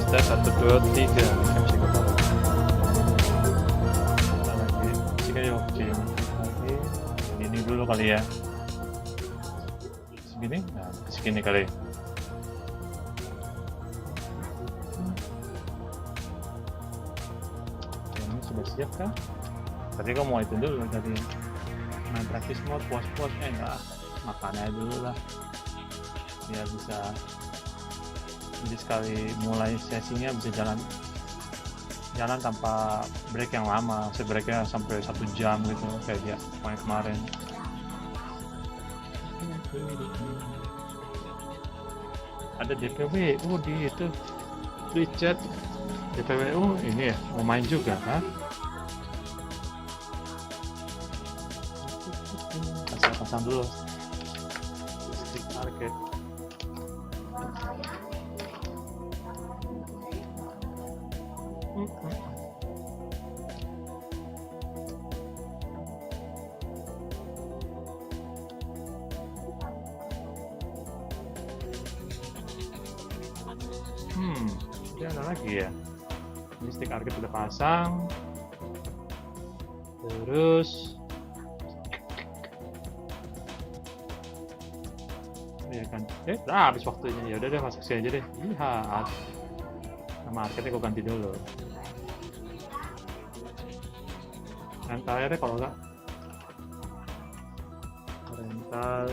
tes 1 2 3 lagi segini lagi ini dulu kali ya, segini, nah segini kali. Ini sudah siap kan? Tadi kamu mau itu dulu tadi main praktis mode puas-puas, enggak, makan aja dulu lah biar bisa. Jadi sekali mulai sesinya bisa jalan tanpa break yang lama, breaknya sampai 1 jam gitu kayak dia main kemarin. Ada DPW di itu di chat DPW ini ya mau main juga kan? Pasang dulu stick target. Ini ada lagi ya. Ini stick arcade udah pasang. Terus ya kan. Udah habis waktunya. Ya udah deh masuk sini aja deh. Iya. Nama arcade-nya gue ganti dulu. Rentalnya deh kalau enggak. Rental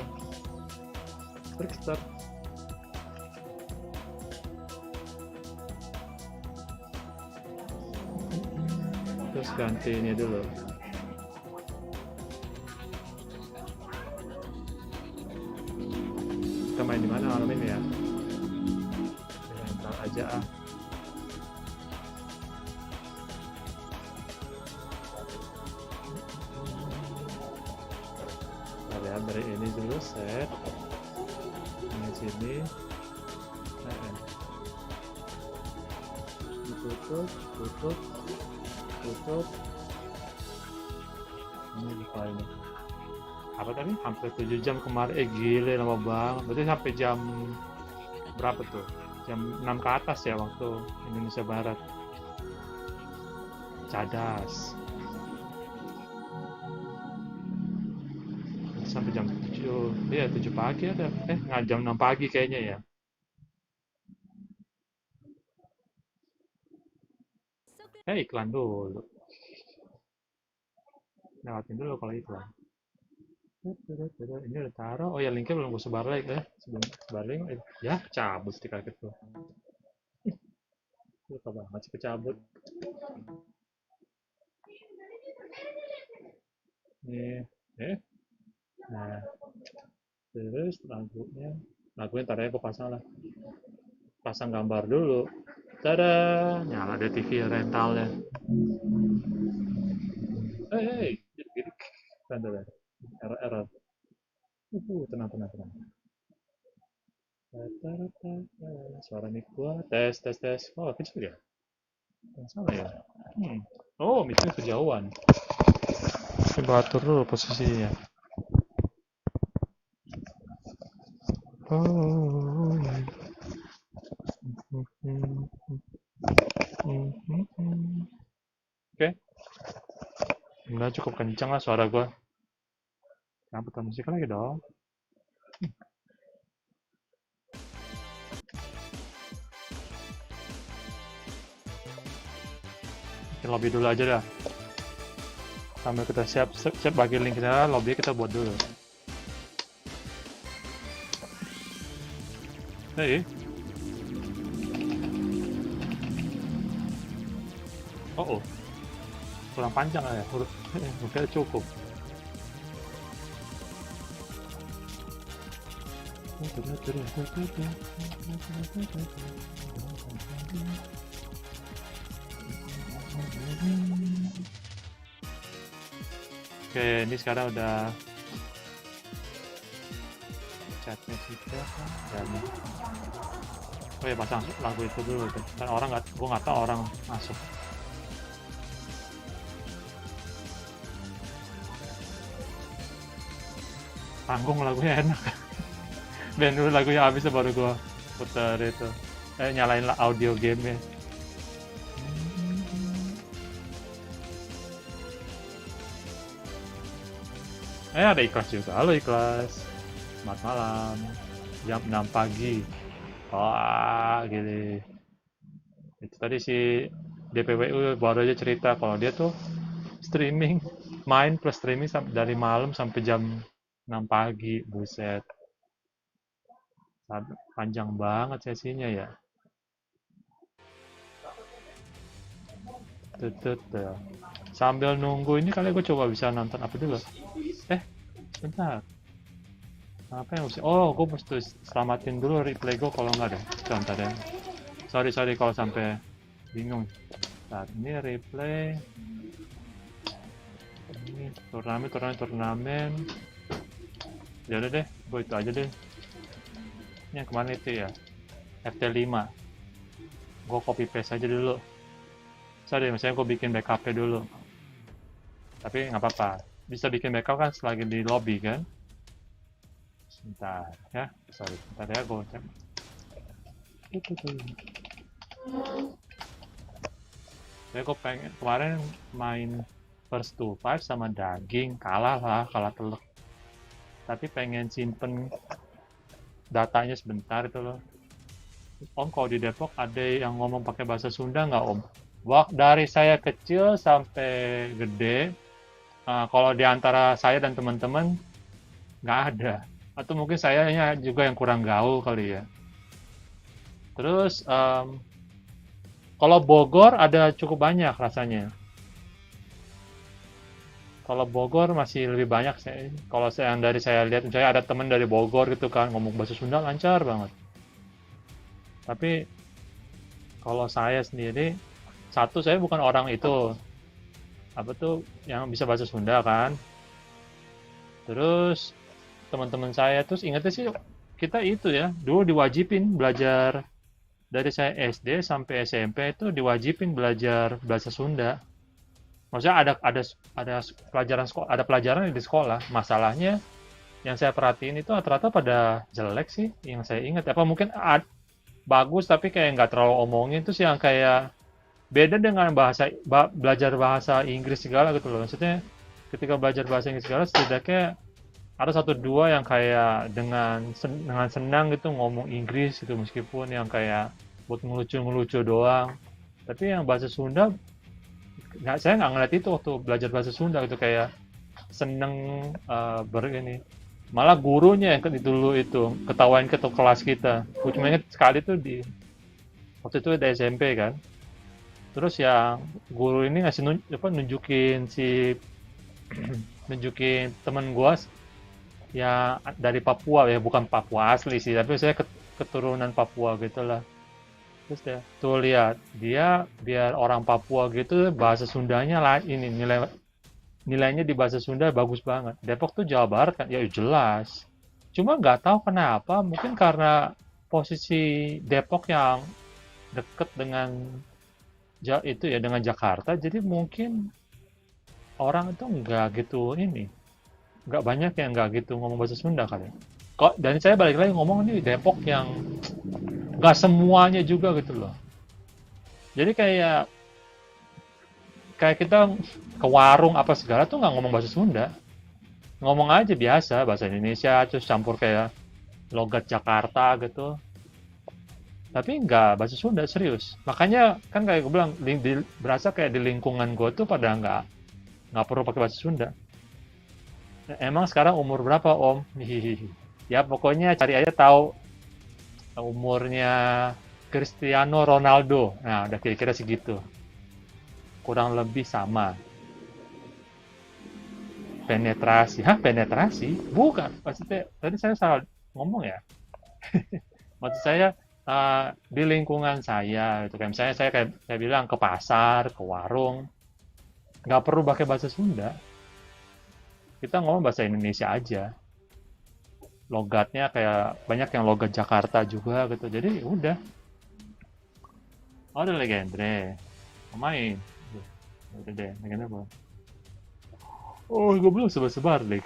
Trickster. Terus ganti ini dulu. Kita main di mana malam ini ya? Rental aja ah. Kita lihat dari ini dulu set. Ini sini. Tutup. Ini buka ini. Apa tadi? Hampir 7 jam kemarin. Gile lama banget. Berarti sampai jam berapa tuh? Jam 6 ke atas ya waktu Indonesia Barat. Cadas. Sampai jam 7. Iya, 7 pagi ada. Nggak, jam 6 pagi kayaknya ya. Iklan dulu. Lewatin dulu kalau iklan. Ini udah taruh. Oh ya, linknya belum gue sebar lagi sebelum sebar link. Ya cabut stiker gitu. Lupa banget sih kecabut. Nih, nah terus lagunya ntar ya gue pasang lah. Pasang gambar dulu. Tada, nyala deh TV rentalnya. Gini. Bentar. Error. Tenang. Suara mic gua tes. Oh, kecil ya? Yang salah ya? Oh, micnya kejauhan. Coba atur dulu posisinya. Oke. Udah cukup kencang lah suara gua. Nah, putar musik lagi dong. Kita lobby dulu aja dah. sambil kita siap bagi link kita, lobby kita buat dulu. Hei. Oh, kurang panjang lah ya huruf. Mungkin cukup. Oke, ini sekarang udah chatnya kita dan oh ya pasang lagu itu dulu kan orang nggak, gue nggak tahu orang masuk. Tanggung lagunya enak. Band dulu lagunya habis baru gue putar itu. Nyalain audio game-nya. Ada ikhlas juga. Halo ikhlas. Selamat malam. Jam 6 pagi. Wah, gini. Itu tadi si DPWU baru aja cerita kalau dia tuh streaming, main plus streaming dari malam sampai jam 6 pagi. Buset. Panjang banget sesinya ya. Tutut ya. Sambil nunggu ini kali gue coba bisa nonton apa dulu. Bentar. Apa yang mesti? Oh, gue mesti selamatin dulu replay gue kalau nggak deh. Bentar ya. Sorry kalau sampai bingung. Saat ini replay. Ini turnamen. Ya udah deh, gue itu aja deh. Ini yang kemarin itu ya. FT5. Gue copy paste aja dulu. Sorry, misalnya gue bikin backup-nya dulu. Tapi nggak apa-apa. Bisa bikin backup kan selagi di lobby kan. Sebentar ya, sebentar ya gue cek. Saya gue pengen kemarin main first to five sama daging, kalah telur. Tapi pengen simpen datanya sebentar itu loh. Om, kalau di Depok ada yang ngomong pakai bahasa Sunda nggak Om? Wah, dari saya kecil sampai gede, kalau di antara saya dan teman-teman nggak ada. Atau mungkin sayanya juga yang kurang gaul kali ya. Terus kalau Bogor ada cukup banyak rasanya. Kalau Bogor masih lebih banyak. Kalau yang dari saya lihat, misalnya ada teman dari Bogor gitu kan ngomong bahasa Sunda lancar banget. Tapi kalau saya sendiri, satu saya bukan orang itu apa tuh yang bisa bahasa Sunda kan. Terus teman-teman saya terus ingatnya sih kita itu ya dulu diwajibin belajar dari saya SD sampai SMP itu diwajibin belajar bahasa Sunda. Maksudnya ada pelajaran sekolah, ada pelajaran di sekolah. Masalahnya yang saya perhatiin itu rata-rata pada jelek sih yang saya ingat. Apa mungkin bagus tapi kayak nggak terlalu omongin terus yang kayak beda dengan belajar bahasa Inggris segala gitu loh. Maksudnya ketika belajar bahasa Inggris segala setidaknya ada satu dua yang kayak dengan senang gitu ngomong Inggris gitu meskipun yang kayak buat ngelucu doang. Tapi yang bahasa Sunda saya nggak ngeliat itu waktu belajar bahasa Sunda gitu kayak seneng ini. Malah gurunya yang dulu itu ketawain ke kelas kita. Gue cuma inget sekali tuh waktu itu di SMP kan. Terus yang guru ini ngasih nunjukin nunjukin temen gue ya dari Papua ya, bukan Papua asli sih, tapi saya keturunan Papua gitulah. Terus ya, tuh lihat dia biar orang Papua gitu bahasa Sundanya lah ini nilainya di bahasa Sunda bagus banget. Depok tuh Jawa Barat kan, ya jelas. Cuma nggak tahu kenapa, mungkin karena posisi Depok yang deket dengan itu ya dengan Jakarta, jadi mungkin orang itu nggak gitu nggak banyak yang nggak gitu ngomong bahasa Sunda kali. Kok dan saya balik lagi ngomong ini Depok yang nggak semuanya juga gitu loh. Jadi kayak kita ke warung apa segala tuh nggak ngomong bahasa Sunda, ngomong aja biasa bahasa Indonesia terus campur kayak logat Jakarta gitu. Tapi nggak bahasa Sunda serius. Makanya kan kayak gue bilang berasa kayak di lingkungan gue tuh pada nggak nggak perlu pakai bahasa Sunda. Emang sekarang umur berapa Om? Hihihi. Ya pokoknya cari aja tahu umurnya Cristiano Ronaldo. Nah udah kira-kira segitu. Kurang lebih sama. Penetrasi. Hah penetrasi? Bukan. Maksudnya tadi saya salah ngomong ya. Maksud saya di lingkungan saya itu kayak misalnya saya bilang ke pasar, ke warung, nggak perlu pakai bahasa Sunda. Kita ngomong bahasa Indonesia aja. Logatnya kayak banyak yang logat Jakarta juga gitu. Jadi udah. Oh, ada legendre. Main. Udah deh, legendre apa? Oh, gue belum sebar-sebar, Leg.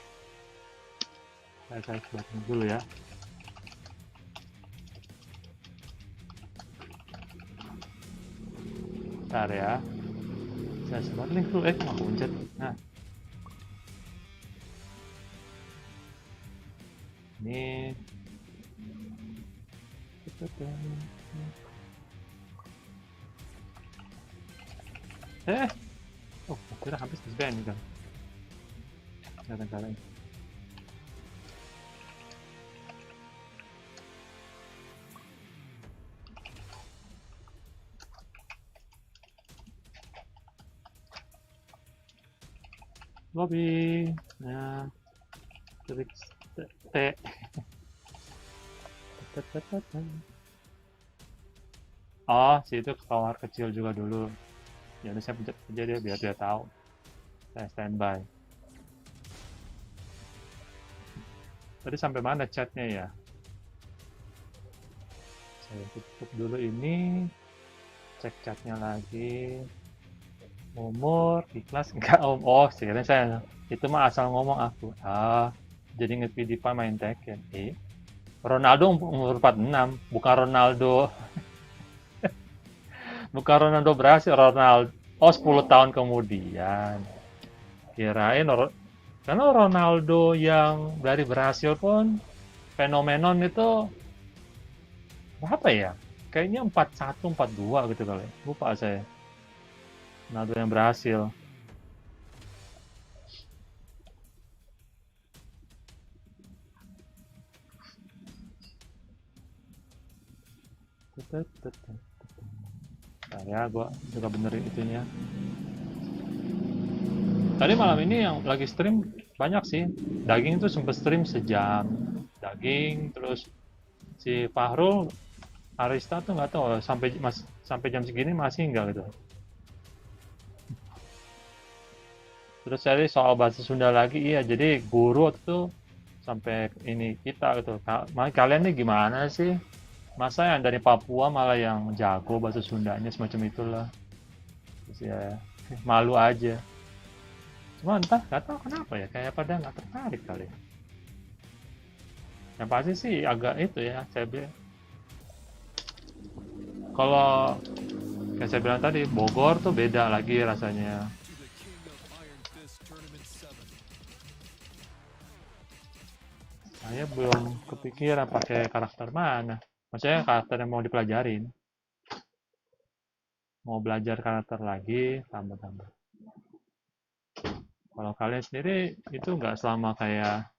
Saya sebar dulu ya. Bentar ya. Saya sebar link dulu. Kok aku pencet? Nah, ini. Eh, oh, kira habis disband kan. Kadang-kadang. Lobby. Nah, Trickster. Oh, situ kamar kecil juga dulu. Ya udah saya pencet aja dia biar dia tahu. Saya standby. Tadi sampai mana chatnya ya? Saya tutup dulu ini. Cek chatnya lagi. Umur, ikhlas enggak Om? Oh, sekiranya saya itu mah asal ngomong aku. Jadi inget PewDiePie main Tekken. Ronaldo umur 46, bukan Ronaldo, bukan Ronaldo berhasil, Ronaldo. Oh, 10 tahun kemudian. Kirain karena Ronaldo yang dari berhasil pun fenomenon itu berapa ya? Kayaknya 41, 42 gitu kali. Lupa saya. Ronaldo yang berhasil. Nah ya, gue juga benerin itunya. Tadi malam ini yang lagi stream banyak sih. Daging itu sempet stream sejam. Daging, terus si Fahrul Arista tuh nggak tahu sampai jam segini masih nggak gitu. Terus saya soal bahasa Sunda lagi, iya. Jadi guru tuh sampai ini kita gitu. Kalian nih gimana sih? Masa yang dari Papua malah yang jago bahasa Sundanya semacam itulah. Terus ya malu aja. Cuma entah nggak tahu kenapa ya, kayak pada nggak tertarik kali. Yang pasti sih agak itu ya, saya bilang. Kalau kayak saya bilang tadi, Bogor tuh beda lagi rasanya. Saya belum kepikiran pakai karakter mana. Maksudnya karakter yang mau dipelajarin. Mau belajar karakter lagi, tambah-tambah. Kalau kalian sendiri itu nggak selama kayak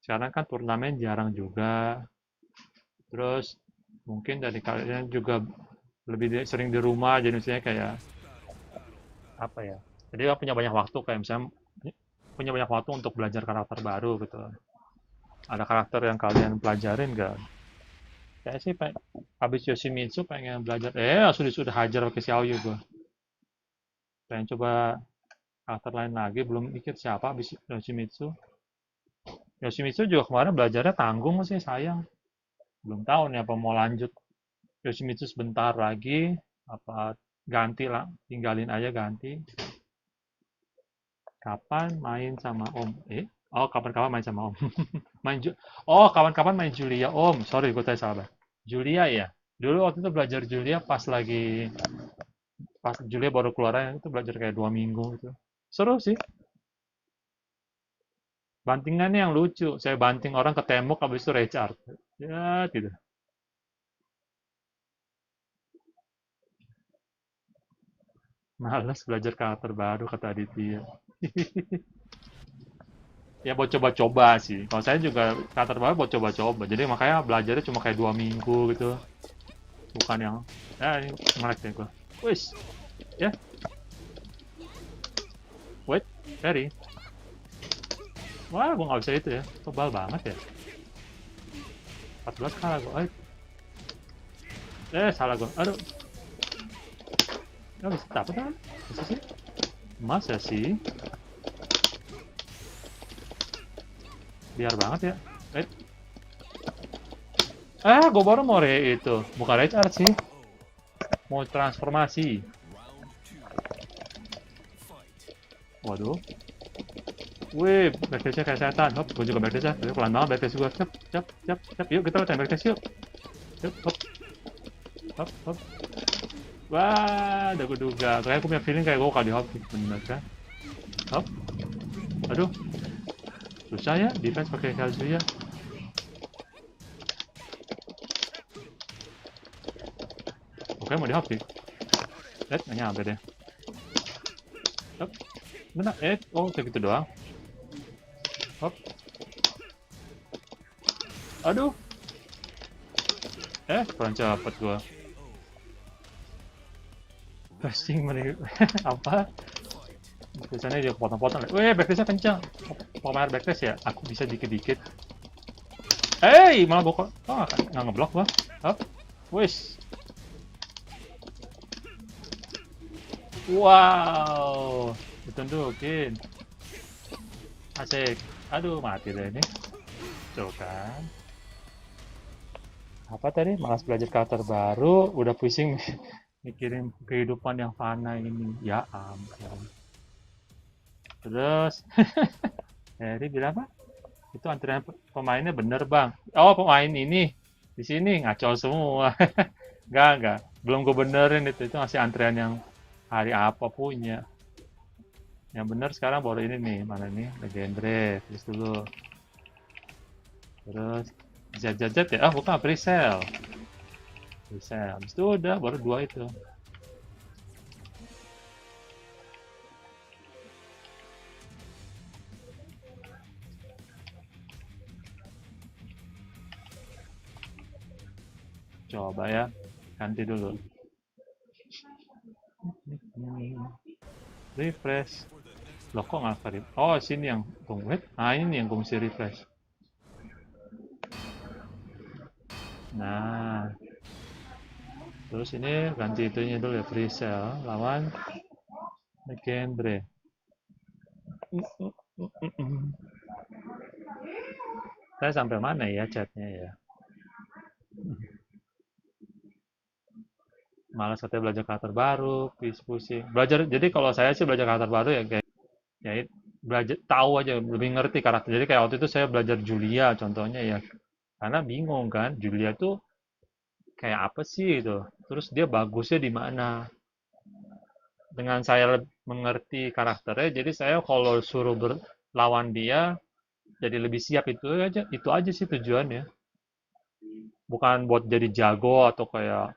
sekarang kan turnamen jarang juga. Terus mungkin dari kalian juga lebih sering di rumah, jadi misalnya kayak apa ya? Jadi punya banyak waktu kayak misalnya punya banyak waktu untuk belajar karakter baru gitu. Ada karakter yang kalian pelajarin nggak? Kayak sih habis Yoshimitsu pengen belajar. Sudah hajar pakai Xiaoyu gue. Pengen coba karakter lain lagi, belum mikir siapa habis Yoshimitsu. Yoshimitsu juga kemarin belajarnya tanggung sih, sayang. Belum tahu nih apa mau lanjut Yoshimitsu sebentar lagi, apa ganti lah, tinggalin aja ganti. Kapan main sama Om? Oh, kapan-kapan main sama Om. Kapan-kapan main Julia Om. Sorry, gue tanya salah. Julia ya. Dulu waktu itu belajar Julia pas Julia baru keluaran itu belajar kayak 2 minggu gitu. Seru sih. Bantingannya yang lucu. Saya banting orang ke tembok habis itu recharge. Ya, gitu. Males belajar karakter baru kata Aditya. Ya buat coba-coba sih. Kalau saya juga karakter baru buat coba-coba. Jadi makanya belajarnya cuma kayak 2 minggu gitu. Bukan yang ini melek deh gua. Wis, ya, wait, Ferry. Wah, gua nggak bisa itu ya. Tebal banget ya. 14 kalah gua. Salah gua. Aduh, nggak bisa dapet kan? Bisa sih? Masa sih? Biar banget ya. Gua baru mau itu. Bukan recharge sih. Mau transformasi. Waduh. Wih, backdash-nya kayak setan. Hop, gue juga backdash ya. Pelan banget backdash gue. Cep, cep, cep, cep. Yuk, kita latihan backdash yuk. Cep, hop, hop, hop. Wah, udah gue duga. Kayak aku punya feeling kayak gue kali hop. Bener kan? Hop. Aduh. Susah ya, defense pakai Kazuya. Oke, mau di hop sih. Nggak nyampe deh. Hop. Benar, oh, kayak gitu doang. Hop. Aduh. Kurang cepet gua. Pusing mending apa? Biasanya dia potong-potong. Backdash-nya kencang. Maret backdash ya? Aku bisa dikit-dikit. Malah gua kok. Nggak ngeblok gua. Hop. Wis. Wow. Ditunjukin. Asik. Aduh, mati deh ini. Tuh kan. Apa tadi? Malas belajar karakter baru, udah pusing mikirin kehidupan yang fana ini. Ya ampun. Terus, jadi bilang apa? Itu antrian pemainnya bener bang. Oh, pemain ini di sini ngaco semua. Enggak. Belum gue benerin itu masih antrian yang hari apa punya. Yang bener sekarang baru ini nih, mana nih? Legendary, terus dulu. Terus Z ya? Bukan presale. Presale. Habis itu udah baru 2 itu. Coba ya, ganti dulu. Refresh. Loh kok nggak ke Oh, sini yang tunggu. Ini yang gue mesti refresh. Nah, terus ini ganti itunya dulu ya, presale lawan legendary. Saya sampai mana ya chatnya ya? Malas katanya belajar karakter baru, pusing. Belajar, jadi kalau saya sih belajar karakter baru ya kayak ya belajar tahu aja, lebih ngerti karakter. Jadi kayak waktu itu saya belajar Julia contohnya ya. Karena bingung kan, Julia tuh kayak apa sih itu. Terus dia bagusnya di mana? Dengan saya mengerti karakternya, jadi saya kalau suruh berlawan dia jadi lebih siap itu aja sih tujuannya. Bukan buat jadi jago atau kayak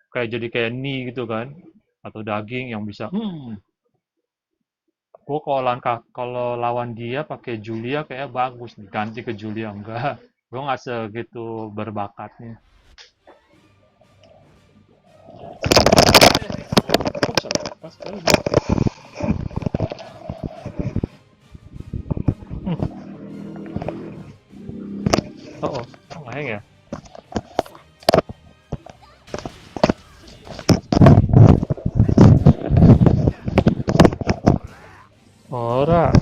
kayak jadi kayak Ni gitu kan atau daging yang bisa gue kalau lawan dia pakai Julia kayak bagus nih ganti ke Julia enggak gue nggak segitu berbakatnya. Kok bisa lepas kali oh nggak ya. Ora.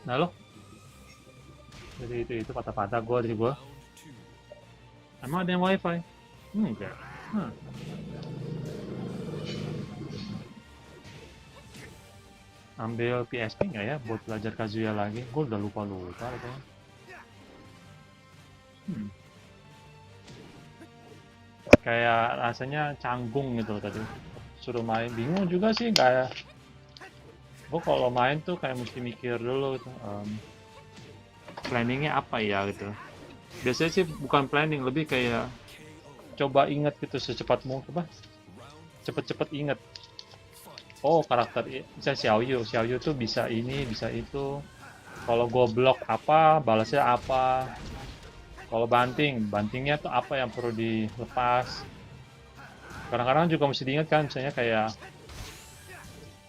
Nah lo. Jadi itu patah-patah gue dari gue. Emang ada yang wifi? Enggak. Ambil PSP nggak ya buat belajar Kazuya lagi? Gue udah lupa kayaknya. kayak rasanya canggung gitu loh tadi. Suruh main bingung juga sih, kayak gue kalau main tuh kayak mesti mikir dulu gitu, planningnya apa ya gitu. Biasanya sih bukan planning, lebih kayak coba inget gitu secepat mungkin, apa, cepet-cepet inget. Oh, karakter misalnya Xiaoyu tuh bisa ini, bisa itu. Kalau gue blok apa, balasnya apa. Kalau bantingnya tuh apa yang perlu dilepas. Kadang-kadang juga mesti diingat kan, misalnya kayak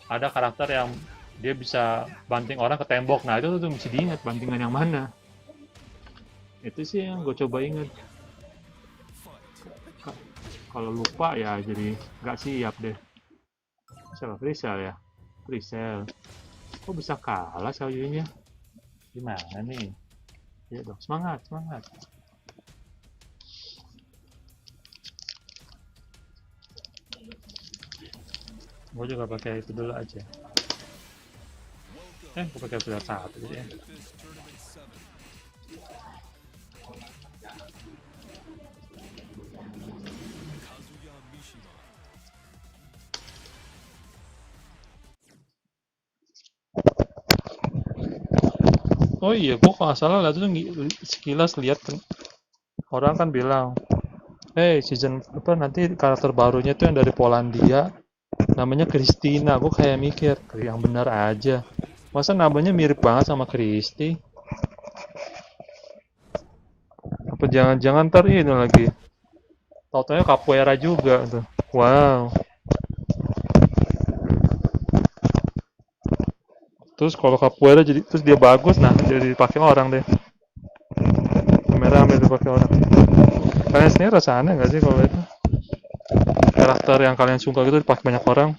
ada karakter yang dia bisa banting orang ke tembok. Nah, itu tuh mesti diingat bantingan yang mana. Itu sih yang gue coba ingat. Kalau lupa ya jadi nggak siap deh. Siapa? Freestyle ya? Freestyle. Kok bisa kalah Xiaoyu-nya? Gimana nih? Ya dong, semangat, semangat. Gue juga pakai itu dulu aja. Gue pakai pilar satu ya. Oh iya, gue kalau nggak salah lihat itu sekilas lihat orang kan bilang, season apa nanti karakter barunya tuh yang dari Polandia, namanya Christina. Gue kayak mikir, yang benar aja. Masa namanya mirip banget sama Kristi? Apa jangan-jangan ntar ini lagi? Tau-taunya capoeira juga tuh. Wow. Terus kalau capoeira jadi terus dia bagus, nah jadi dipakai orang deh. Kamera ambil dipakai orang. Kalian sendiri rasa aneh nggak sih kalau itu? Karakter yang kalian suka gitu dipakai banyak orang?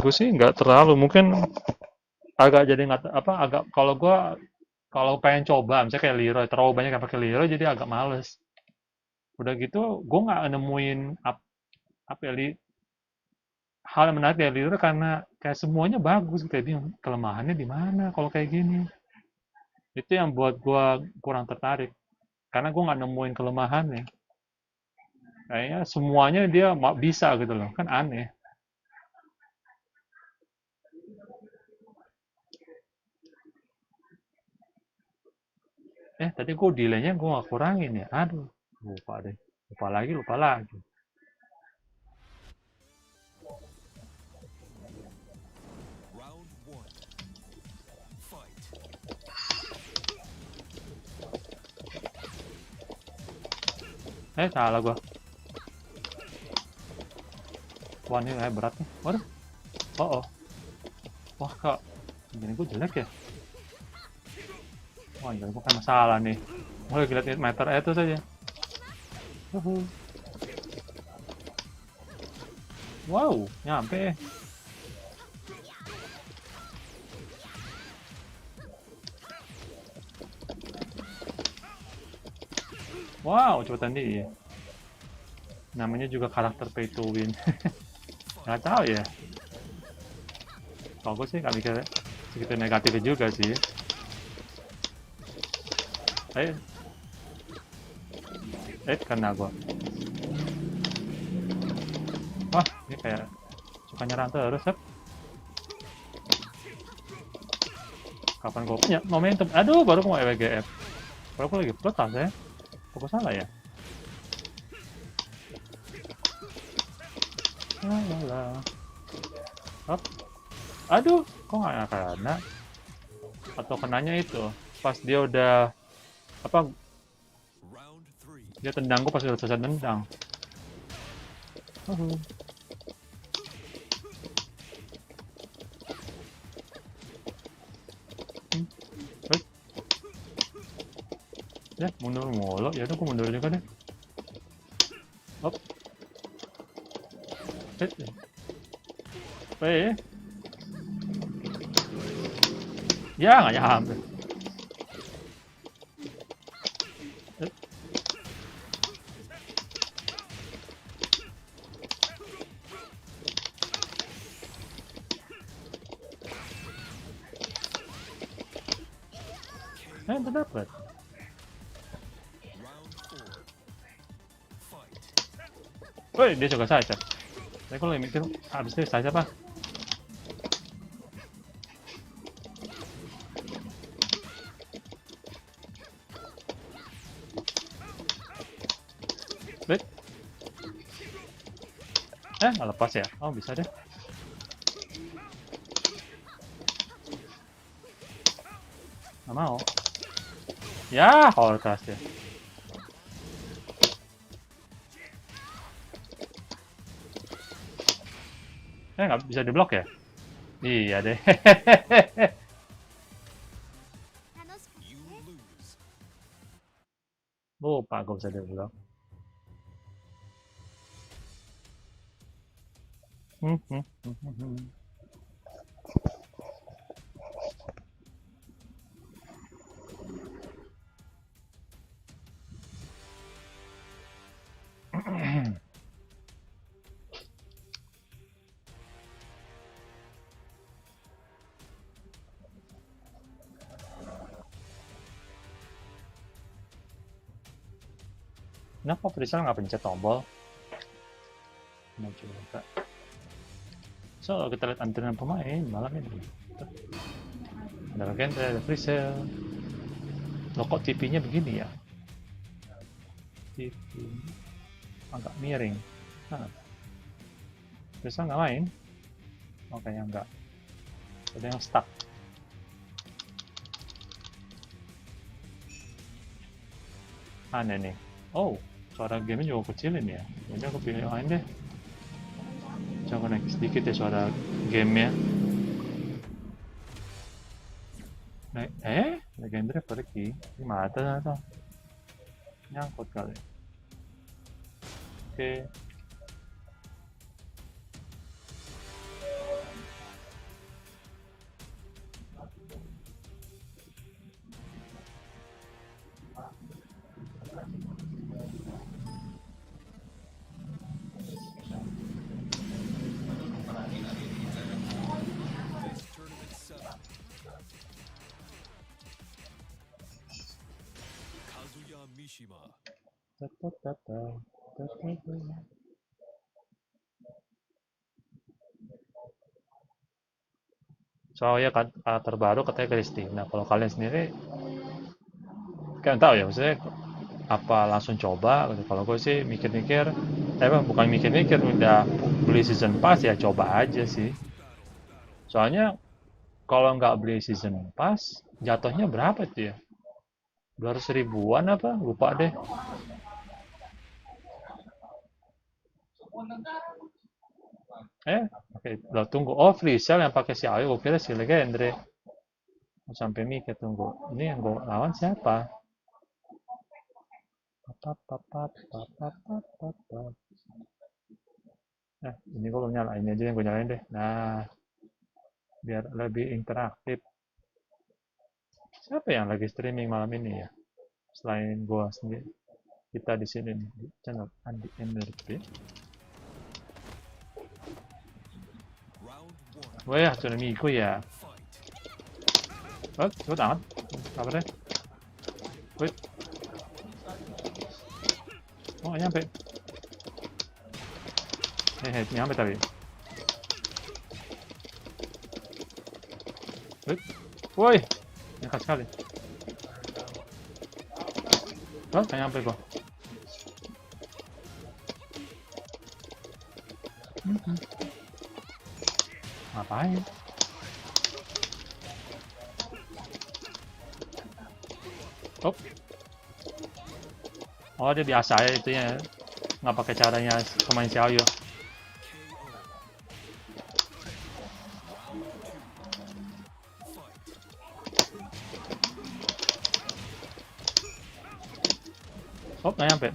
Gue sih nggak terlalu, mungkin agak jadi nggak apa agak kalau pengen coba misalnya kayak Leroy terlalu banyak yang pakai Leroy jadi agak males. Udah gitu gue nggak nemuin apa ya, hal yang menarik dari Leroy karena kayak semuanya bagus, kayak bingung kelemahannya di mana kalau kayak gini. Itu yang buat gue kurang tertarik karena gue nggak nemuin kelemahannya. Kayaknya semuanya dia bisa gitu loh, kan aneh. Tadi gue delaynya gue nggak kurangin ya, aduh, lupa deh, lupa lagi. Salah gue. Wah, ini kayak berat nih. Waduh. Oh. Wah, kak. Ini gue jelek ya? Wah, ini bukan masalah nih. Mulai lihat meter itu saja. Wow, nyampe. Wow, cepetan dia. Namanya juga karakter pay to win. Nggak tahu ya. Kalau gue sih nggak mikir segitu negatifnya juga sih. Kena gue. Wah, ini kayak suka nyerang terus, Sep. Kapan gue punya momentum? Aduh, baru mau EWGF. Kalau gue lagi protas ya. Kok salah ya? Hop. Aduh, kok nggak kena? Atau kenanya itu pas dia udah apa? Dia tendang gue pas udah selesai tendang. Ya, mundur mulu. Ya udah, gue mundur juga deh. Hop. Ya, nggak nyampe. Udah dapet. Woi, dia juga sidestep. Tapi kalau mikir habis itu sidestep apa? Wait. Nggak lepas ya? Oh, bisa deh. Nggak mau. Ya, horkas ya. Nggak bisa diblok ya? Iya deh. Lupa gue bisa diblok. Kenapa Trickster nggak pencet tombol? Mau coba. So, kita lihat antrian pemain malam ini. Ada legenda, ada Trickster. Loh, kok TV-nya begini ya? TV agak miring. Trickster nggak main? Oh, kayaknya nggak. Ada yang stuck. Aneh nih. Oh, suara gamenya juga kecilin ya. Jadi aku pilih yang lain deh. Coba naik sedikit ya suara gamenya. Legendary pergi. Ini mata atau nyangkut kali. Oke. Soalnya kan terbaru katanya Kristina. Kalau kalian sendiri kan tahu ya, maksudnya apa langsung coba gitu. Kalau gue sih mikir-mikir, bukan mikir-mikir, udah beli season pass ya coba aja sih. Soalnya kalau nggak beli season pass, jatuhnya berapa tuh ya? 200 ribuan apa? Lupa deh. Oke, udah tunggu. Oh, free sale yang pakai si Ayu, gue kira si Legendre. Sampai mikir tunggu. Ini yang gue lawan siapa? Ini gue belum nyala. Ini aja yang gue nyalain deh. Nah, biar lebih interaktif. Siapa yang lagi streaming malam ini ya? Selain gue sendiri. Kita di sini nih, di channel Andi NRP. Wah ya, Tsunamiku ya. Oh, cepet amat. Apa deh? Wait. Oh, nyampe. Nyampe tadi. Wait. Woi, dekat sekali. Oh, nggak nyampe kok. Ngapain? Oh, dia biasa ya itu ya. Nggak pakai caranya pemain Xiaoyu. Oh, nggak nyampe.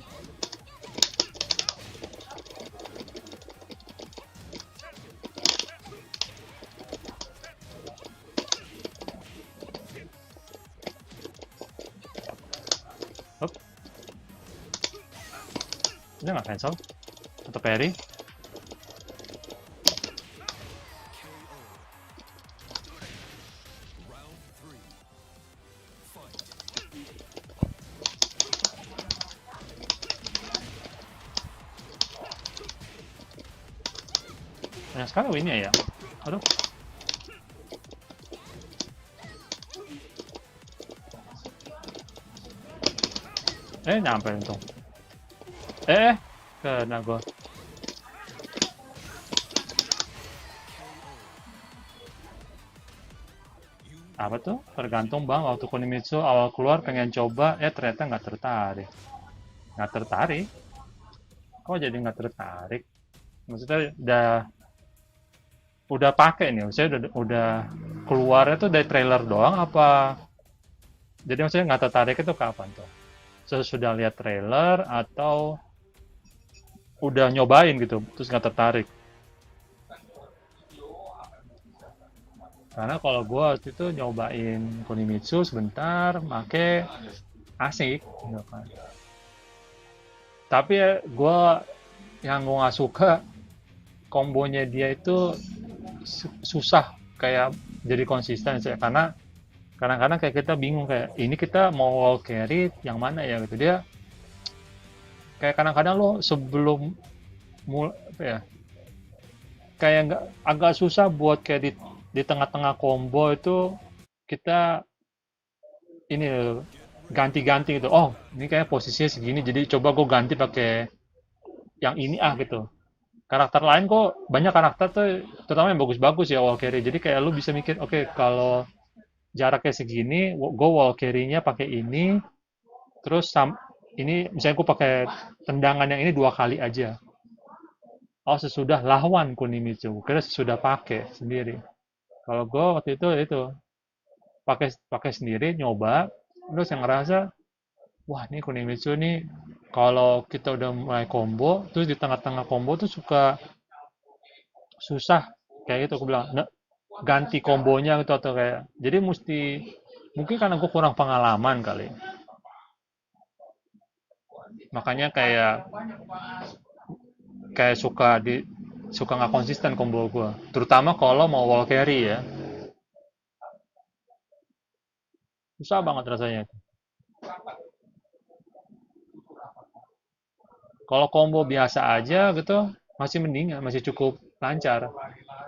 Dia nggak cancel atau parry. Banyak sekali win-nya ya. Aduh. Nyampe untung. Kena gua. Apa tuh? Tergantung bang, waktu Kunimitsu awal keluar pengen coba, ternyata nggak tertarik. Nggak tertarik? Kok jadi nggak tertarik? Maksudnya udah pakai nih, saya udah keluarnya tuh dari trailer doang apa? Jadi maksudnya nggak tertarik itu kapan tuh? Sesudah lihat trailer atau udah nyobain gitu, terus nggak tertarik? Karena kalau gue waktu itu nyobain Kunimitsu sebentar, make asik, gitu kan. Tapi yang gue nggak suka kombonya dia itu susah kayak jadi konsisten sih, karena kadang-kadang kayak kita bingung kayak ini kita mau wall carry yang mana ya gitu. Dia kayak kadang-kadang lo sebelum apa ya, kayak nggak, agak susah buat kayak di tengah-tengah combo itu kita ini ganti-ganti gitu. Oh, ini kayak posisinya segini, jadi coba gue ganti pakai yang ini gitu. Karakter lain kok banyak karakter tuh, terutama yang bagus-bagus ya wall carry. Jadi kayak lu bisa mikir, oke, kalau jaraknya segini, gue wall carry-nya pakai ini, terus ini misalnya gue pakai tendangan yang ini 2 kali aja. Oh, sesudah lawan Kunimitsu, kira sesudah pakai sendiri. Kalau gue waktu itu pakai pakai sendiri nyoba, terus yang ngerasa wah ini Kunimitsu nih kalau kita udah mulai combo terus di tengah-tengah combo tuh suka susah kayak gitu. Aku bilang ganti kombonya gitu, atau kayak jadi mesti, mungkin karena gue kurang pengalaman kali, makanya kayak kayak suka nggak konsisten combo gue, terutama kalau mau wall carry ya, susah banget rasanya. Kalau combo biasa aja gitu masih mendingan, masih cukup lancar.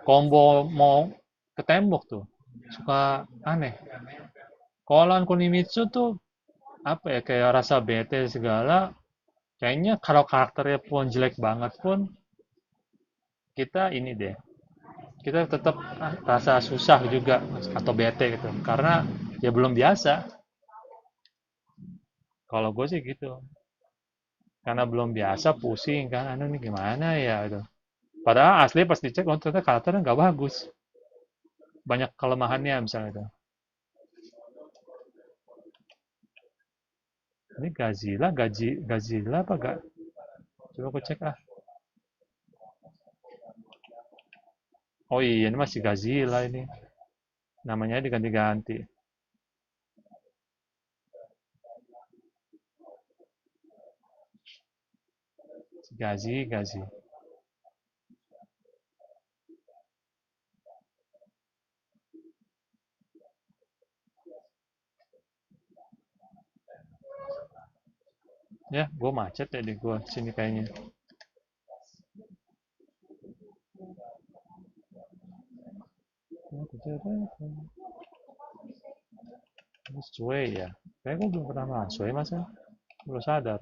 Combo mau ke tembok tuh suka aneh. Kalau lawan Kunimitsu tuh apa ya, kayak rasa bete segala. Kayaknya kalau karakternya pun jelek banget pun kita ini deh. Kita tetap rasa susah juga atau bete gitu. Karena ya belum biasa. Kalau gue sih gitu. Karena belum biasa pusing kan. Anu nih gimana ya gitu. Padahal asli pas dicek, oh ternyata karakternya nggak bagus. Banyak kelemahannya misalnya itu. Ini Gazila apa gak? Coba aku cek ah. Oh iya, ini masih Gazila ini. Namanya diganti-ganti. Gazi. Ya, gue macet ya di gue sini kayaknya. Ini Sway ya. Kayaknya gue belum pernah masuk ya masa. Belum sadar.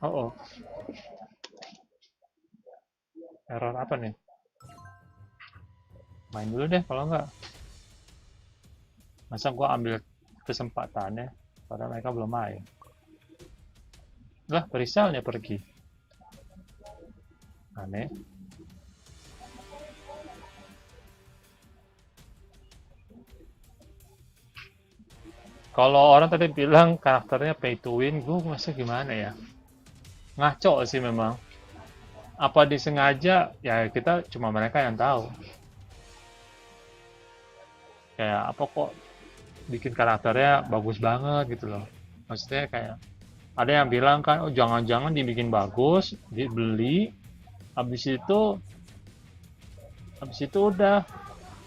Oh, error apa nih? Main dulu deh kalau enggak. Masa gue ambil kesempatannya padahal mereka belum main. Lah, perisalnya pergi. Aneh. Kalau orang tadi bilang karakternya pay to win, gue masa gimana ya? Ngaco sih memang. Apa disengaja? Ya kita cuma mereka yang tahu. kayak apa kok bikin karakternya bagus banget gitu loh. Maksudnya kayak ada yang bilang kan, oh jangan-jangan dibikin bagus, dibeli, habis itu udah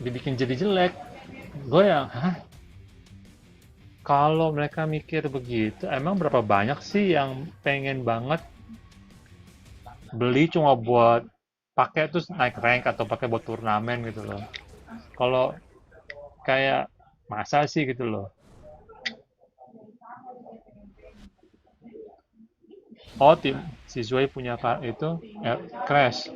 dibikin jadi jelek. Gue yang, hah? Kalau mereka mikir begitu, emang berapa banyak sih yang pengen banget beli cuma buat pakai terus naik rank atau pakai buat turnamen gitu loh. Kalau kayak masa sih gitu loh. Oh, tim si Zoe punya itu Crash.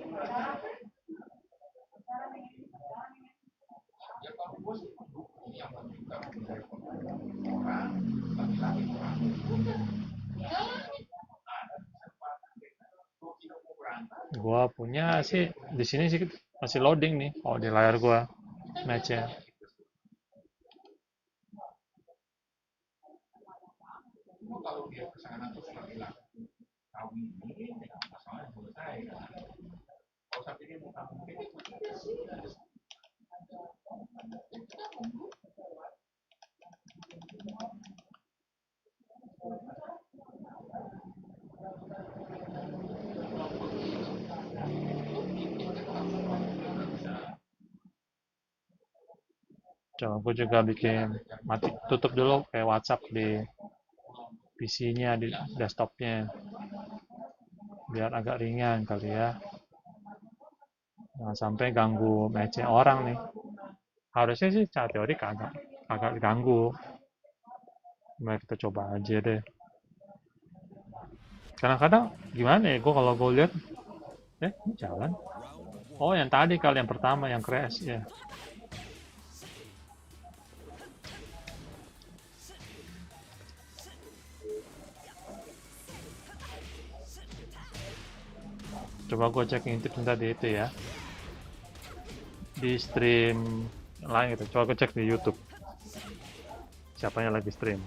Gua punya sih di sini sih masih loading nih. Oh, di layar gua matchnya. Coba gua juga bikin mati tutup dulu kayak WhatsApp di PC-nya di desktopnya biar agak ringan kali ya. Jangan sampai ganggu match orang nih. Harusnya sih secara teori kagak ganggu. Mari kita coba aja deh. Kadang-kadang gimana ya, gue kalau gue lihat, ini jalan. Oh, yang tadi kali yang pertama yang crash ya. Coba gue cek intip tadi itu ya. Di stream lain gitu. Coba gue cek di YouTube. Siapanya lagi stream.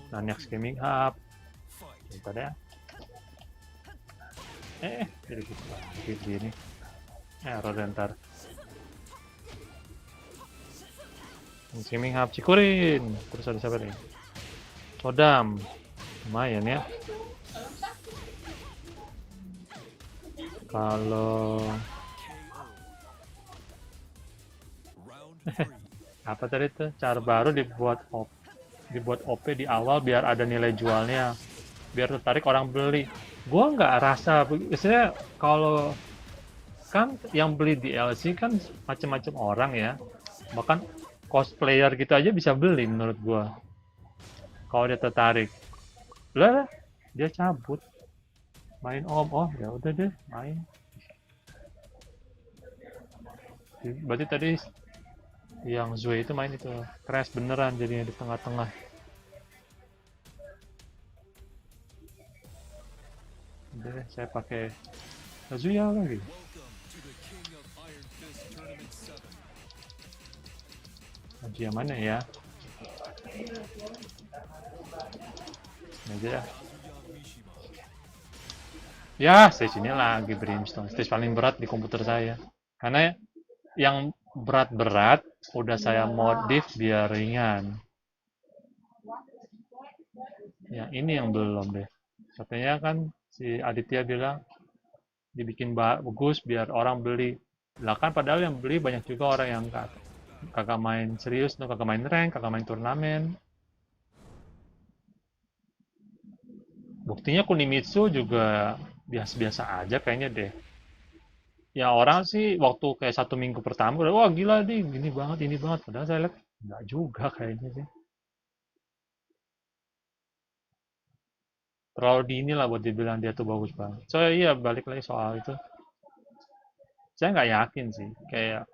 Banyak skimming hub. Bentar ya. Jadi gini. Error ntar. Skimming hub Cikurin. Terus ada siapa nih? Sodam. Lumayan ya. Kalau apa tadi tuh cara baru dibuat OP di awal biar ada nilai jualnya, biar tertarik orang beli. Gua nggak rasa, biasanya kalau kan yang beli DLC kan macam-macam orang ya, bahkan cosplayer gitu aja bisa beli menurut gua. Kalau dia tertarik, lah dia cabut main oh ya udah deh main. Berarti tadi yang Zoe itu main itu crash beneran jadinya di tengah-tengah. Udah deh, saya pakai Kazuya lagi. Kazuya mana ya? Ini aja ya. Ya, stage ini lagi Brimstone. Stage paling berat di komputer saya. Karena yang berat-berat udah saya modif biar ringan. Ya, ini yang belum deh. Katanya kan si Aditya bilang dibikin bagus biar orang beli. Lah kan padahal yang beli banyak juga orang yang kagak main serius, no, kagak main rank, kagak main turnamen. Buktinya Kunimitsu juga biasa-biasa aja kayaknya deh. Ya orang sih waktu kayak 1 minggu pertama udah wah gila deh gini banget ini banget. Padahal saya lihat nggak juga kayaknya sih. Terlalu dini lah buat dibilang dia tuh bagus banget. So iya balik lagi soal itu. Saya nggak yakin sih kayak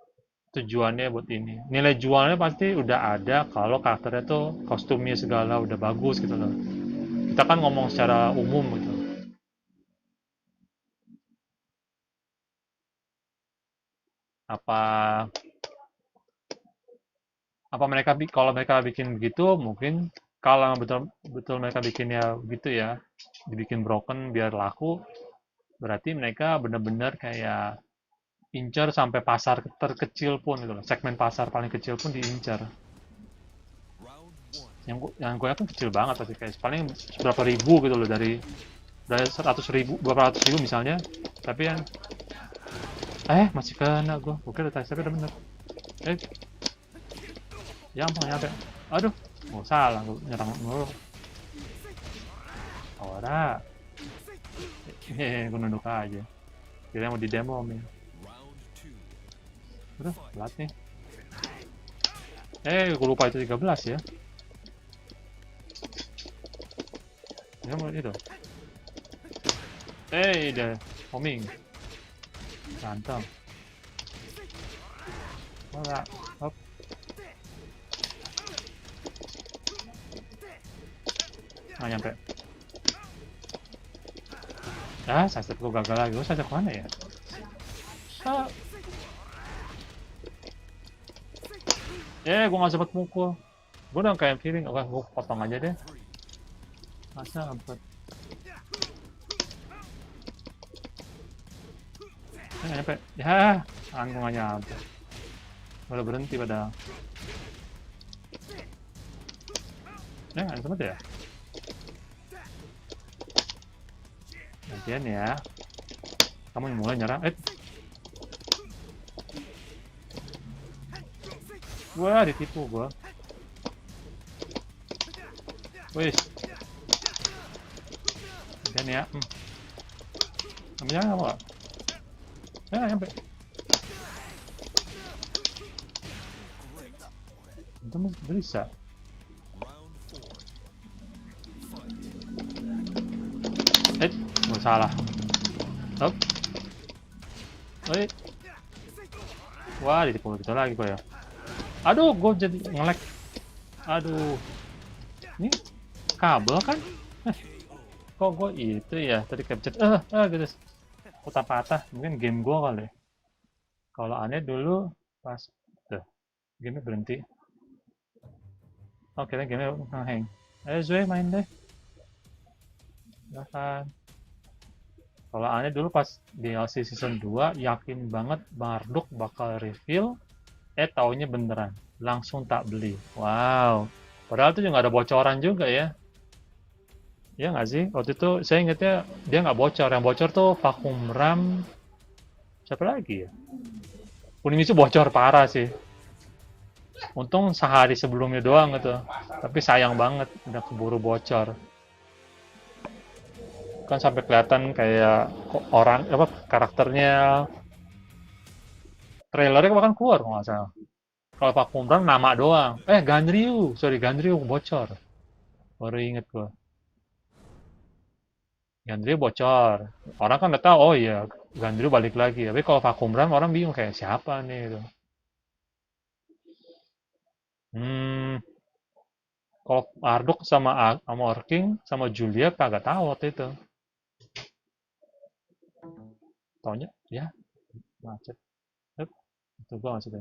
tujuannya buat ini. Nilai jualnya pasti udah ada kalau karakternya tuh kostumnya segala udah bagus gitu loh. Kita kan ngomong secara umum gitu. Apa apa mereka kalau mereka bikin begitu mungkin kalau betul mereka bikinnya gitu ya, dibikin broken biar laku, berarti mereka benar-benar kayak incer sampai pasar terkecil pun gitu loh. Segmen pasar paling kecil pun diincar. Yang gue yakin kecil banget tapi kayak paling berapa ribu gitu loh, dari 100 ribu, 200 ribu misalnya. Tapi yang masih kena gue kira tadi tapi udah bener. eh ya ampun nyampe. Aduh, salah gue nyerang mulu. Ora, gue nunduk aja. Kira mau di demo nih. Udah, belat nih. Gue lupa itu 13 ya. Ini mau itu. Udah homing. Ganteng. Ora, hop. Nggak nyampe. Sidestep gue gagal lagi. Gue sidestep mana ya? Gue nggak sempet mukul. Gue udah kayak feeling, oke gue potong aja deh. Masa sempet. Nggak nyampe. Tangan gue nggak nyampe. Udah berhenti padahal. Nggak sempet ya? Gantian ya. Kamu yang mulai nyerang. Wah, ditipu gua. Wih. Dan ya. Ambilnya nggak mau? Nyampe. Itu bisa. Gua salah. Hop. Wah, ditipu gitu lagi gua ya. Aduh, gue jadi nge-lag. Aduh. Ini kabel kan? Kok gue itu ya tadi capture. Gitu. Patah-patah. Mungkin game gue kali. Kalau aneh dulu pas game berhenti. Oke, game nge-hang. Ayo Zoe main deh. Silahkan. Kalau aneh dulu pas DLC season 2 yakin banget Marduk bakal reveal. Taunya beneran. Langsung tak beli. Wow. Padahal itu juga ada bocoran juga ya. Iya nggak sih? Waktu itu saya ingetnya dia nggak bocor. Yang bocor tuh vakum RAM. Siapa lagi ya? Kunimizu bocor parah sih. Untung sehari sebelumnya doang gitu. Tapi sayang banget udah keburu bocor. Kan sampai kelihatan kayak orang karakternya. Trailernya bahkan keluar kalau nggak salah. Kalau vakum RAM nama doang. Ganryu bocor. Baru inget gua. Ganryu bocor. Orang kan udah tahu, oh iya, Ganryu balik lagi. Tapi kalau vakum RAM orang bingung kayak siapa nih itu. Kalau Marduk sama Orking sama Julia kagak tahu waktu itu. Taunya ya macet. Itu gua maksudnya.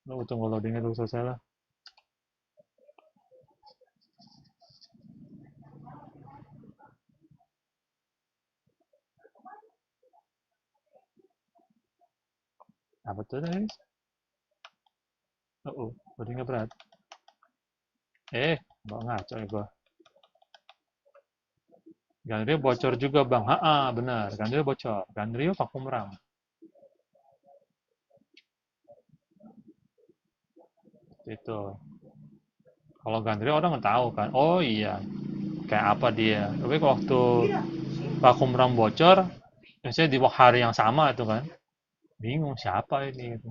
Lu tunggu loadingnya dulu selesai lah. Apa tuh guys? Loadingnya berat. Ngaco ya gua. Ganryu bocor juga bang. Benar. Ganryu bocor. Ganryu vakum RAM. Itu. Kalau Ganryu orang nggak tahu kan. Oh iya. Kayak apa dia. Tapi waktu vakum RAM bocor, biasanya di hari yang sama itu kan. Bingung siapa ini gitu.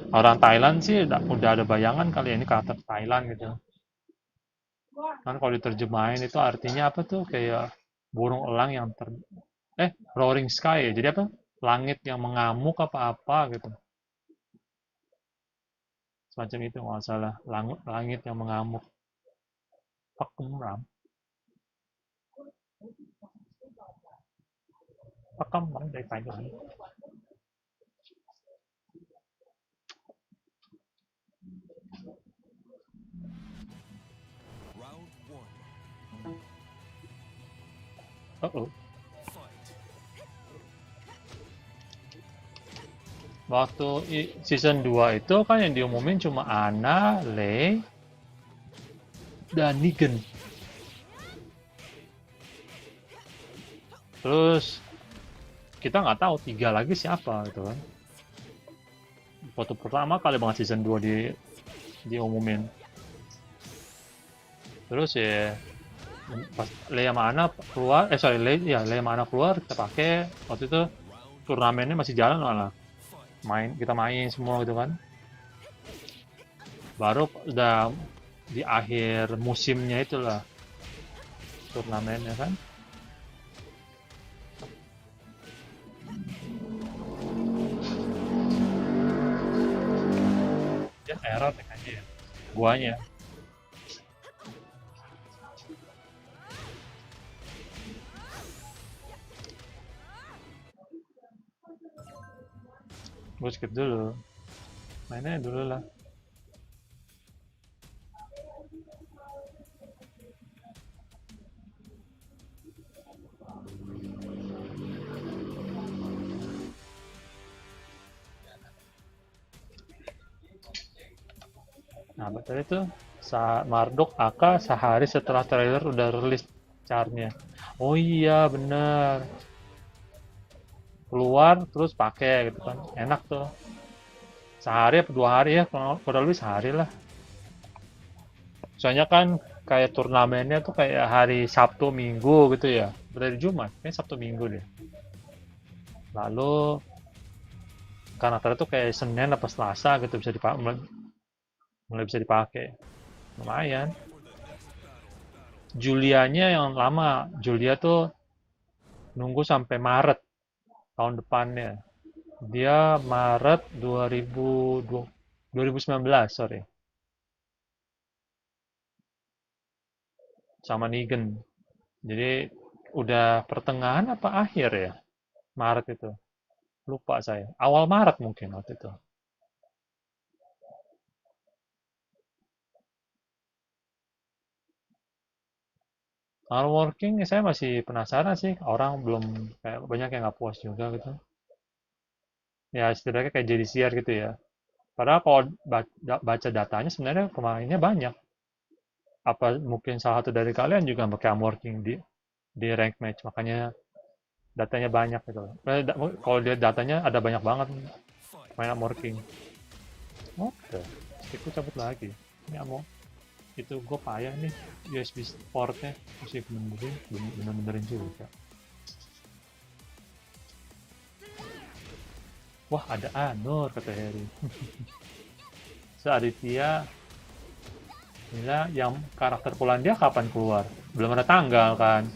Orang Thailand sih udah ada bayangan kali ya, ini karakter Thailand gitu. Kan kalau diterjemahin itu artinya apa tuh, kayak burung elang yang roaring sky ya. Jadi apa? Langit yang mengamuk apa-apa gitu. Semacam itu nggak salah. Langit yang mengamuk. Pakem ram. Pakem ram dari Thailand. Oh, waktu season 2 itu kan yang diumumin cuma Ana, Lei, dan Negan. Terus kita nggak tahu 3 lagi siapa gitu kan. Waktu pertama kali banget season 2 diumumin. Terus ya pas Lei sama Ana keluar, Lei sama Ana keluar, kita pakai waktu itu turnamennya masih jalan malah. Kita main semua gitu kan. Baru udah di akhir musimnya itulah turnamennya kan. Ya error ya kayaknya ya. Guanya. Gue skip dulu. Mainnya dulu lah. Nah, betul itu Marduk AK sehari setelah trailer udah rilis carnya. Oh iya, bener. Keluar terus pakai gitu kan. Enak tuh. Sehari apa 2 hari ya, kurang lebih sehari lah. Soalnya kan kayak turnamennya tuh kayak hari Sabtu Minggu gitu ya. Berarti Jumat, kayak Sabtu Minggu deh. Lalu karakter itu kayak Senin apa Selasa gitu bisa dipakai, mulai bisa dipakai. Lumayan. Julianya yang lama. Julia tuh nunggu sampai Maret tahun depannya. Dia Maret 2019, sorry. Sama Negan. Jadi udah pertengahan apa akhir ya? Maret itu. Lupa saya. Awal Maret mungkin waktu itu. Kalau working saya masih penasaran sih. Orang belum kayak banyak yang nggak puas juga gitu. Ya setidaknya kayak jadi siar gitu ya. Padahal kalau baca datanya sebenarnya pemainnya banyak. Apa mungkin salah satu dari kalian juga pakai working di rank match, makanya datanya banyak gitu. Kalau lihat datanya ada banyak banget main working. Oke, itu cabut lagi. Ini mau itu gue payah nih USB portnya masih bener-benerin juga. Wah, ada Anur, kata Harry. Aditya Mila yang karakter Polandia kapan keluar? Belum ada tanggal kan?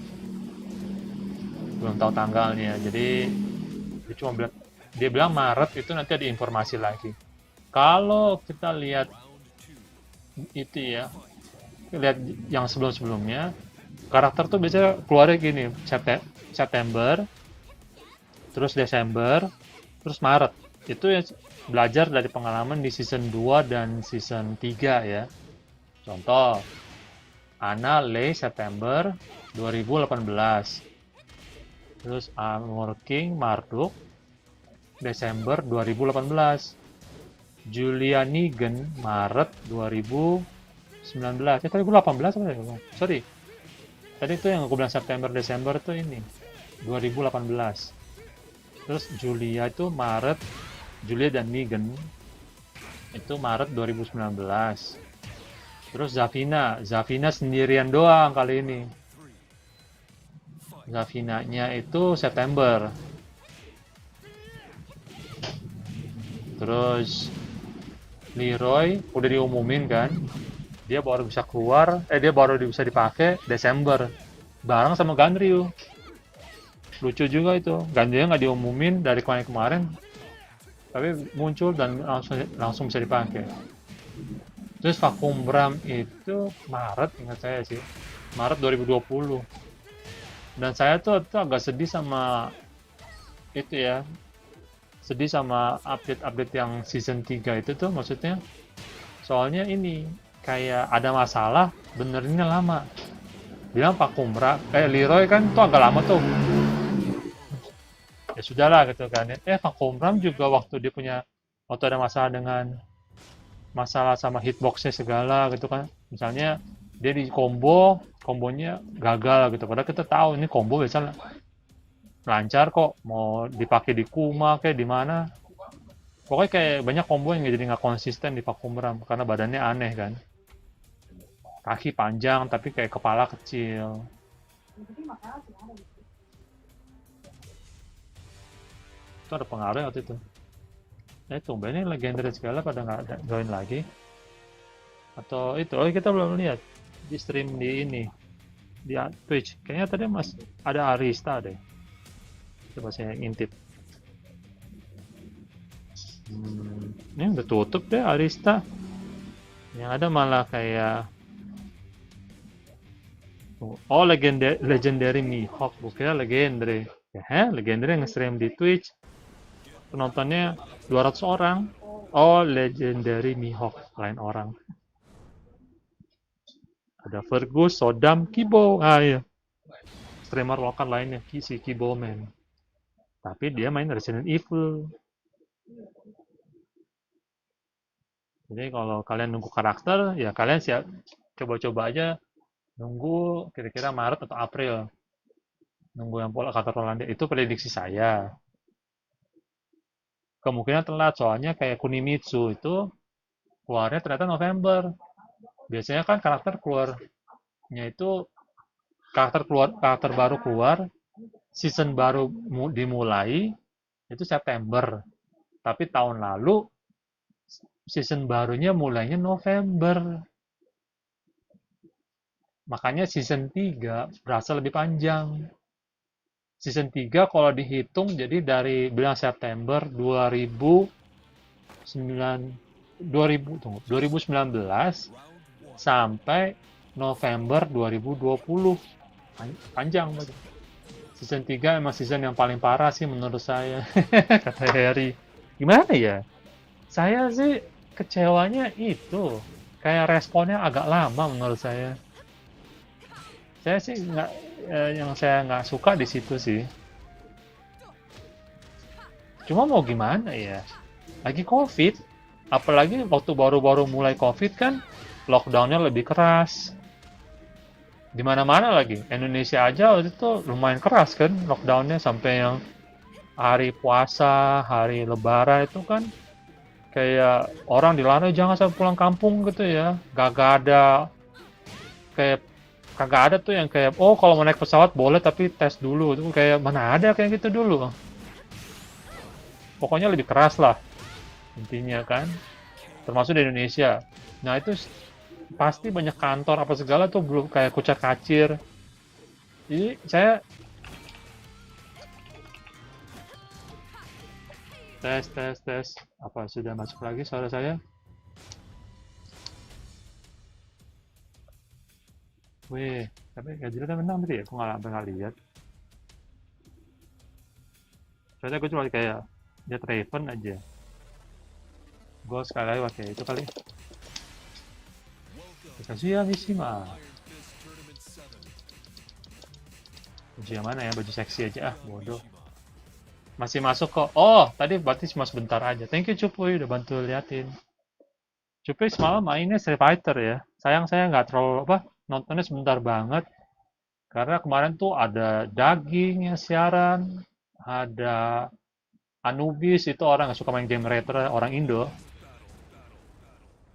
Belum tahu tanggalnya. Jadi dia bilang Maret itu nanti ada informasi lagi. Kalau kita lihat itu ya, lihat yang sebelum-sebelumnya, karakter tuh biasanya keluarnya gini, September, terus Desember, terus Maret. Itu ya belajar dari pengalaman di season 2 dan season 3 ya. Contoh, Ana Lei September 2018. Terus Working Marduk Desember 2018. Julia Negan Maret 2019. Tadi gue 18 apa ya? Sorry. Tadi itu yang gue bilang September Desember tuh ini 2018. Terus Julia itu Maret, Julia dan Negan itu Maret 2019. Terus Zafina sendirian doang kali ini. Zafinanya itu September. Terus Leroy udah diumumin kan, dia baru bisa keluar, dia baru bisa dipakai Desember, bareng sama Ganryu. Lucu juga itu, Ganryu nggak diumumin dari kemarin-kemarin, tapi muncul dan langsung bisa dipakai. Terus Vakum Bram itu Maret, ingat saya sih, Maret 2020. Dan saya tuh agak sedih sama itu ya, sedih sama update-update yang season 3 itu tuh, maksudnya soalnya ini kayak ada masalah, benerinnya lama. bilang Pak Kumra, Leroy kan tuh agak lama tuh. Ya sudahlah gitu kan. Pak Kumram juga waktu ada masalah sama hitboxnya segala gitu kan. Misalnya dia di kombonya gagal gitu. Padahal kita tahu ini combo biasa lancar kok, mau dipakai di Kuma kayak di mana. Pokoknya kayak banyak combo yang jadi nggak konsisten di Pak Kumram karena badannya aneh kan. Kaki panjang tapi kayak kepala kecil. Itu ada pengaruh waktu itu. Tumbennya legendary segala pada nggak join lagi. Atau itu, kita belum lihat di stream di ini, di Twitch. Kayaknya tadi ada Arista deh. Coba saya ngintip. Ini udah tutup deh Arista. Yang ada malah kayak Legendary Mihawk, bukannya Legendary. Legendary yang nge-stream di Twitch. Penontonnya 200 orang. Oh, Legendary Mihawk, lain orang. Ada Fergus, Sodam, Kibo. Iya. Streamer lokal lainnya, si Kibo Man. Tapi dia main Resident Evil. Jadi kalau kalian nunggu karakter, ya kalian siap coba-coba aja nunggu kira-kira Maret atau April. Nunggu yang pola karakter Polandia. Itu prediksi saya. Kemungkinan telat, soalnya kayak Kunimitsu itu keluarnya ternyata November. Biasanya kan karakter keluarnya itu karakter baru keluar, season baru dimulai itu September. Tapi tahun lalu season barunya mulainya November. Makanya season 3 berasa lebih panjang. Season 3 kalau dihitung jadi dari bulan September 2019 sampai November 2020. Panjang banget. Season 3 emang season yang paling parah sih menurut saya. Kata Harry. Gimana ya? Saya sih kecewanya itu. Kayak responnya agak lama menurut saya. Saya sih nggak, yang saya nggak suka di situ sih. Cuma mau gimana ya? Lagi COVID, apalagi waktu baru-baru mulai COVID kan, lockdownnya lebih keras. Di mana-mana lagi. Indonesia aja waktu itu lumayan keras kan lockdownnya sampai yang hari puasa, hari lebaran itu kan kayak orang dilarang jangan sampai pulang kampung gitu ya. Gak ada kayak kagak ada tuh yang kayak kalau mau naik pesawat boleh tapi tes dulu. Itu kayak mana ada kayak gitu dulu. Pokoknya lebih keras lah intinya kan. Termasuk di Indonesia. Nah itu pasti banyak kantor apa segala tuh belum kayak kucak kacir. Jadi saya tes apa sudah masuk lagi suara saya? Wih, tapi gajinya kan menang tadi ya, aku nggak pernah lihat. Soalnya gue cuma kayak dia Raven aja. Gue sekali lagi pakai itu kali. Kasihan sih mah. Baju yang mana ya? Baju seksi aja bodoh. Masih masuk kok. Oh, tadi berarti cuma sebentar aja. Thank you Cupuy udah bantu liatin. Cupuy semalam mainnya Street Fighter ya. Sayang saya nggak terlalu nontonnya sebentar banget. Karena kemarin tuh ada daging yang siaran, ada Anubis itu orang yang suka main game retro, orang Indo.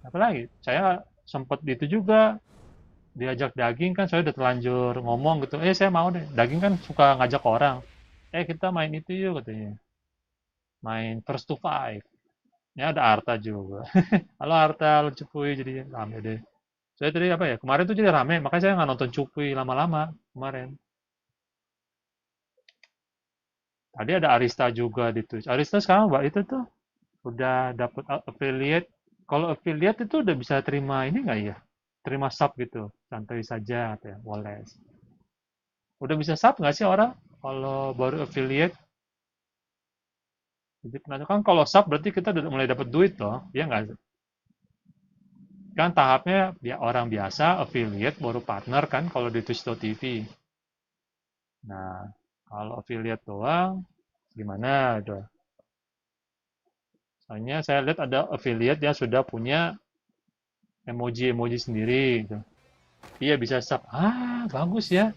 Apalagi saya sempat itu juga diajak daging kan saya udah terlanjur ngomong gitu. Saya mau deh. Daging kan suka ngajak orang. Kita main itu yuk katanya. Main first to five. Ya ada Arta juga. Halo Arta, lu Cupuy jadi rame deh. Saya tadi apa ya? Kemarin tuh jadi rame, makanya saya nggak nonton Cupuy lama-lama kemarin. Tadi ada Arista juga di Twitch. Arista sekarang mbak itu tuh udah dapet affiliate. Kalau affiliate itu udah bisa terima ini nggak ya? Terima sub gitu, santai saja ya, boleh. Udah bisa sub nggak sih orang kalau baru affiliate? Jadi kan kalau sub berarti kita udah mulai dapat duit loh, ya nggak? kan tahapnya orang biasa, affiliate, baru partner kan kalau di Twitch.tv. Nah, kalau affiliate doang, gimana tuh? Soalnya saya lihat ada affiliate yang sudah punya emoji-emoji sendiri gitu. Iya bisa sub. Ah, bagus ya.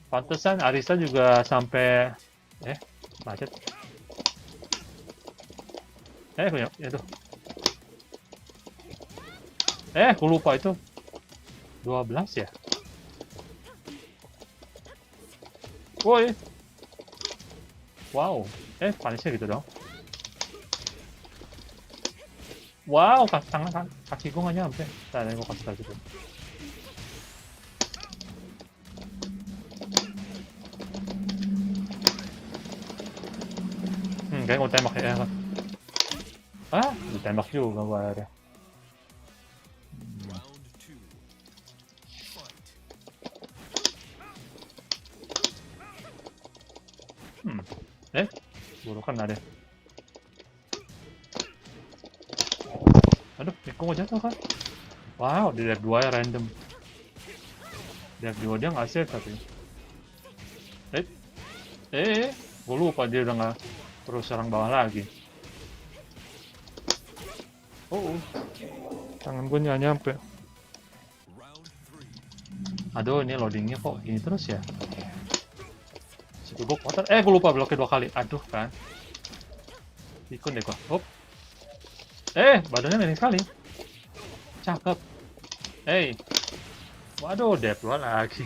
Pantesan Arista juga sampai macet. Ya itu. Aku lupa itu 12 ya. Woi. Wow. Panisnya gitu dong. Wow, kaki gue nggak nyampe. Tadi gue kasih lagi tuh. Kayaknya mau tembak ya. Ditembak juga gue akhirnya. Buru kan ada. Aduh, kok mau jatuh kan? Wow, di deck 2 ya random. Deck 2 dia nggak save tapi. Gue lupa dia udah nggak terus serang bawah lagi. Tangan gue nggak nyampe. Aduh, ini loadingnya kok gini terus ya? Situ gue kuatar. Gue lupa bloknya 2 kali. Aduh kan. Ikut deh gue. Badannya miring sekali. Cakep. Waduh, death 2 lagi.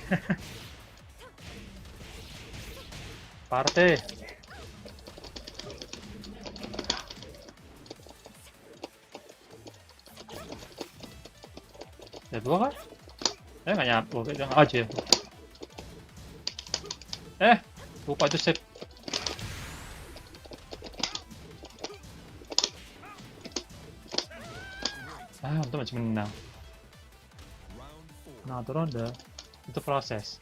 Partai. Death 2 kan? Nggak nyampe. Jangan aja. Lupa itu save. Untuk masih menang. Nah, itu ronde. Itu proses.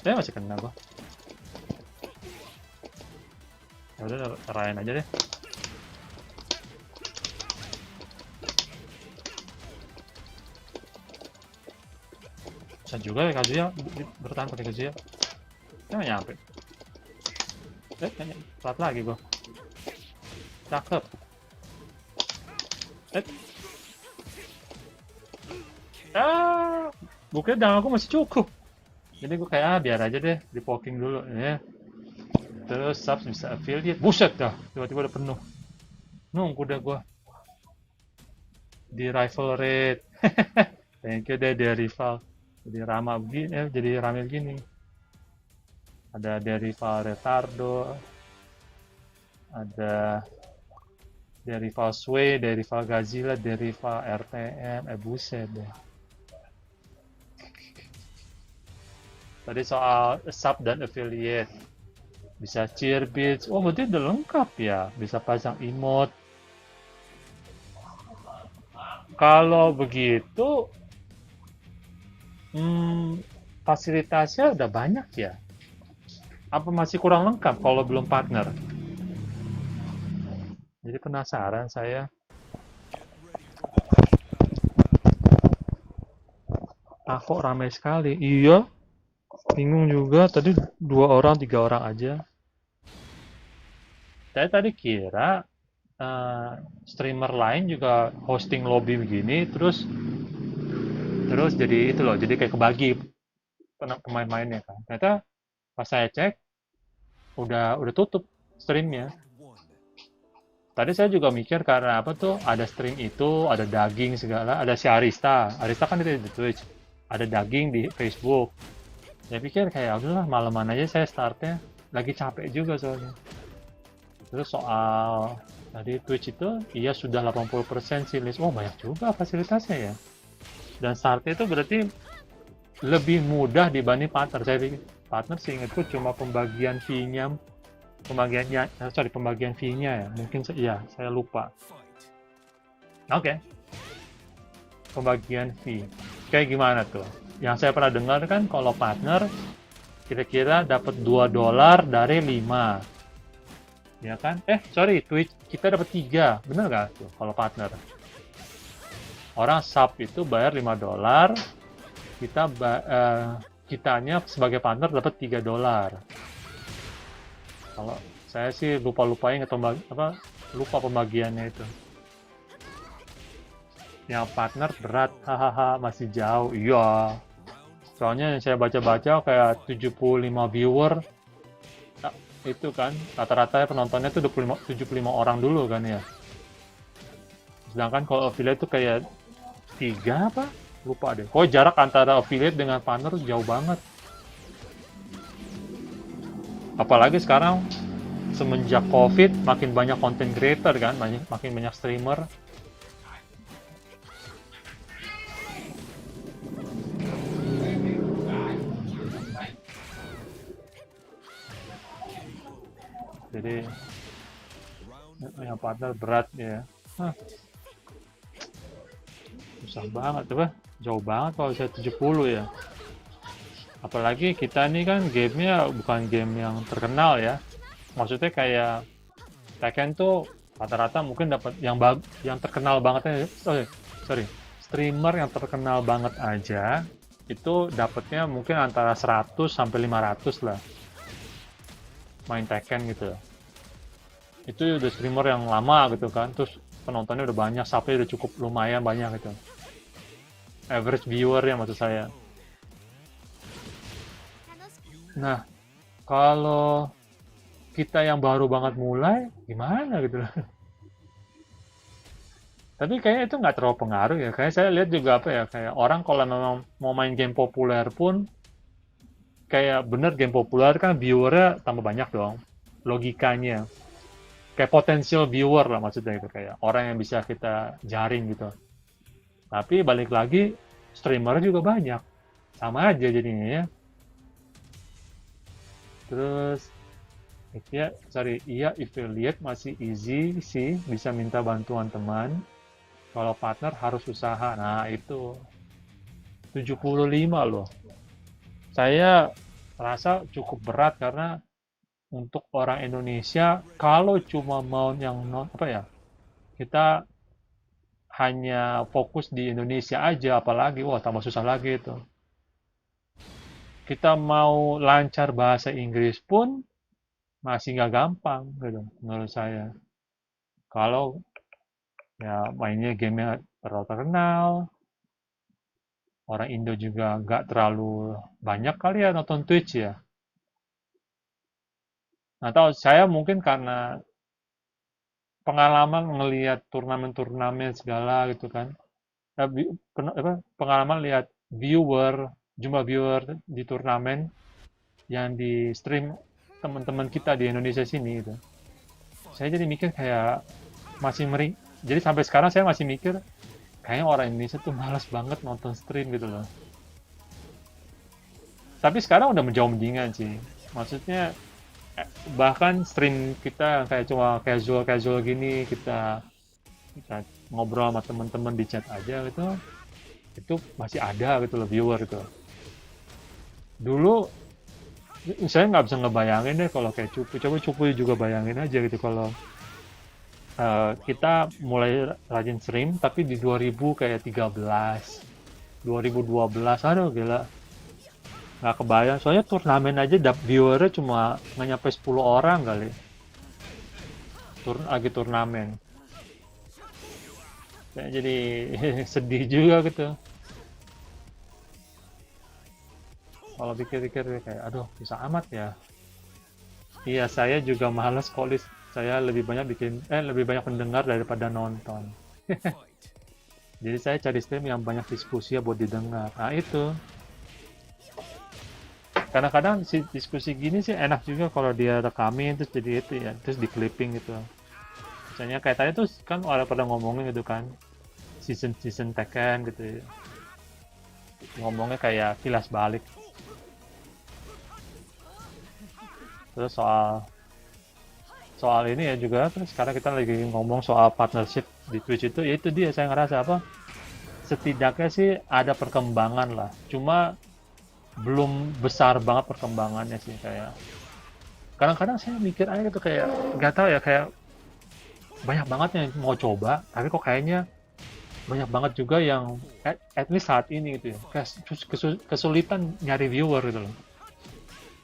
Masih kena gua. Ya udah, terain aja deh. Bisa juga ya Kazuya bertahan pakai Kazuya. Nggak nyampe. Telat lagi gua. Cakep. Bukanya dang aku masih cukup. Jadi gue kayak biar aja deh di poking dulu ya. Terus subs bisa affiliate. Buset dah, tiba-tiba udah penuh. Nunggu dah gue di rival rate. Thank you deh dia rival. Jadi rame begini. Ada Derival Retardo, ada Derival Sway, Derival Gazilla, Derival RTM, buset deh. Tadi soal sub dan affiliate. Bisa cheer beats. Berarti udah lengkap ya. Bisa pasang emote. Kalau begitu, fasilitasnya udah banyak ya. Apa masih kurang lengkap kalau belum partner? Jadi penasaran saya. Kok ramai sekali? Iya. Bingung juga. Tadi 2 orang, 3 orang aja. Saya tadi kira streamer lain juga hosting lobby begini, terus jadi itu loh. Jadi kayak kebagi pemain-mainnya kan. Ternyata pas saya cek udah tutup streamnya. Tadi saya juga mikir karena apa tuh ada stream itu, ada daging segala, ada si Arista kan itu di Twitch, ada daging di Facebook. Saya pikir kayak udahlah malaman aja saya startnya, lagi capek juga soalnya. Terus soal tadi Twitch itu, iya sudah 80% sih list. Banyak juga fasilitasnya ya. Dan startnya itu berarti lebih mudah dibanding partner. Saya pikir partner seingatku cuma pembagian fee-nya ya. Mungkin saya lupa. Oke. Pembagian fee. Kayak gimana tuh? Yang saya pernah dengar kan kalau partner kira-kira dapat $2 dari 5. ya kan? Sorry, Twitch kita dapat 3, bener nggak tuh kalau partner? Orang sub itu bayar $5, kitanya sebagai partner dapat $3. Kalau saya sih lupa-lupain lupa pembagiannya itu. Yang partner berat, hahaha, masih jauh. Iya. Soalnya yang saya baca-baca kayak 75 viewer, itu kan rata-rata penontonnya tuh 75 orang dulu kan ya. Sedangkan kalau affiliate itu kayak 3 apa? Lupa deh. Kok jarak antara affiliate dengan partner jauh banget. Apalagi sekarang semenjak COVID makin banyak content creator kan, makin banyak streamer. Jadi yang partner berat ya. Susah banget tuh, jauh banget kalau saya 70 ya. Apalagi kita ini kan gamenya bukan game yang terkenal ya. Maksudnya kayak Tekken tuh rata-rata mungkin dapat yang terkenal banget sorry, streamer yang terkenal banget aja itu dapatnya mungkin antara 100 sampai 500 lah main Tekken gitu. Itu udah streamer yang lama gitu kan, terus penontonnya udah banyak, subnya udah cukup lumayan banyak gitu. Average viewer ya maksud saya. Nah, kalau kita yang baru banget mulai, gimana gitu loh. Tapi kayaknya itu nggak terlalu pengaruh ya. Kayak saya lihat juga kayak orang kalau memang mau main game populer pun, kayak bener game populer kan viewernya tambah banyak dong. Logikanya. Kayak potensial viewer lah maksudnya itu. Kayak orang yang bisa kita jaring gitu. Tapi balik lagi, streamer juga banyak. Sama aja jadinya ya. Terus, affiliate masih easy sih, bisa minta bantuan teman. Kalau partner harus usaha. Nah, itu 75 loh. Saya rasa cukup berat karena untuk orang Indonesia kalau cuma mau yang kita hanya fokus di Indonesia aja, apalagi tambah susah lagi itu. Kita mau lancar bahasa Inggris pun masih nggak gampang gitu menurut saya. Kalau ya mainnya gamenya terlalu terkenal, orang Indo juga nggak terlalu banyak kali ya nonton Twitch ya. Atau saya mungkin karena pengalaman ngelihat turnamen-turnamen segala gitu kan. Pengalaman lihat jumlah viewer di turnamen yang di stream teman-teman kita di Indonesia sini gitu. Saya jadi mikir kayak masih meri. Jadi sampai sekarang saya masih mikir kayaknya orang Indonesia tuh malas banget nonton stream gitu loh. Tapi sekarang udah menjauh mendingan sih. Maksudnya bahkan stream kita kayak cuma casual gini, kita ngobrol sama teman-teman di chat aja gitu, itu masih ada gitu loh viewer gitu. Dulu saya nggak bisa ngebayangin deh kalau kayak Cupu juga bayangin aja gitu kalau kita mulai rajin stream tapi di 2013, 2012, aduh gila. Nggak kebayang, soalnya turnamen aja viewernya cuma nggak nyampe 10 orang kali. Lagi turnamen. Jadi sedih juga gitu. Kalau pikir-pikir kayak, aduh bisa amat ya. Iya, saya juga males kalau saya lebih banyak mendengar daripada nonton. Jadi saya cari stream yang banyak diskusi ya buat didengar. Nah itu. Kadang-kadang diskusi gini sih enak juga kalau dia rekamin terus jadi itu ya, terus di clipping gitu. Misalnya kayak tadi tuh kan orang pada ngomongin gitu kan, season Tekken gitu ya. Ngomongnya kayak kilas balik. Terus soal ini ya juga, terus sekarang kita lagi ngomong soal partnership di Twitch itu, ya itu dia saya ngerasa setidaknya sih ada perkembangan lah. Cuma belum besar banget perkembangannya sih kayak kadang-kadang saya mikir aja gitu kayak nggak tahu ya, kayak banyak banget yang mau coba tapi kok kayaknya banyak banget juga yang at least saat ini gitu ya kayak kesulitan nyari viewer gitu loh.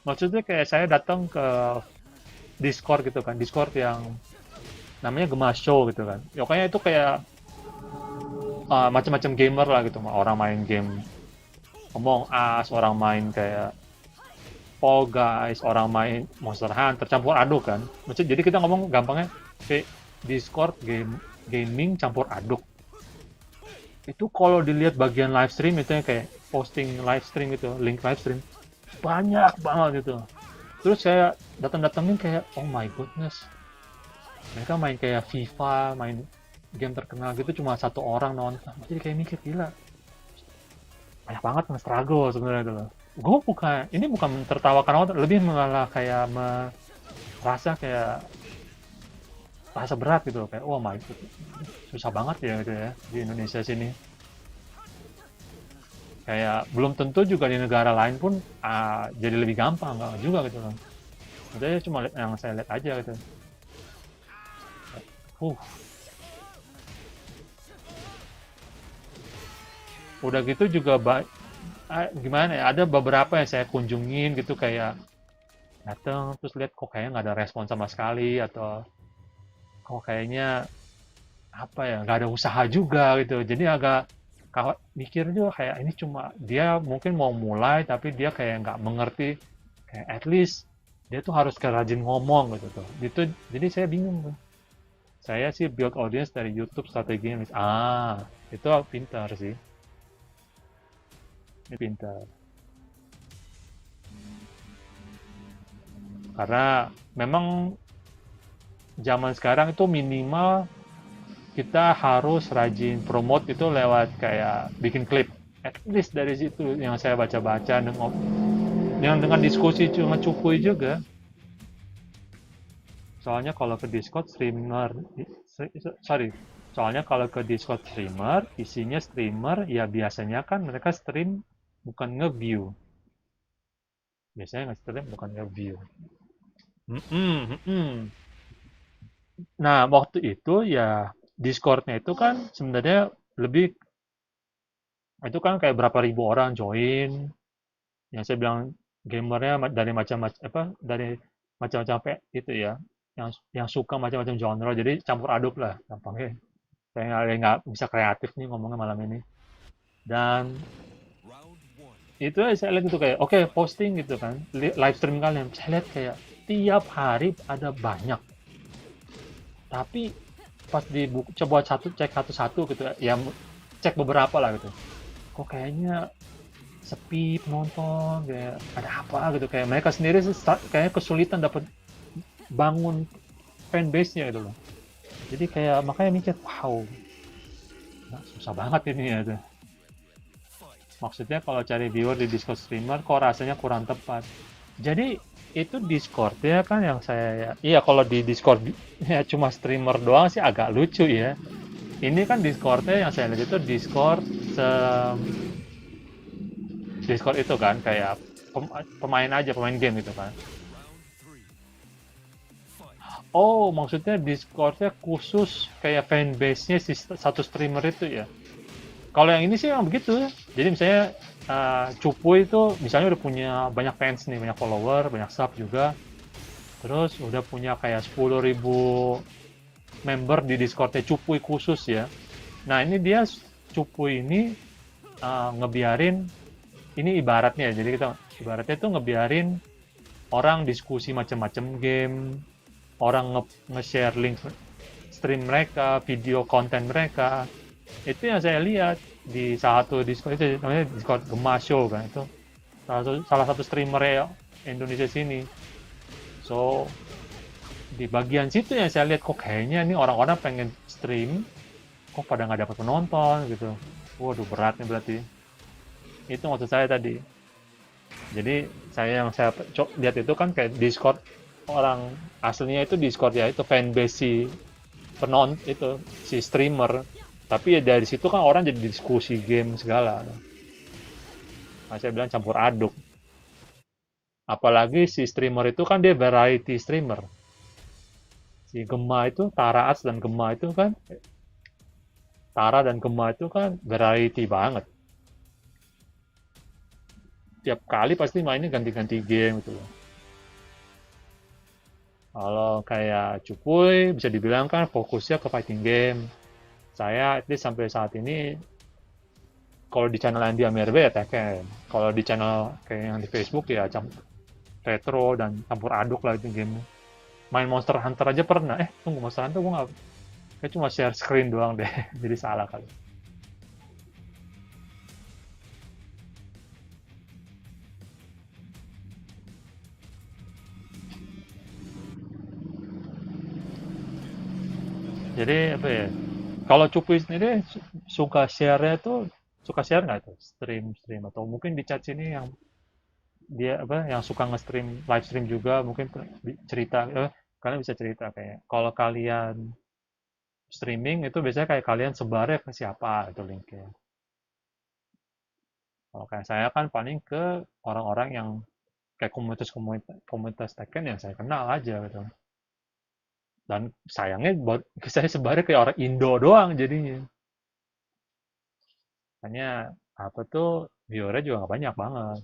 Maksudnya kayak saya datang ke Discord gitu kan, Discord yang namanya Gemas Show gitu kan. Ya kayaknya itu kayak macam-macam gamer lah gitu. Orang main game Among Us, orang main kayak Fall Guys, orang main Monster Hunter, campur aduk kan. Maksudnya jadi kita ngomong gampangnya kayak Discord gaming campur aduk. Itu kalau dilihat bagian live stream itu yang kayak posting live stream gitu, link live stream banyak banget gitu. Terus saya datang-datangin kayak oh my goodness, mereka main kayak FIFA, main game terkenal gitu cuma satu orang nonton. Jadi kayak mikir gila, banyak banget yang struggle sebenarnya itu loh. Gue bukan, ini bukan tertawakan orang, lebih malah kayak merasa kayak rasa berat gitu kayak oh my god, susah banget ya gitu ya di Indonesia sini. Kayak belum tentu juga di negara lain pun jadi lebih gampang, nggak juga gitu loh. Maksudnya cuma yang saya lihat aja gitu. Uh, udah gitu juga gimana ya, ada beberapa yang saya kunjungin gitu kayak dateng terus lihat kok kayaknya nggak ada respon sama sekali atau kok kayaknya apa ya nggak ada usaha juga gitu, jadi agak kalau mikir juga kayak ini cuma dia mungkin mau mulai tapi dia kayak nggak mengerti kayak at least dia tuh harus rajin ngomong gitu tuh gitu. Jadi saya bingung tuh, saya sih build audience dari YouTube strateginya itu pintar sih, ini pintar karena memang zaman sekarang itu minimal kita harus rajin promote itu lewat kayak bikin klip. At least dari situ yang saya baca-baca dengan diskusi cuma cukup juga. Soalnya kalau ke Discord streamer, sorry, soalnya kalau ke Discord streamer, isinya streamer ya biasanya kan mereka stream bukan nge-view. Biasanya nge-stream bukan nge-view. Nah, waktu itu ya Discordnya itu kan sebenarnya lebih itu kan kayak berapa ribu orang join. Yang saya bilang gamernya dari macam-macam apa dari macam-macam itu ya. Yang suka macam-macam genre. Jadi campur aduk lah gampangnya. Saya nggak bisa kreatif nih ngomongnya malam ini. Dan itu saya lihat itu kayak oke, posting gitu kan live stream kalian, saya lihat kayak tiap hari ada banyak, tapi pas coba cek satu-satu gitu ya cek beberapa lah gitu, kok kayaknya sepi penonton, kayak ada apa gitu, kayak mereka sendiri kayaknya kesulitan dapat bangun fanbase-nya gitu loh. Jadi kayak makanya mikir wow, nah, susah banget ini ya tuh. Maksudnya kalau cari viewer di Discord streamer kok rasanya kurang tepat. Jadi itu Discord ya kan yang saya, iya kalau di Discord ya cuma streamer doang sih agak lucu ya. Ini kan Discordnya yang saya lihat itu Discord itu kan kayak pemain aja, pemain game gitu kan. Oh, maksudnya Discordnya khusus kayak fanbase-nya si satu streamer itu ya. Kalau yang ini sih yang begitu. Jadi misalnya Cupu itu misalnya udah punya banyak fans nih, banyak follower, banyak sub juga. Terus udah punya kayak 10.000 member di Discordnya Cupu khusus ya. Nah ini dia Cupu ini ngebiarin, ini ibaratnya, jadi kita ibaratnya itu ngebiarin orang diskusi macam-macam game, orang nge-share link stream mereka, video konten mereka. Itu yang saya lihat di salah satu Discord itu namanya Discord Gemas Show kan, itu salah satu streamer ya Indonesia sini. So di bagian situ yang saya lihat kok kayaknya nih orang-orang pengen stream kok pada nggak dapat penonton gitu. Waduh berat nih berarti. Itu maksud saya tadi. Jadi yang saya lihat itu kan kayak Discord orang aslinya itu Discord ya itu fanbase si itu si streamer, tapi ya dari situ kan orang jadi diskusi game segala. Nah, saya bilang campur aduk. Apalagi si streamer itu kan dia variety streamer. Si Gema itu, Tara dan Gema itu kan variety banget. Tiap kali pasti mainnya ganti-ganti game gitu loh. Kalau kayak Cupuy bisa dibilang kan fokusnya ke fighting game. Saya at least sampai saat ini kalau di channel yang di MRB ya Tekken. Kalau di channel kayak yang di Facebook ya retro dan campur aduk lah itu game. Main Monster Hunter aja pernah. Tunggu Monster Hunter gue nggak, kayak cuma share screen doang deh. Jadi salah kali. Jadi apa ya? Kalau Cupuy sendiri suka share-nya tuh, suka share nggak tuh stream atau mungkin di chat sini yang dia apa yang suka nge-stream live stream juga mungkin cerita, kalian bisa cerita kayak kalau kalian streaming itu biasanya kayak kalian sebarnya ke siapa itu linknya. Kalau kayak saya kan paling ke orang-orang yang kayak komunitas Tekken yang saya kenal aja gitu. Dan sayangnya buat saya sebarnya kayak orang Indo doang jadinya. Hanya apa tuh viewernya juga nggak banyak banget.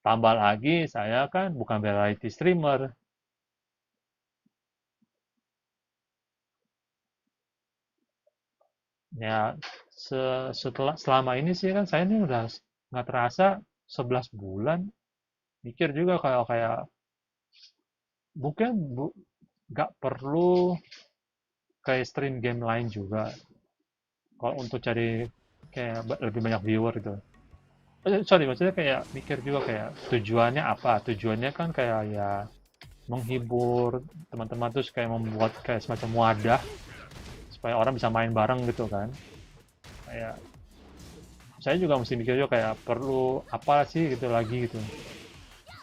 Tambah lagi saya kan bukan variety streamer. Ya selama ini sih kan saya ini udah nggak terasa 11 bulan mikir juga kalau kayak mungkin nggak perlu kayak stream game lain juga kalau untuk cari kayak lebih banyak viewer gitu. Sorry, maksudnya kayak mikir juga kayak tujuannya apa? Tujuannya kan kayak ya menghibur teman-teman terus kayak membuat kayak semacam wadah supaya orang bisa main bareng gitu kan. Kayak saya juga mesti mikir juga kayak perlu apa sih gitu lagi gitu.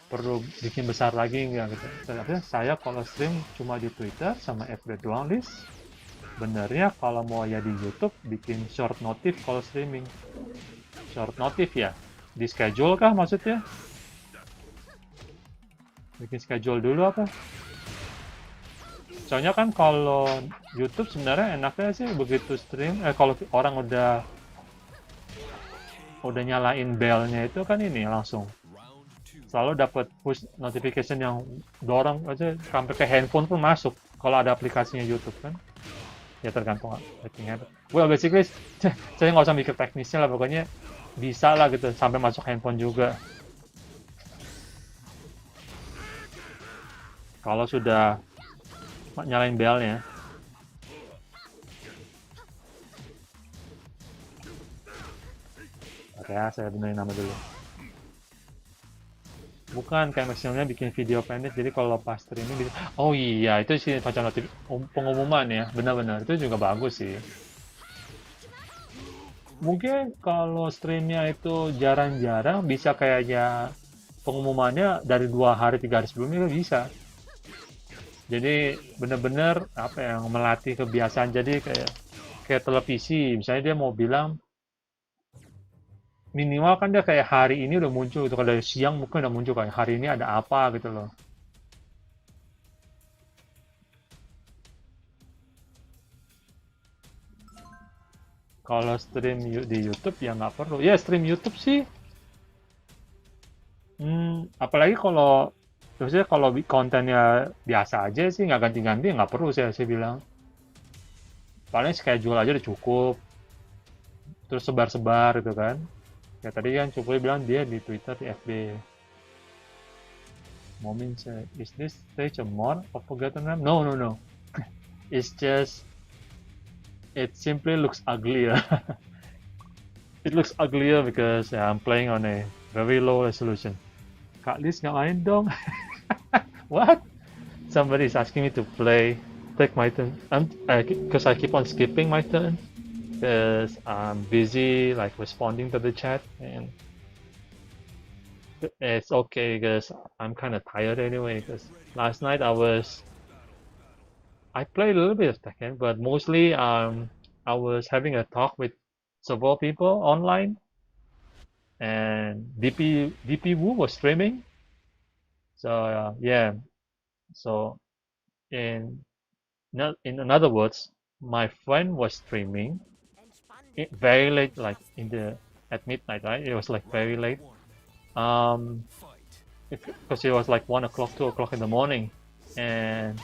Perlu bikin besar lagi nggak gitu. Tapi saya kalau stream cuma di Twitter sama FB doang list. Benernya kalau mau ya di YouTube bikin short notif kalau streaming. Short notif ya. Di schedule kah maksudnya? Bikin schedule dulu apa? Soalnya kan kalau YouTube sebenarnya enaknya sih begitu stream, kalau orang udah nyalain bellnya itu kan ini langsung selalu dapat push notification yang dorong aja sampai ke handphone pun masuk kalau ada aplikasinya YouTube kan. Ya tergantung settingnya. Well basically saya nggak usah mikir teknisnya lah, pokoknya bisa lah gitu sampai masuk handphone juga. Kalau sudah nyalain belnya. Oke ya, saya benerin nama dulu. Bukan, kayak maksudnya bikin video pendek, jadi kalau pas streaming bisa, oh iya, itu sih macam pengumuman ya, benar-benar, itu juga bagus sih. Mungkin kalau streamnya itu jarang-jarang, bisa kayaknya pengumumannya dari 2 hari, 3 hari sebelumnya bisa. Jadi benar-benar apa yang melatih kebiasaan, jadi kayak televisi, misalnya dia mau bilang, minimal kan dia kayak hari ini udah muncul gitu, kalau dari siang mungkin udah muncul kayak hari ini ada apa gitu loh. Kalau stream di YouTube ya nggak perlu. Ya stream YouTube sih, apalagi kalau maksudnya kalau kontennya biasa aja sih nggak ganti-ganti nggak perlu saya bilang. Paling schedule aja udah cukup. Terus sebar-sebar gitu kan. Ya tadi kan Cukup bilang dia di Twitter, di FB. Momin say, is this stage a mod of Forgotten Realm? No, no, no. It's just, it simply looks uglier. It looks uglier because I'm playing on a very low resolution. Kak Liz nggak main dong. What? Somebody is asking me to take my turn. Because I keep on skipping my turn because I'm busy like responding to the chat, and it's okay because I'm kind of tired anyway. Because last night I played a little bit of Tekken, but mostly I was having a talk with several people online, and DP Wu was streaming. So yeah, so in in another words, my friend was streaming it very late, like in the at midnight, right? It was like very late. Um, because it was like 1 o'clock, 2 o'clock in the morning, and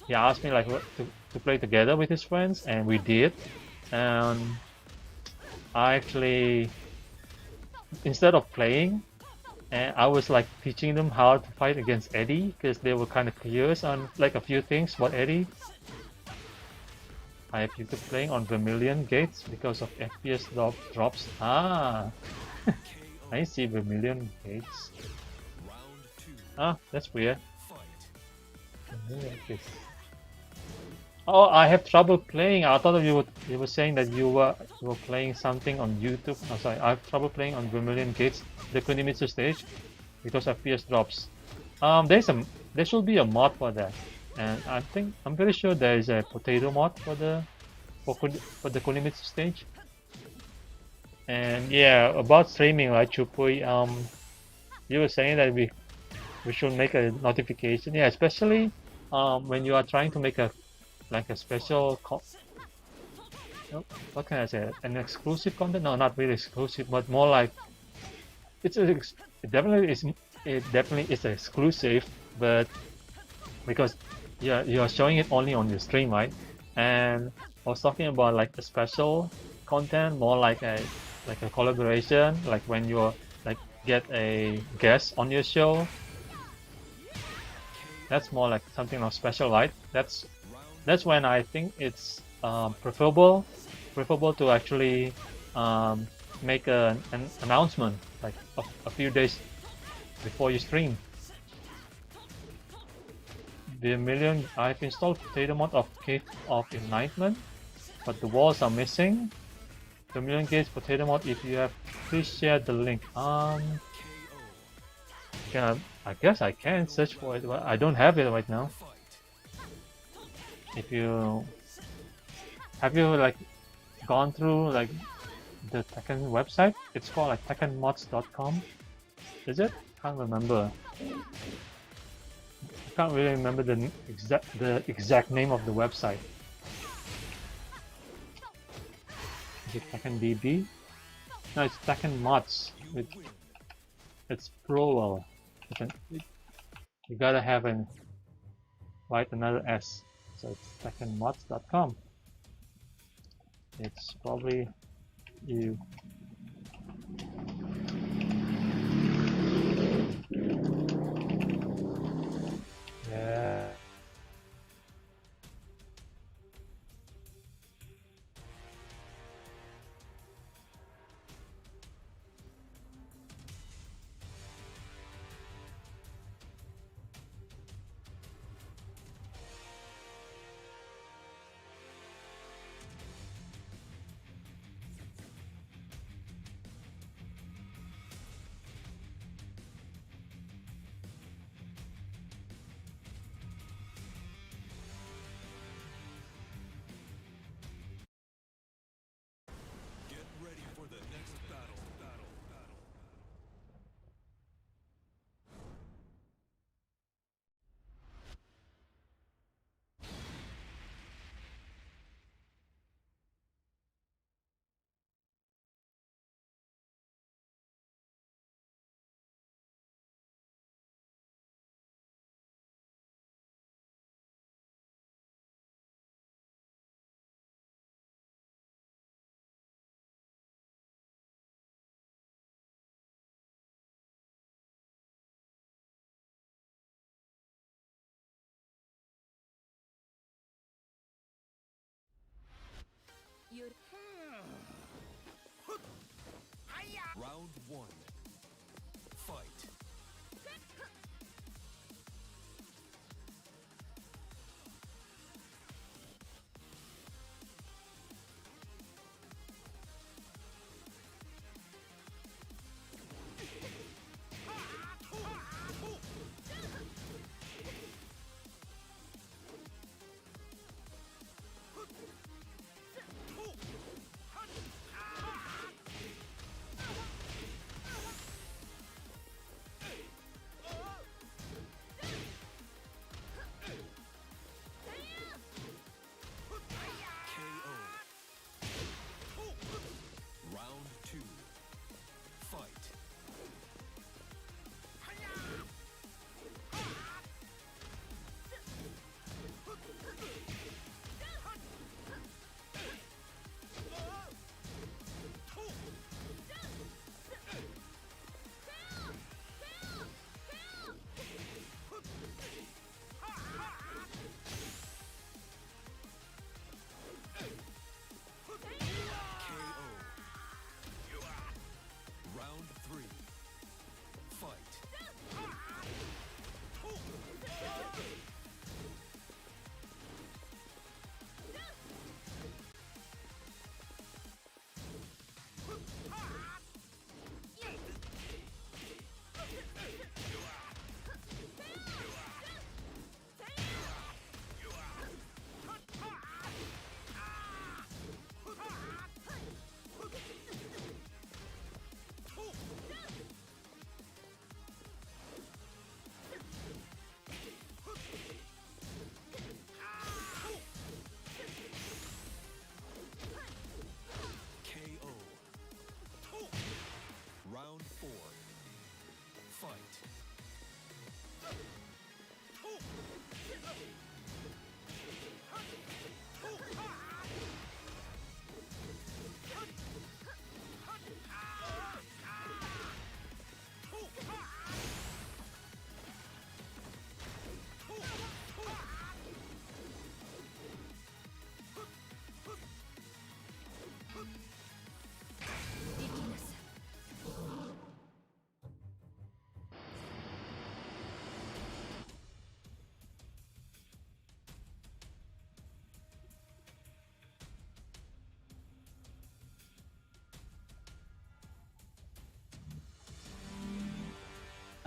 he asked me like to play together with his friends, and we did. And I actually, instead of playing, and I was like teaching them how to fight against Eddie because they were kind of curious on like a few things about Eddie. I have people playing on Vermilion Gates because of FPS drops. Ah, I see Vermilion Gates. Ah, that's weird. Oh, I have trouble playing. I thought you were saying that you were playing something on YouTube. Oh, sorry, I have trouble playing on Vermilion Gates, the Kunimitsu stage, because FPS drops. There should be a mod for that, and I'm pretty sure there is a potato mod for for the Kunimitsu stage. And yeah, about streaming, right, Chupui? You were saying that we should make a notification. Yeah, especially when you are trying to make a like a special what can I say? An exclusive content? No, not really exclusive, but more like it's a, it definitely is. It definitely is exclusive, but because you're showing it only on your stream, right? And I was talking about like a special content, more like a collaboration, like when you're like get a guest on your show. That's more like something of special, right? That's when I think it's preferable to actually um, make an announcement like a few days before you stream. The million I've installed potato mod of Cave of Enlightenment, but the walls are missing. The million gates potato mod. If you have, please share the link. I guess I can search for it, but I don't have it right now. If you have you like gone through like the Tekken website? It's called like tekkenmods.com. Is it? Can't remember. I can't really remember the exact name of the website. Is it Tekken DB? No, it's Tekken Mods. It's plural. You gotta have an write another S. So it's tekkenmods.com. It's probably you. Yeah.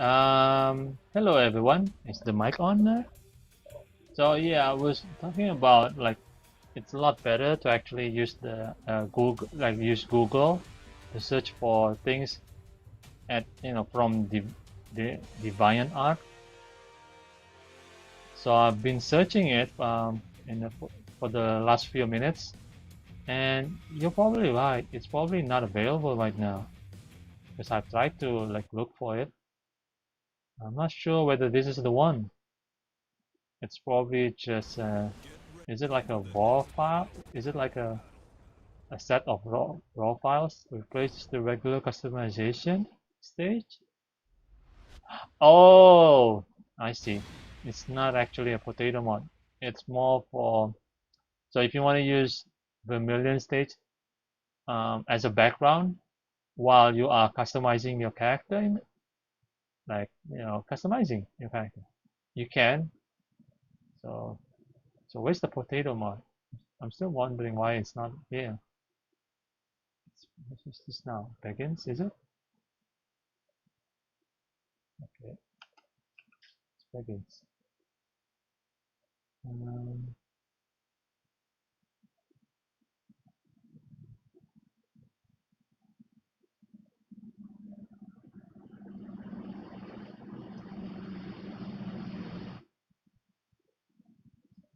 Hello everyone. Is the mic on there? So yeah, I was talking about like it's a lot better to actually use the Google, like use Google to search for things at from the Deviant Art. So I've been searching it for the last few minutes, and you're probably right. It's probably not available right now because I've tried to like look for it. I'm not sure whether this is the one. It's probably just is it like a raw file? Is it like a set of raw files replaces the regular customization stage? Oh, I see. It's not actually a potato mod. It's more for, so if you want to use Vermilion stage as a background while you are customizing your character, like, customizing your character, you can. So, so where's the potato mod? I'm still wondering why it's not here. What is this now? Begins, is it? Okay, it's begins. Um,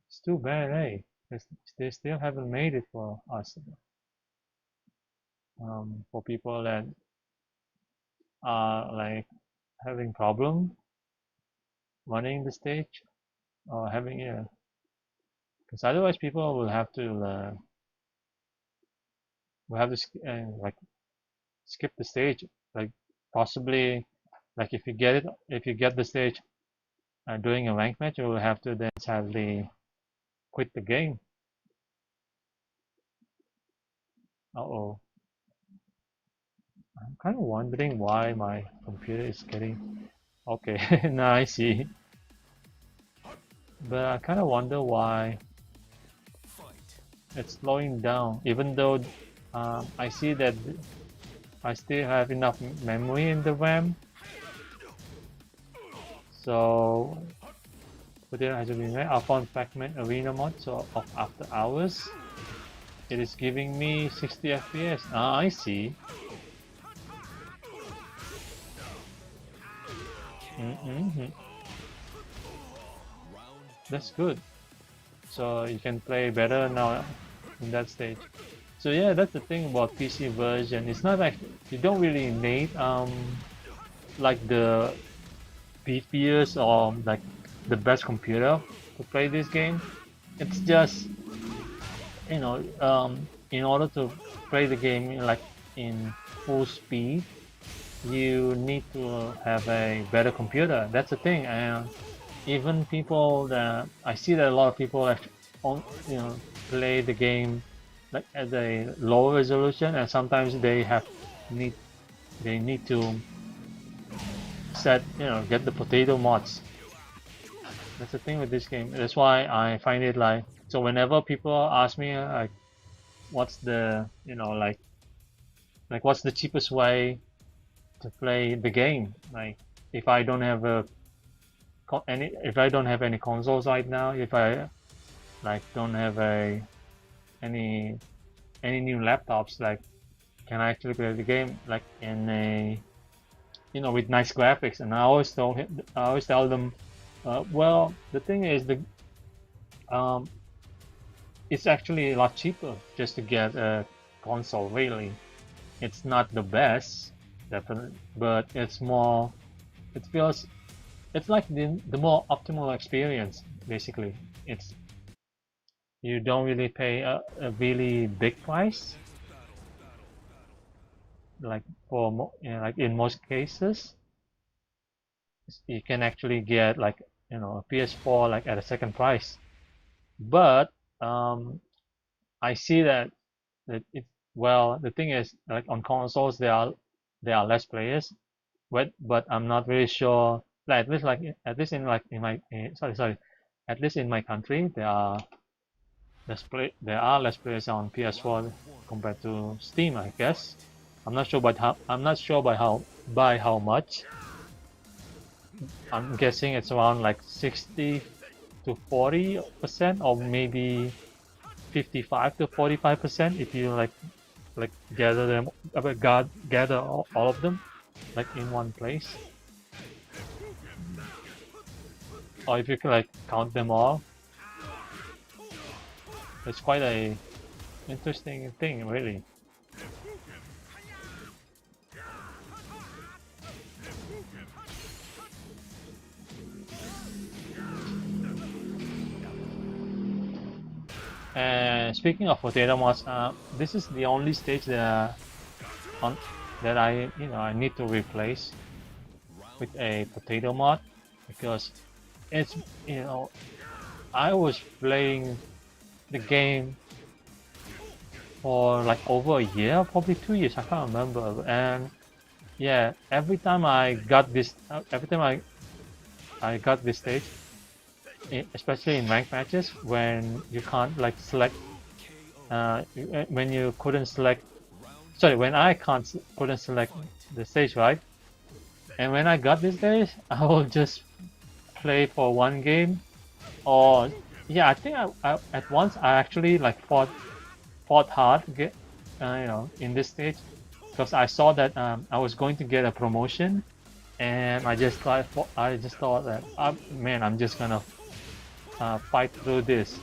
it's too bad, eh? 'Cause they still haven't made it for us. For people that are like having problem running the stage or having, yeah, because otherwise people will have to like skip the stage, like possibly, like if you get the stage during a rank match, you will have to then sadly quit the game. Uh-oh. I'm kind of wondering why my computer is getting, okay. Now I see, but I kind of wonder why it's slowing down, even though I see that I still have enough memory in the RAM. So, but there has been I found Fragment Arena mod, so of after hours, it is giving me 60 FPS. Ah, I see. That's good. So you can play better now in that stage. So yeah, that's the thing about PC version. It's not like you don't really need like the beefiest or like the best computer to play this game. It's just in order to play the game like in full speed, you need to have a better computer. That's the thing. And even people that I see that a lot of people actually, play the game like at a low resolution, and sometimes need they need to get the potato mods. That's the thing with this game. That's why I find it like, so whenever people ask me like what's the what's the cheapest way to play the game, like if I don't have any consoles right now, if I like don't have any new laptops, like can I actually play the game like in a with nice graphics? And I always tell them, well, the thing is um, it's actually a lot cheaper just to get a console. Really, it's not the best, definitely, but it's more. It feels it's like the more optimal experience. Basically, it's you don't really pay a really big price, like like in most cases, you can actually get like a PS4 like at a second price. But I see that it well, the thing is like on consoles there are less players, but I'm not really sure. Like at least in like in my sorry, at least in my country there are less players on PS4 compared to Steam, I guess. I'm not sure by how much. I'm guessing it's around like 60 to 40%, or maybe 55 to 45% if you like gather them, gather all of them like in one place, or if you can like count them all. It's quite a interesting thing, really. And speaking of potato mods, this is the only stage on that I need to replace with a potato mod, because it's I was playing the game for like over a year, probably 2 years, I can't remember. And yeah, every time I got this stage, especially in ranked matches, when you can't like select, when you couldn't select, sorry, when I couldn't select the stage, right? And when I got this stage, I will just play for one game, or yeah, I think at once I actually like fought hard to get, in this stage, because I saw that I was going to get a promotion, and I just thought that, man, I'm just gonna fight through this.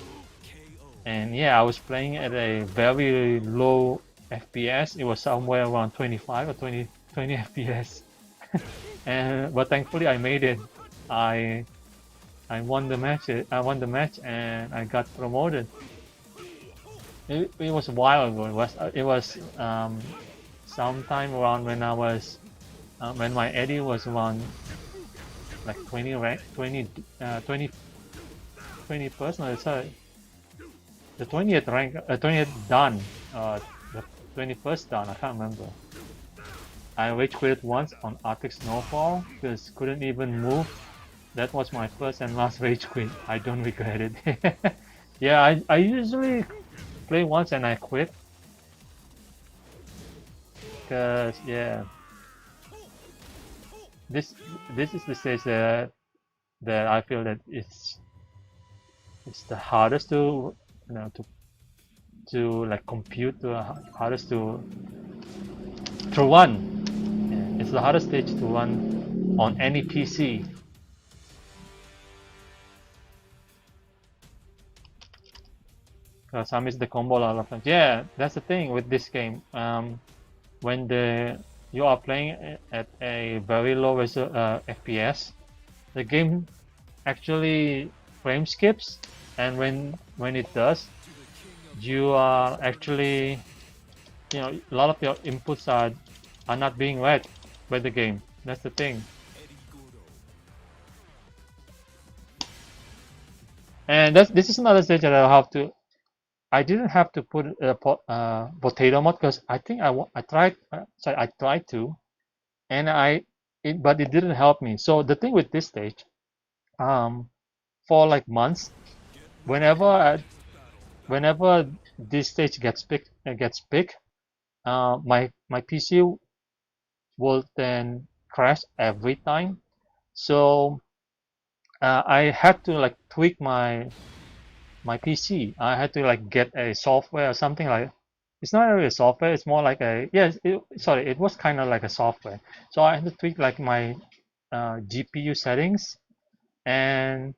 And yeah, I was playing at a very low FPS. It was somewhere around 25 or 20 FPS. But thankfully I made it. I won the match. I won the match and I got promoted. It was a while ago. It was sometime around when I was when my Eddie was around like 20 rank 20 20 21st. No, sorry, the 20th rank, 20th done, the 21st done. I can't remember. I rage quit once on Arctic Snowfall because couldn't even move. That was my first and last rage quit. I don't regret it. Yeah, I usually play once and I quit, because yeah, this is the stage that I feel that it's the hardest to, to like compute, the hardest to run. Yeah, it's the hardest stage to run on any PC. Because I miss the combo a lot of times. Yeah, that's the thing with this game. When you are playing at a very low FPS, the game actually frame skips, and when it does, you are actually, a lot of your inputs are not being read by the game. That's the thing. And this is another stage that I didn't have to put a potato mod, because I think I tried, sorry, I tried to, and but it didn't help me. So the thing with this stage, for like months, whenever whenever this stage gets big, my PC will then crash every time. So I had to like tweak my PC. I had to like get a software or something like. It's not really a software. It's more like a, yes. Sorry, it was kind of like a software. So I had to tweak like my GPU settings, and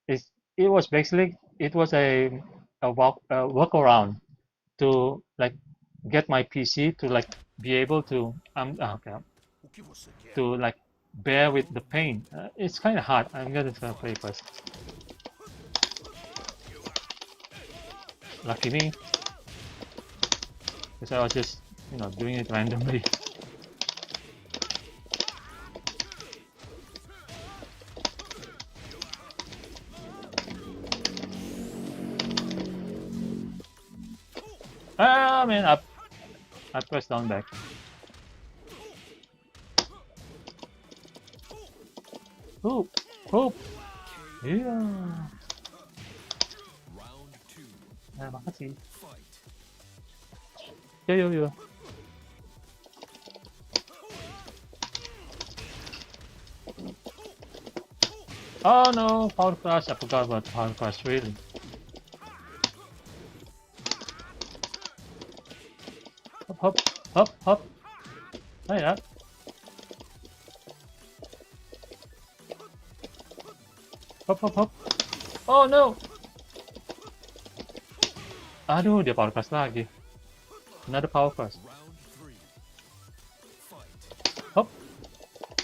it was basically, it was a workaround to like get my PC to like be able to okay, to like bear with the pain. It's kind of hard. I'm gonna play first. Lucky me, because I was just doing it randomly. Ah man, I pressed down back. Hoop, hoop. Yeah. Ah, makasih. Yo yo yo. Oh no, power crush. I forgot about power crush, really. Hop, hop, hop, hop. Oh yeah. Hop, hop, hop. Oh no. Aduh, dia power crush lagi. Another power crush. Hop,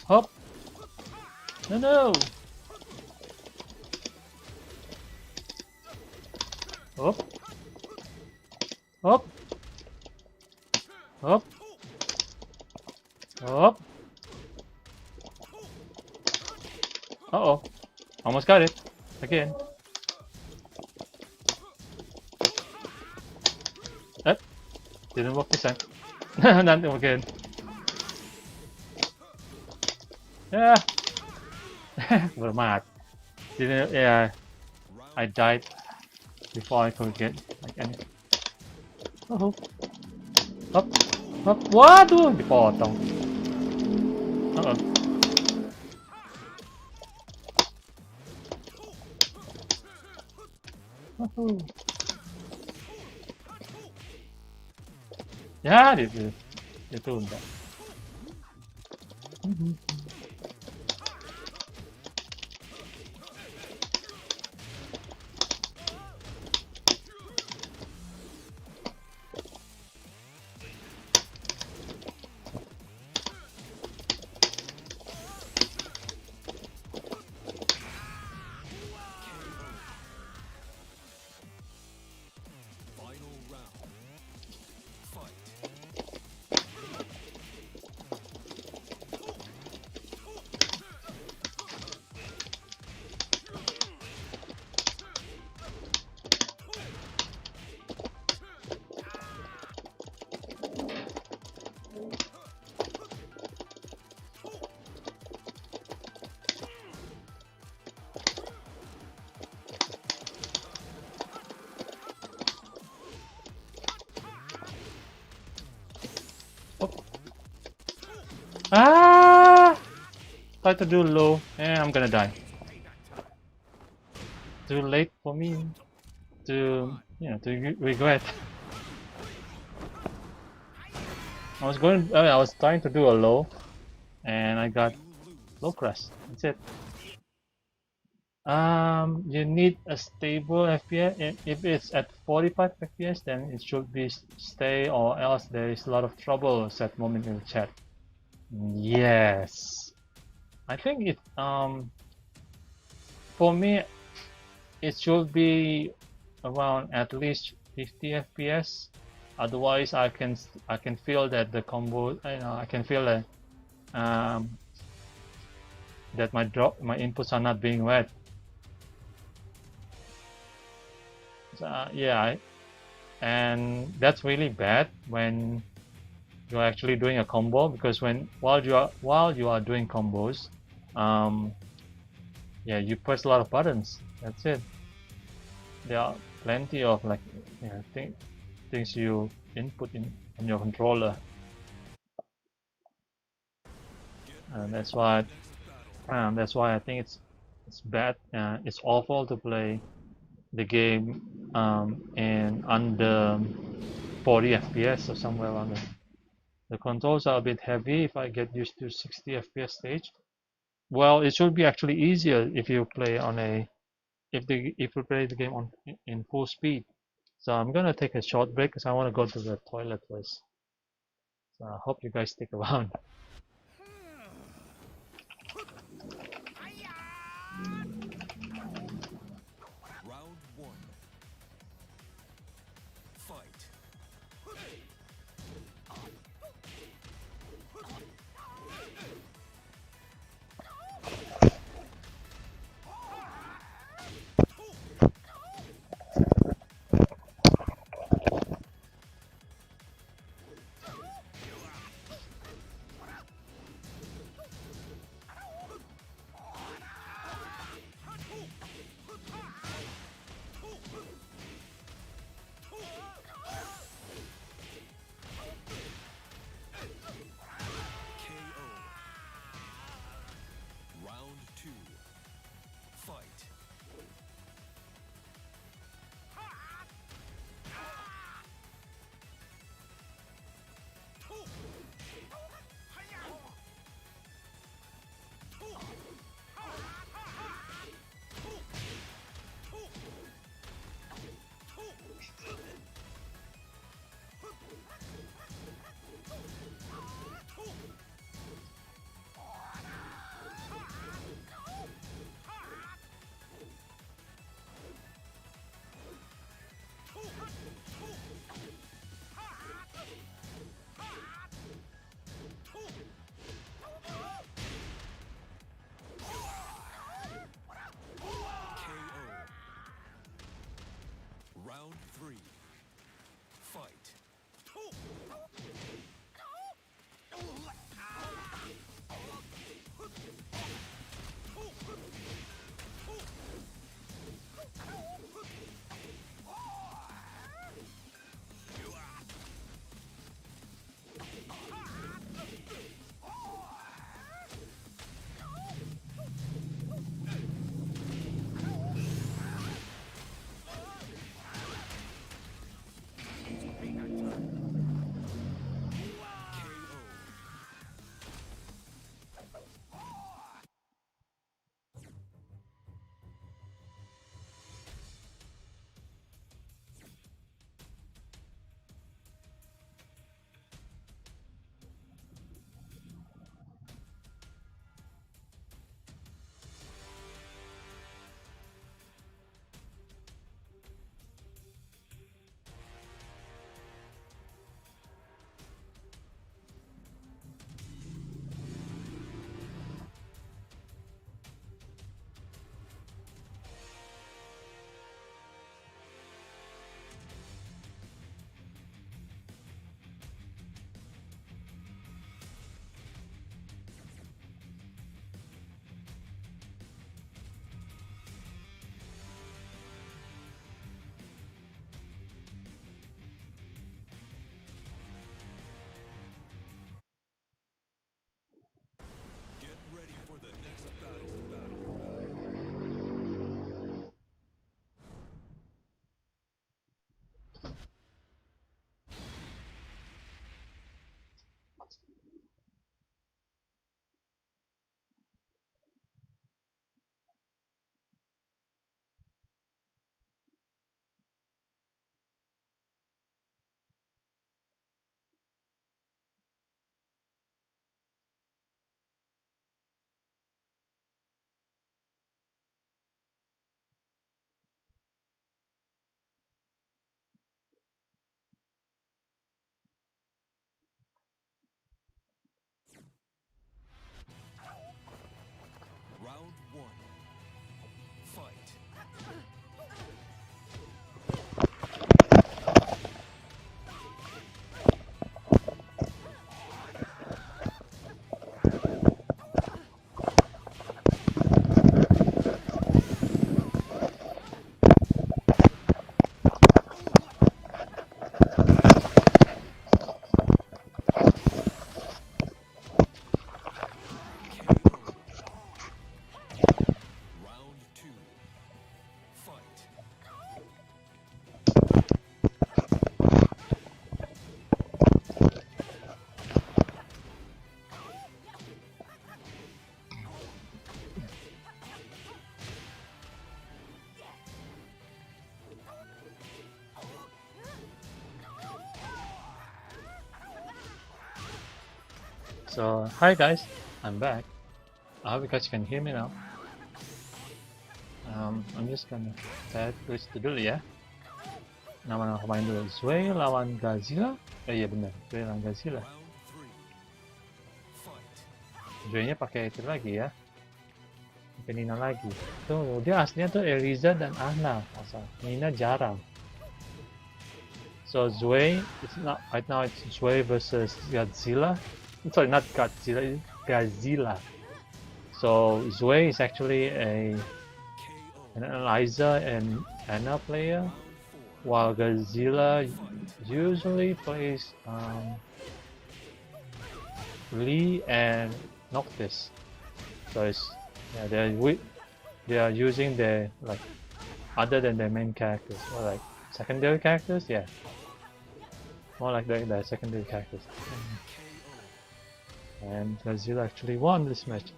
hop. No, no. Hop, hop, hop, hop. Uh-oh. Almost got it. Again. Didn't work this time. Not again. Yeah. Bermat. Didn't. Yeah. I died before I could get like any. Oh. Hop. Hop. Waduh, dipotong. Uh-oh. Ya, ditunda. Ah! Try to do low, and I'm gonna die. Too late for me to, to regret. I was trying to do a low, and I got low crash. That's it. You need a stable FPS. If it's at 45 FPS, then it should be stay, or else there is a lot of trouble. Said moment in the chat. Yes, I think it. For me, it should be around at least 50 FPS. Otherwise, I can feel that the combo. I can feel that that my inputs are not being read. Yeah, and that's really bad when you're actually doing a combo, because while you are doing combos, yeah, you press a lot of buttons. That's it. There are plenty of things you input on your controller, and that's why I think it's bad. It's awful to play the game in under 40 FPS or somewhere around there. The controls are a bit heavy if I get used to 60 FPS stage. Well, it should be actually easier if you play if you play the game in full speed. So I'm gonna take a short break because I want to go to the toilet first. So I hope you guys stick around. Round 3. Fight. Get ready for the next battle. Round 1. Fight. Round 2. Fight. So, hi guys, I'm back. I hope you guys can hear me now. I'm just gonna saya tulis itu dulu ya. Nama pemain dulu. Zwei lawan Godzilla. Iya benar, Zwei lawan Godzilla. Round 3. Fight. Zwei-nya pakai itu lagi ya. Pakai Nina lagi. Tuh, dia aslinya tuh Eliza dan Anna. Asal Nina jarang. So Zwei, it's not right now. It's Zwei versus Godzilla. Sorry, not Godzilla. It's Godzilla. So Zwei is actually an Eliza and Anna player, while Godzilla usually plays Lee and Noctis. So it's yeah, they are using the like other than their main characters, or like secondary characters. Yeah, more like the secondary characters. And Godzilla actually won this match.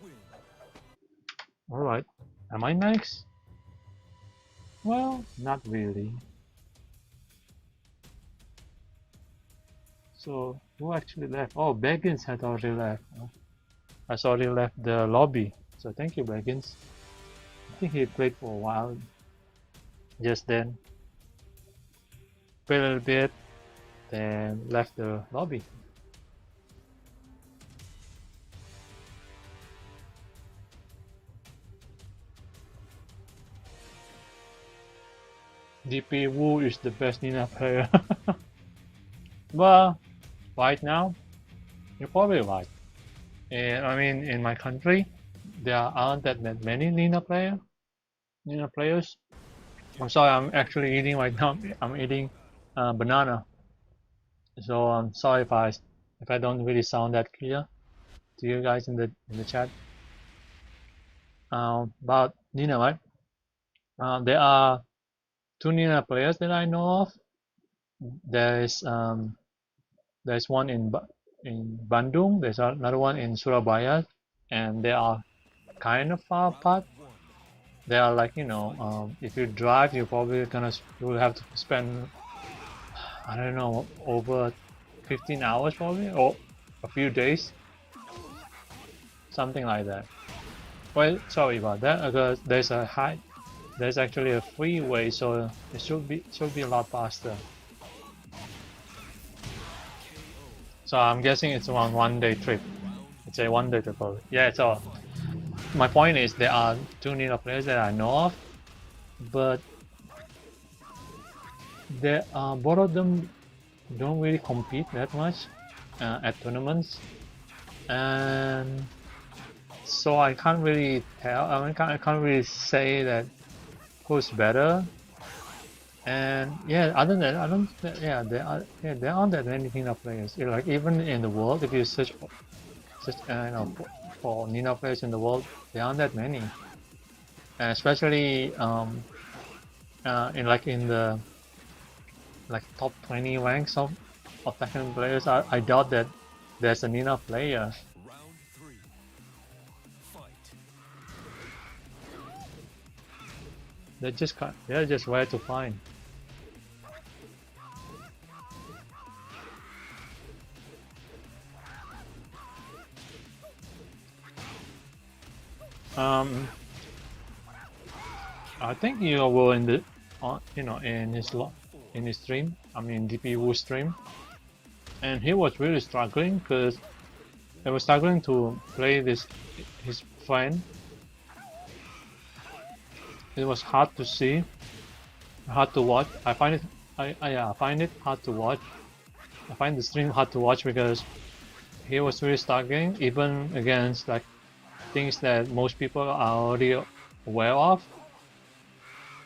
Alright, am I next? Well, not really. So, who actually left? Oh, Baggins had already left. Has already left the lobby. So thank you, Baggins. I think he played for a while. Just then. Played a little bit, then left the lobby. DP Wu is the best Nina player. Well, right now, you're probably right. And I mean, in my country, there aren't that many Nina players. I'm sorry, I'm actually eating right now. I'm eating banana. So I'm sorry if I don't really sound that clear to you guys in the chat. About Nina, right? There are two Nina players that I know of. There's one in Bandung. There's another one in Surabaya, and they are kind of far apart. They are like, you know, if you drive, you will have to spend, I don't know, over 15 hours probably, or a few days, something like that. Well, sorry about that, because there's actually a freeway, so it should be a lot faster. So I'm guessing it's around 1 day trip. It's a 1 day trip probably. Yeah, so my point is there are two Nina players that I know of, but both of them don't really compete that much at tournaments, and so I can't really tell. I can't really say that who's better. And yeah, other than that, I don't. Yeah, there aren't that many Nina players. Like even in the world, if you search for Nina players in the world, there aren't that many. And especially in the top 20 ranks of Tekken players, I doubt that there's a Nina player. Round 3. Fight. They're just rare to find. I think you will in the in his stream. I mean DP Wu stream, and he was really struggling because he was struggling to play his friend. It was hard to see, hard to watch. I find it hard to watch. I find the stream hard to watch because he was really struggling even against like things that most people are already aware of.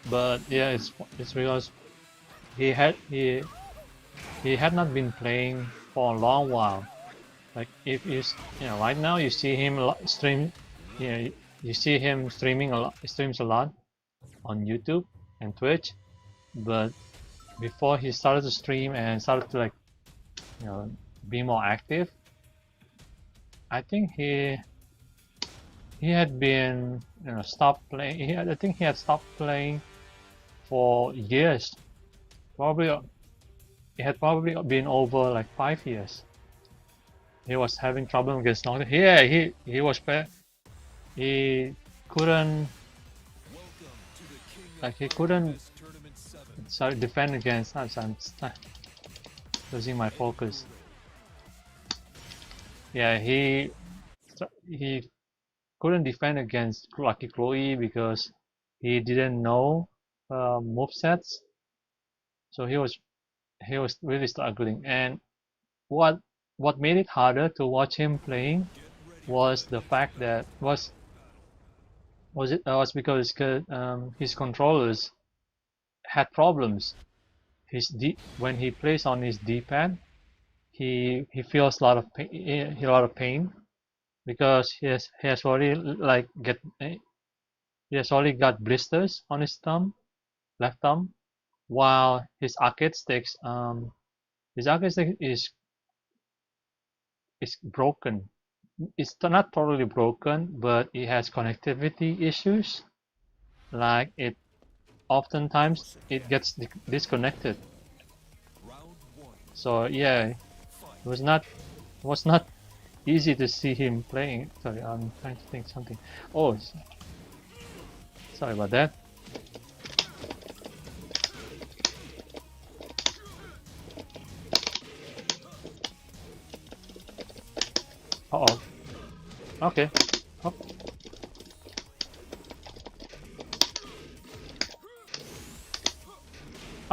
But yeah, it's because he had not been playing for a long while. Like if you right now you see him stream, you see him streaming a lot. He streams a lot on YouTube and Twitch, but before he started to stream and started to be more active, I think he had been stopped playing. I think he had stopped playing for years. It had probably been over like 5 years. He was having trouble against knockdown. Yeah, he was he couldn't defend against. I'm losing my focus. Yeah, he couldn't defend against Lucky Chloe because he didn't know movesets. So he was really struggling. And what made it harder to watch him playing was the fact that was because his controllers had problems. When he plays on his D-pad, he feels a lot of pain because he has already got blisters on his left thumb, while his arcade sticks is broken. It's not totally broken, but it has connectivity issues. Like oftentimes it gets disconnected. So yeah, it was not easy to see him playing. Sorry, I'm trying to think something. Oh, sorry about that. Uh-oh. Okay. Oh.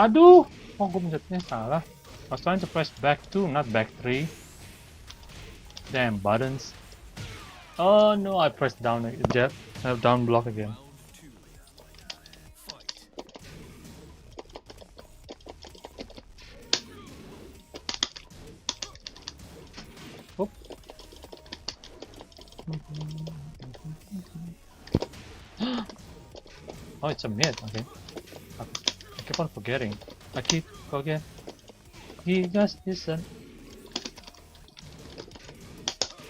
Aduh, oh gue pencetnya salah. I was trying to press back 2, not back 3. Damn buttons. Oh no, I pressed down down block again. Round two. Fight. Oop. Oh, it's a mid. Okay. I keep on forgetting. I keep forgetting. He just isn't.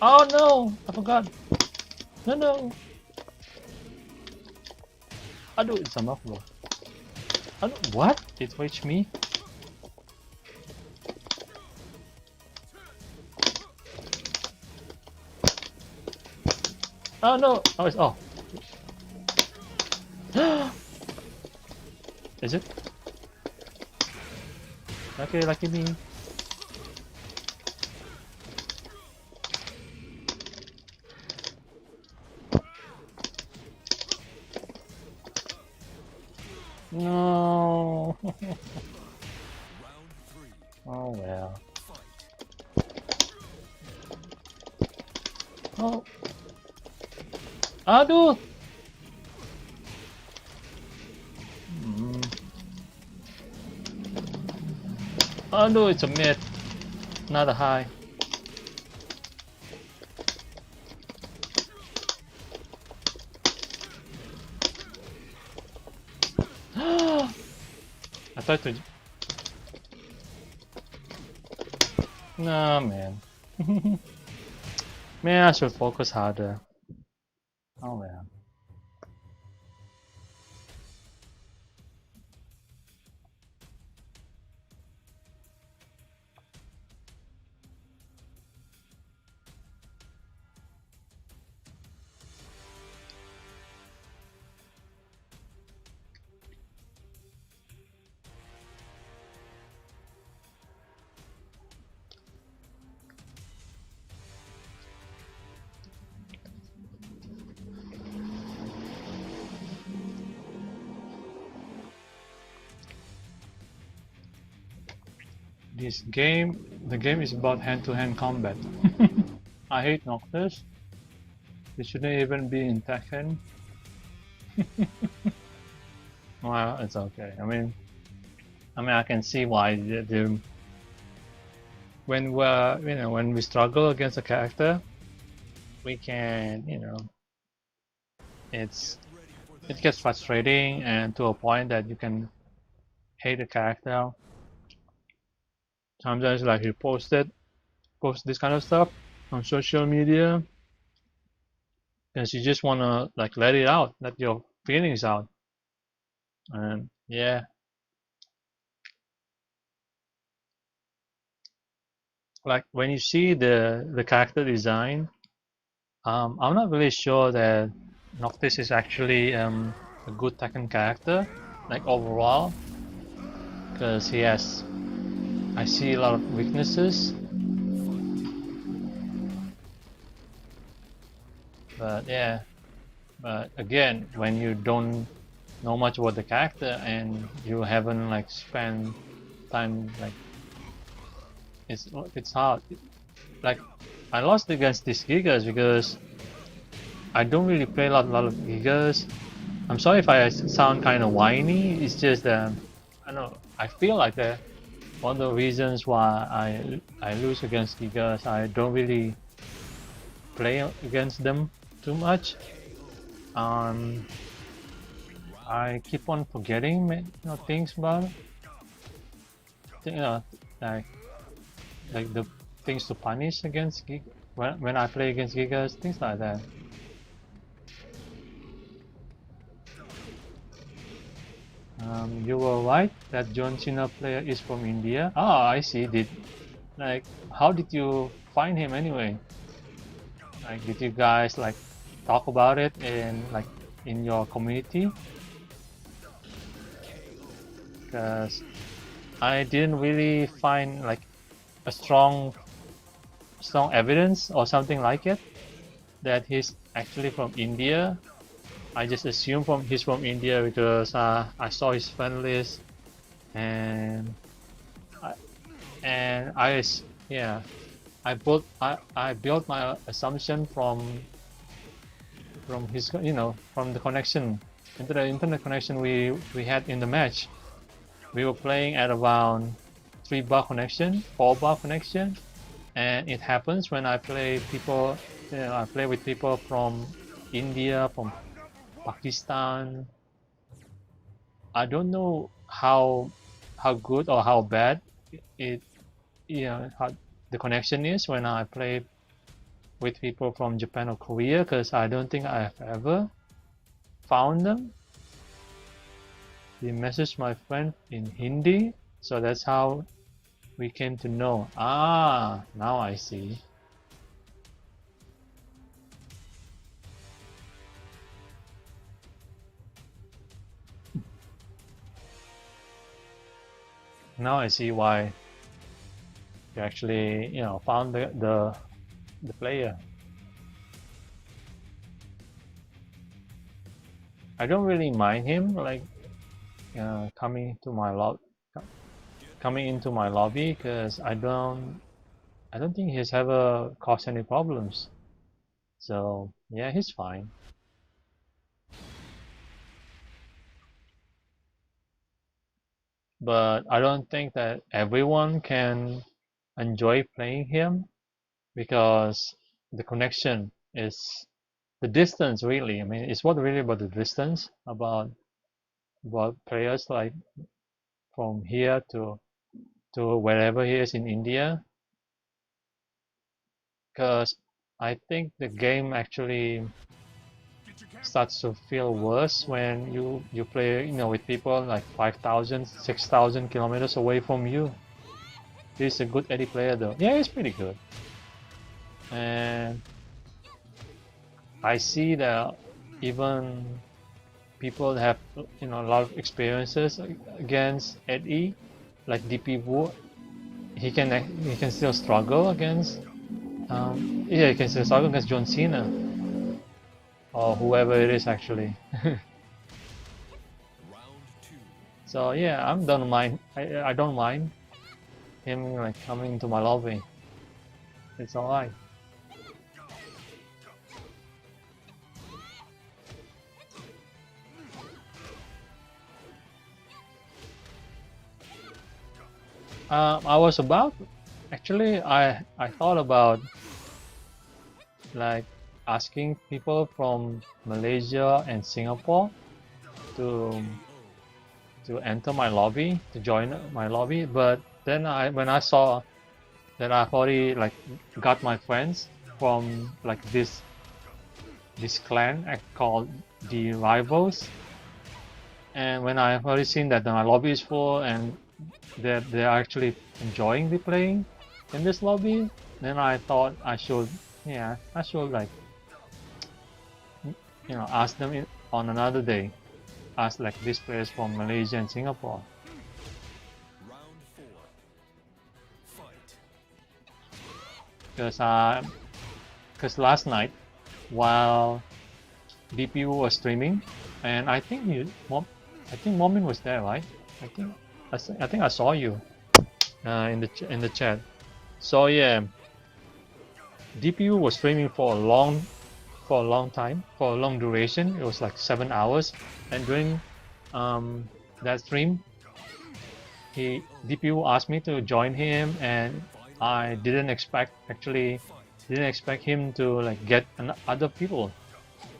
Oh no! I forgot. No. Aduh, it's a knockball. Aduh, what? It reached me? Oh no! Oh, it's oh. Is it? Okay, lucky me. No. Round three. Oh well. Fight. Oh. Aduh. Aduh, it's a mid, not a high. I tried to. No, man. Man, I should focus harder. Oh, man. The game is about hand-to-hand combat. I hate Noctis. It shouldn't even be in Tekken. Well, it's okay. I mean, I can see why when when we struggle against a character, we can, it gets frustrating and to a point that you can hate the character. Sometimes like you post this kind of stuff on social media because you just wanna like let it out, let your feelings out, and yeah, like when you see the character design, I'm not really sure that Noctis is actually a good Tekken character, like overall, because I see a lot of weaknesses. But yeah, but again, when you don't know much about the character and you haven't like spent time, like it's hard. Like I lost against these Gigas because I don't really play a lot of Gigas. I'm sorry if I sound kind of whiny. It's just I don't know. I feel like that one of the reasons why I lose against Gigas. I don't really play against them too much. I keep on forgetting things about like the things to punish against when I play against Gigas, things like that. You were right that John Cena player is from India. Ah, I see. How did you find him anyway? Like, did you guys like talk about it in your community? Because I didn't really find like a strong evidence or something like it that he's actually from India. I just assume he's from India because I saw his friend list and I, yeah, I built my assumption from his, from the connection, into the internet connection we had in the match. We were playing at around 3 bar connection, 4 bar connection, and it happens when I play people. I play with people from India, from Pakistan. I don't know how good or how bad it, how the connection is when I play with people from Japan or Korea, because I don't think I've ever found them. He messaged my friend in Hindi, so that's how we came to know. Ah, now I see. Now I see why you actually, found the player. I don't really mind him like coming to my coming into my lobby, because I don't think he's ever caused any problems. So yeah, he's fine. But I don't think that everyone can enjoy playing him, because the connection is the distance, really. I mean, it's what really about the distance, about players like from here to wherever he is in India, because I think the game actually starts to feel worse when you play, with people like 5,000, 6,000 kilometers away from you. He's a good Eddie player though. Yeah, he's pretty good. And I see that even people have, a lot of experiences against Eddie, like DP Wu. He can still struggle against yeah, he can still struggle against John Cena or whoever it is actually. So yeah, I don't mind. I don't mind him like coming to my lobby. It's alright. I was about, actually, I thought about like asking people from Malaysia and Singapore to enter my lobby, to join my lobby, but then when I saw that I've already like got my friends from like this clan called the Rivals, and when I've already seen that my lobby is full and that they're actually enjoying the playing in this lobby, then I thought I should like ask them on another day, ask like these players from Malaysia and Singapore. Because last night while DPU was streaming, and I think Momin was there, right? I think I saw you in the chat. So yeah, DPU was streaming for a long time, for a long duration. It was like 7 hours, and during that stream, DPU asked me to join him, and I didn't expect him to like get other people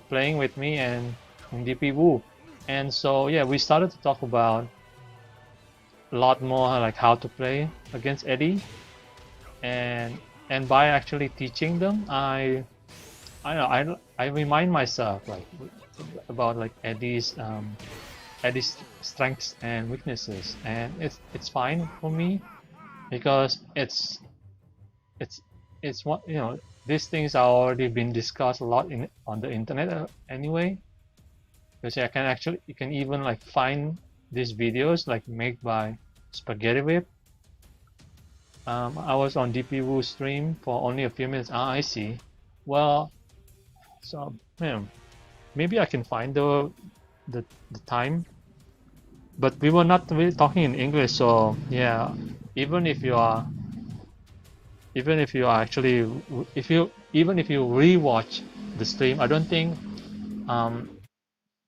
playing with me and DPU, and so yeah, we started to talk about a lot more like how to play against Eddie, and by actually teaching them, I remind myself like about like Eddie's strengths and weaknesses, and it's fine for me, because it's what these things are already been discussed a lot on the internet anyway, because you can even like find these videos like made by Spaghetti Whip. I was on DP Wu's stream for only a few minutes. I see. Well, so maybe I can find the time but we were not really talking in English. So yeah, even if you are, even if you are actually, if you even if you rewatch the stream, I don't think um,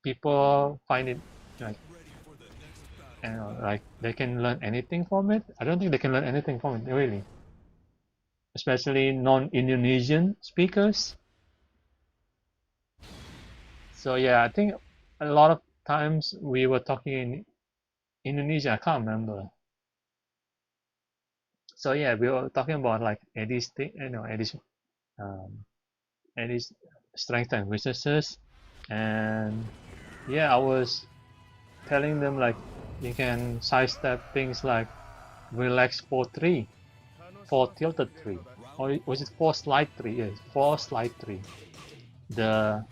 people find it like, like they can learn anything from it. I don't think they can learn anything from it really, especially non-Indonesian speakers. So yeah, I think a lot of times we were talking in Indonesia. I can't remember. So yeah, we were talking about like Eddie's thing, um, Eddie's strengths and weaknesses, and yeah, I was telling them like you can sidestep things like relax 4-3, 4 tilted 3, or was it 4 slide 3? Yes, 4 slide 3. The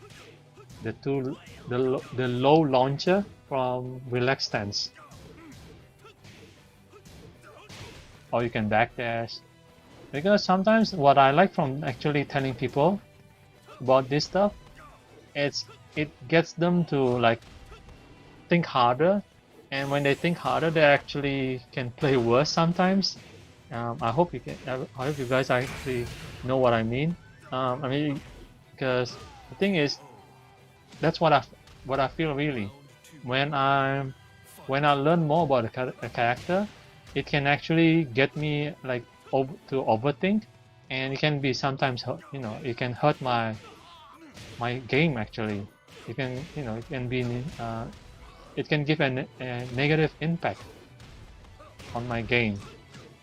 the two the low launcher from relax stance, or you can backdash. Because sometimes what I like from actually telling people about this stuff, it's it gets them to like think harder, and when they think harder, they actually can play worse sometimes. I hope you can. I hope you guys actually know what I mean. I mean, because the thing is, that's what I feel really. When I when I learn more about a character, it can actually get me like to overthink, and it can be sometimes it can hurt my game actually. It can it can be it can give a negative impact on my game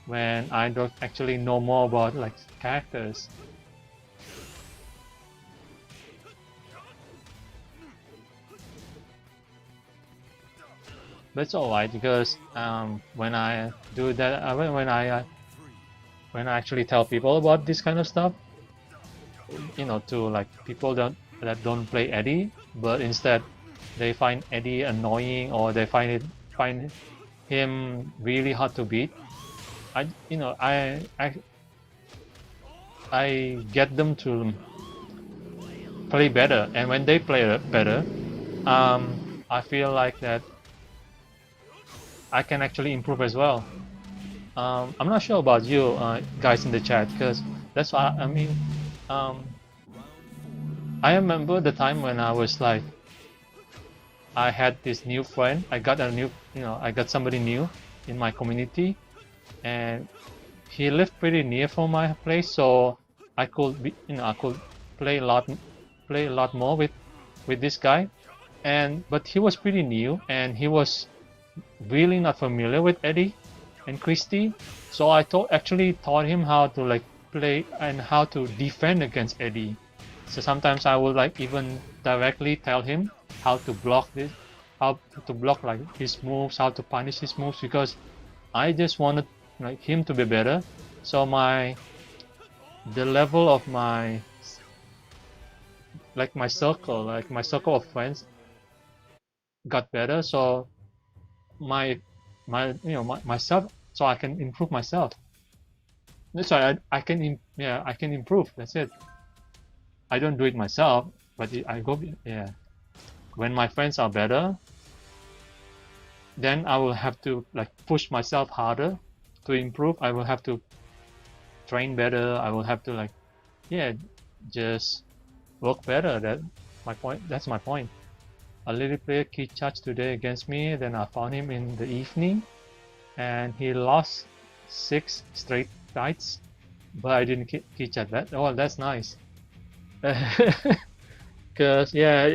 when I don't actually know more about like characters. But it's alright because when I do that, when I actually tell people about this kind of stuff, to like people that don't play Eddie, but instead they find Eddie annoying or they find him really hard to beat. I you know I get them to play better, and when they play better, I feel like that I can actually improve as well. I'm not sure about you guys in the chat because that's why I mean. Um, I remember the time when I was like, I had this new friend. I got a new, I got somebody new in my community, and he lived pretty near from my place, so I could be, I could play play a lot more with this guy. And but he was pretty new, and he was really not familiar with Eddie and Christie. So I actually taught him how to like play and how to defend against Eddie. So sometimes I would like even directly tell him how to block this, how to block like his moves, how to punish his moves, because I just wanted like him to be better. So the level of like my circle of friends got better. So my myself, so I can improve myself. That's why I can I can improve. That's it. I don't do it myself, but I go when my friends are better, then I will have to like push myself harder to improve. I will have to train better. I will have to like yeah just work better. That's my point. A little player key charge today against me. Then I found him in the evening, and he lost 6 straight fights, but I didn't key charge that. Oh, that's nice. Because yeah,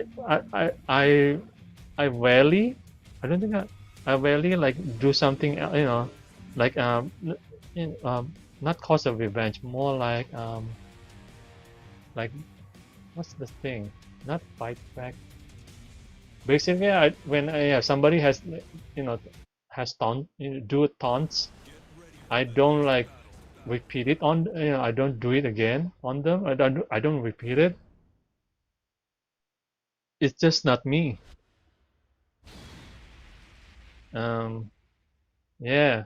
I rarely, I don't think I rarely like do something like not cause of revenge, more like what's the thing? Not fight back. Basically, when somebody has you know has do taunts, I don't like repeat it on I don't do it again on them. I don't repeat it. It's just not me. Um, yeah,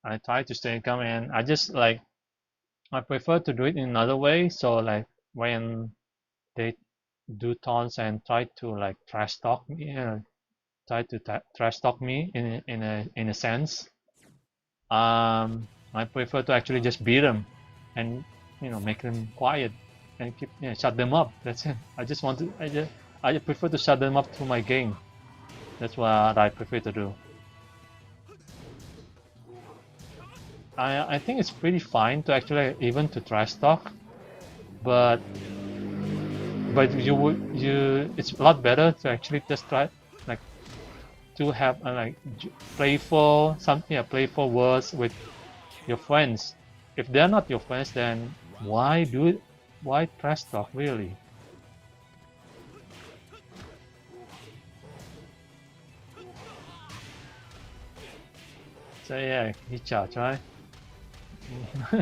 I try to stay calm, and I just like I prefer to do it in another way. So like when they do taunts and try to like trash talk me, tried to trash talk me in a sense, I prefer to actually just beat them and make them quiet and keep shut them up. That's it. I just prefer to shut them up through my game. That's what I prefer to do. I think it's pretty fine to actually even to trash talk, but it's a lot better to actually just try like to have like playful words with your friends. If they're not your friends, then why do it? Why trash talk really? So yeah, he charged, right? KO.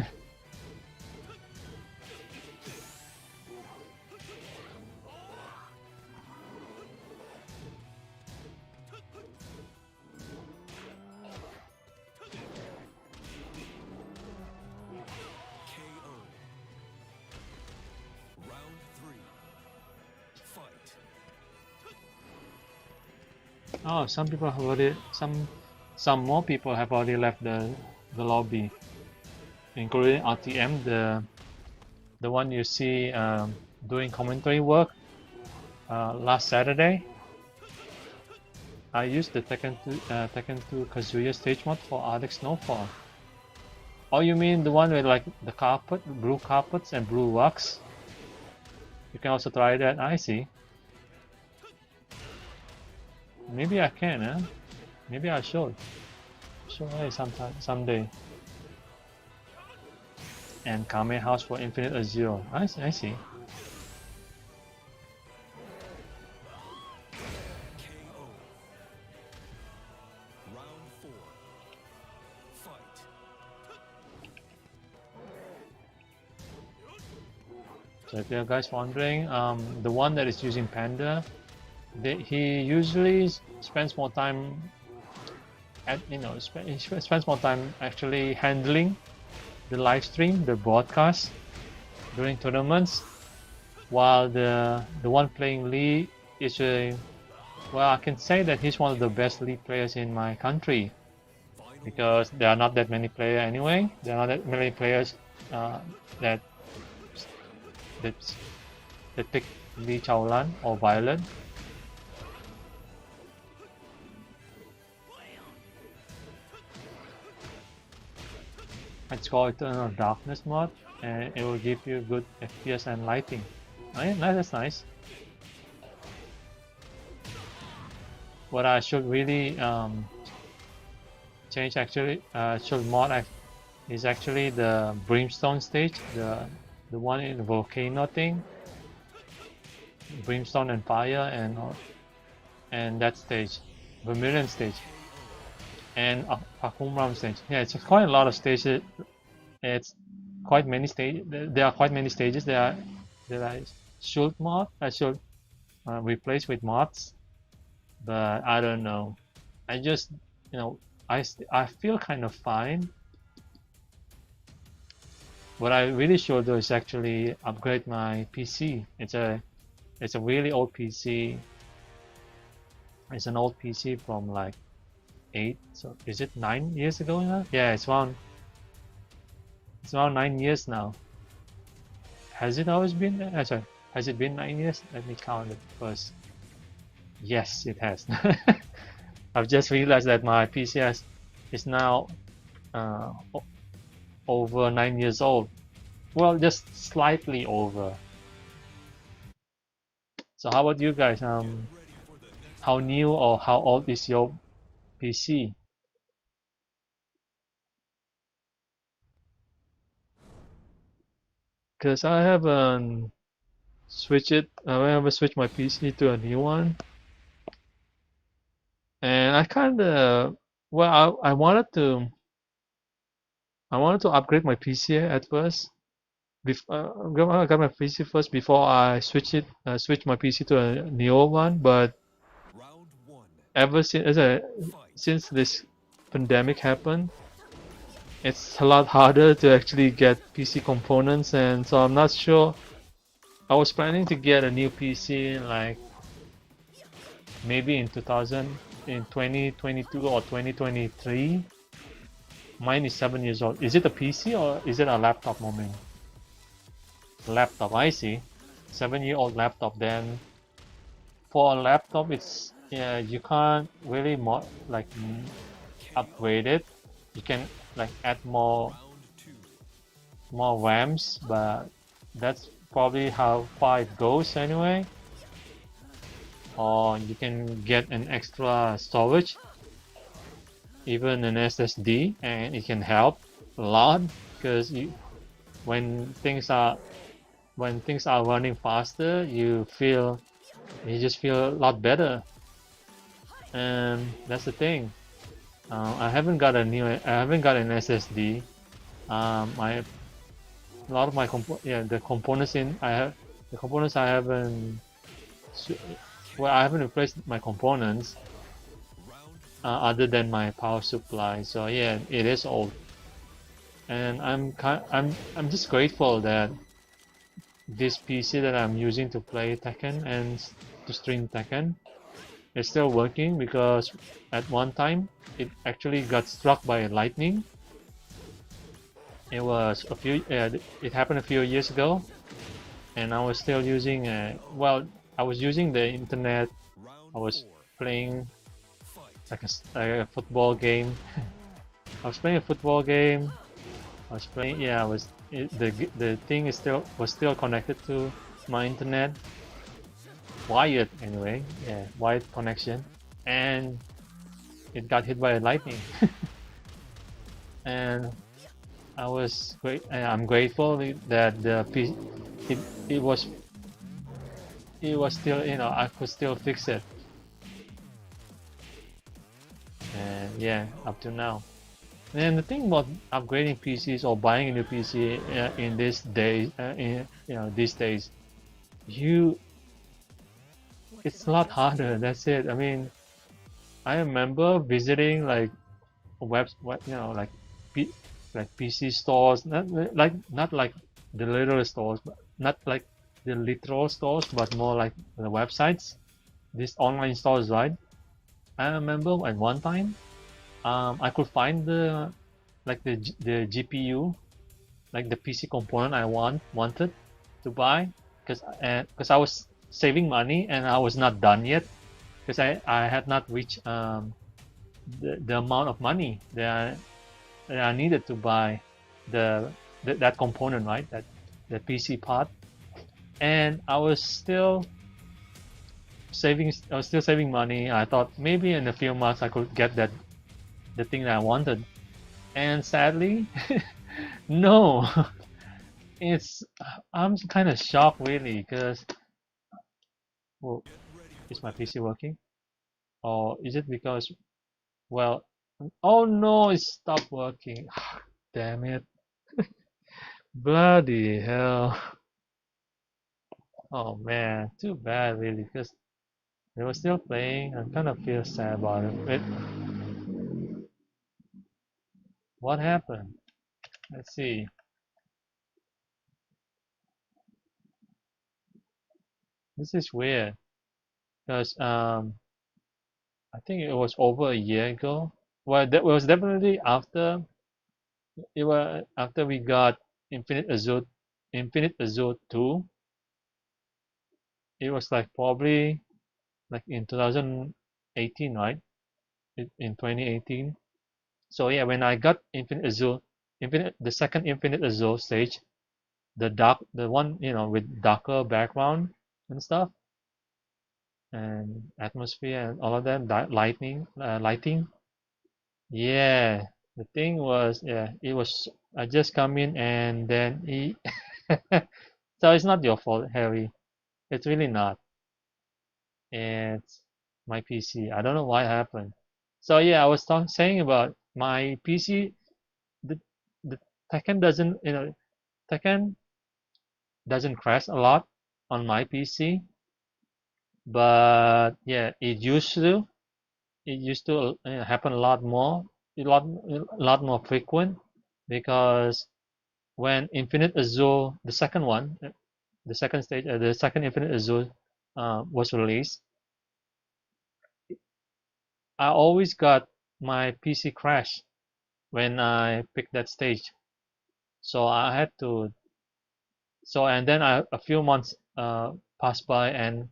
Round 3. Fight. Oh, some people have already some more people have already left the lobby, including RTM, the one you see doing commentary work last Saturday. I used the Tekken 2 Kazuya stage mod for Arctic Snowfall. Oh, you mean the one with like the blue carpets and blue rocks? You can also try that. I see. Maybe I can, huh? Maybe I should. Someday. And Kame House for Infinite Azure. I see. KO. Round 4. Fight. So if you guys wondering, the one that is using Panda, he usually spends more time he spends more time actually handling the live stream, the broadcast during tournaments, while the one playing Lee is well, I can say that he's one of the best League players in my country, because there are not that many players anyway. There are not that many players that pick Lee Chaolan or Violet. It's called Eternal Darkness mod, and it will give you good FPS and lighting. That's nice. What I should really change actually, should mod is actually the Brimstone stage, the one in the volcano thing, Brimstone and Fire, and that stage, Vermilion stage, and Akumram stage. Yeah, it's quite a lot of stages. It's quite many stages. There are quite many stages that I should replace with mods, but I don't know. I just I feel kind of fine. What I really should do is actually upgrade my PC. It's a really old PC. It's an old PC from like 8. So is it 9 years ago now? Yeah, it's around 9 years now. Has it always been? Sorry, has it been 9 years? Let me count it first. Yes, it has. I've just realized that my PC is now over 9 years old. Well, just slightly over. So how about you guys? How new or how old is your PC? Because I haven't switched my PC to a new one, and I kind of I wanted to upgrade my PC at first. I got my PC first before I switch my PC to a newer one. But Round 1. ever since this pandemic happened, it's a lot harder to actually get PC components, and so I'm not sure. I was planning to get a new PC like maybe in 2000 in 2022 or 2023. Mine is 7 years old. Is it a PC or is it a laptop moment? Laptop, I see. 7-year-old laptop. Then for a laptop, it's yeah, you can't really upgrade it. You can like add more RAMs, but that's probably how far it goes anyway. Or you can get an extra storage, even an SSD, and it can help a lot because when things are when things are running faster, you just feel a lot better, and that's the thing. I haven't got an SSD. My a lot of my the components in I have the components I haven't well I haven't replaced my components other than my power supply. So yeah, it is old, and I'm just grateful that this PC that I'm using to play Tekken and to stream Tekken is still working, because at one time it actually got struck by lightning. It was it happened a few years ago, and I was still using I was using the internet. I was playing like a football game. I was playing a football game. I was playing I was the thing is still connected to my internet, wired anyway, wired connection, and it got hit by lightning. And I'm grateful that it, it was it was still, I could still fix it, and yeah, up to now. And the thing about upgrading PCs or buying a new PC in these days, you it's a lot harder. That's it. I mean, I remember visiting like like P, like PC stores, not like the literal stores, but not like the literal stores, but more like the websites, these online stores, right? I remember at one time, I could find the GPU, like the PC component I wanted to buy, because I was saving money and I was not done yet, because I had not reached the amount of money that I needed to buy that component, right? That the PC part, and I was still saving money. I thought maybe in a few months I could get the thing that I wanted, and sadly, no. It's I'm kind of shocked really, because well, is my PC working, or is it because well, oh no, it stopped working. Damn it! Bloody hell! Oh man, too bad really, because they were still playing. I kind of feel sad about it. What happened? Let's see. This is weird, because I think it was over a year ago. Well, that was definitely after we got Infinite Azure 2. It was like probably like in 2018, right? In 2018. So yeah, when I got the second Infinite Azure stage, the one with darker background and stuff, and atmosphere and all of that, lighting. Yeah, the thing was, it was I just come in and then so it's not your fault, Harry. It's really not. It's my PC. I don't know what happened. So yeah, I was saying about my PC. The the Tekken doesn't Tekken doesn't crash a lot on my PC, but yeah, it used to happen a lot more, a lot more frequent, because when Infinite Azure, the second one, the second stage, the second Infinite Azure was released, I always got my PC crash when I picked that stage. So I had to. So and then a few months passed by, and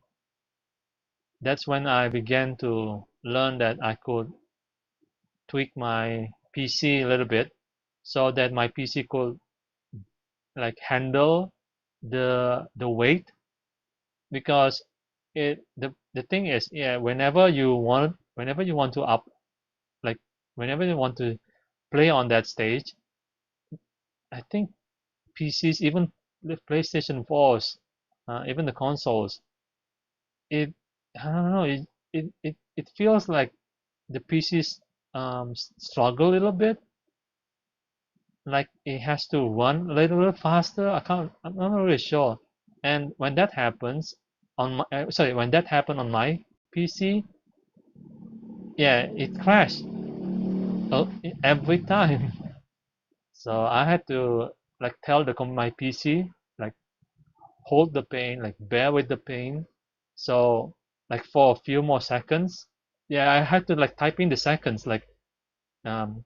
that's when I began to learn that I could tweak my PC a little bit so that my PC could like handle the weight, because the thing is, yeah, whenever you want to up, like whenever you want to play on that stage, I think PCs, even the PlayStation 4s, even the consoles, it I don't know, it feels like the PCs struggle a little bit, like it has to run a little bit faster. I'm not really sure. And when that happens on my when that happened on my PC, yeah, it crashed every time. So I had to like tell my PC like hold the pain, like bear with the pain. So like for a few more seconds, yeah, I had to like type in the seconds, like um,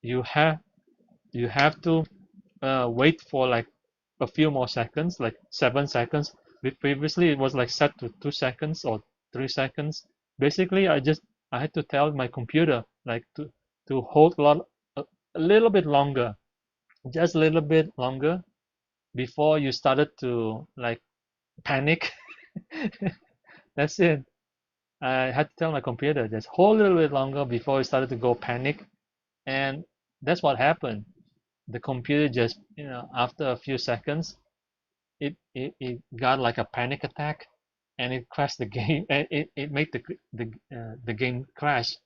you have you have to wait for like a few more seconds, like 7 seconds. Previously it was like set to 2 seconds or 3 seconds. Basically, I had to tell my computer like to hold a little bit longer, just a little bit longer before you started to like panic. That's it. I had to tell my computer just hold a little bit longer before it started to go panic, and that's what happened. The computer just, after a few seconds, it got like a panic attack, and it crashed the game. And it made the game crash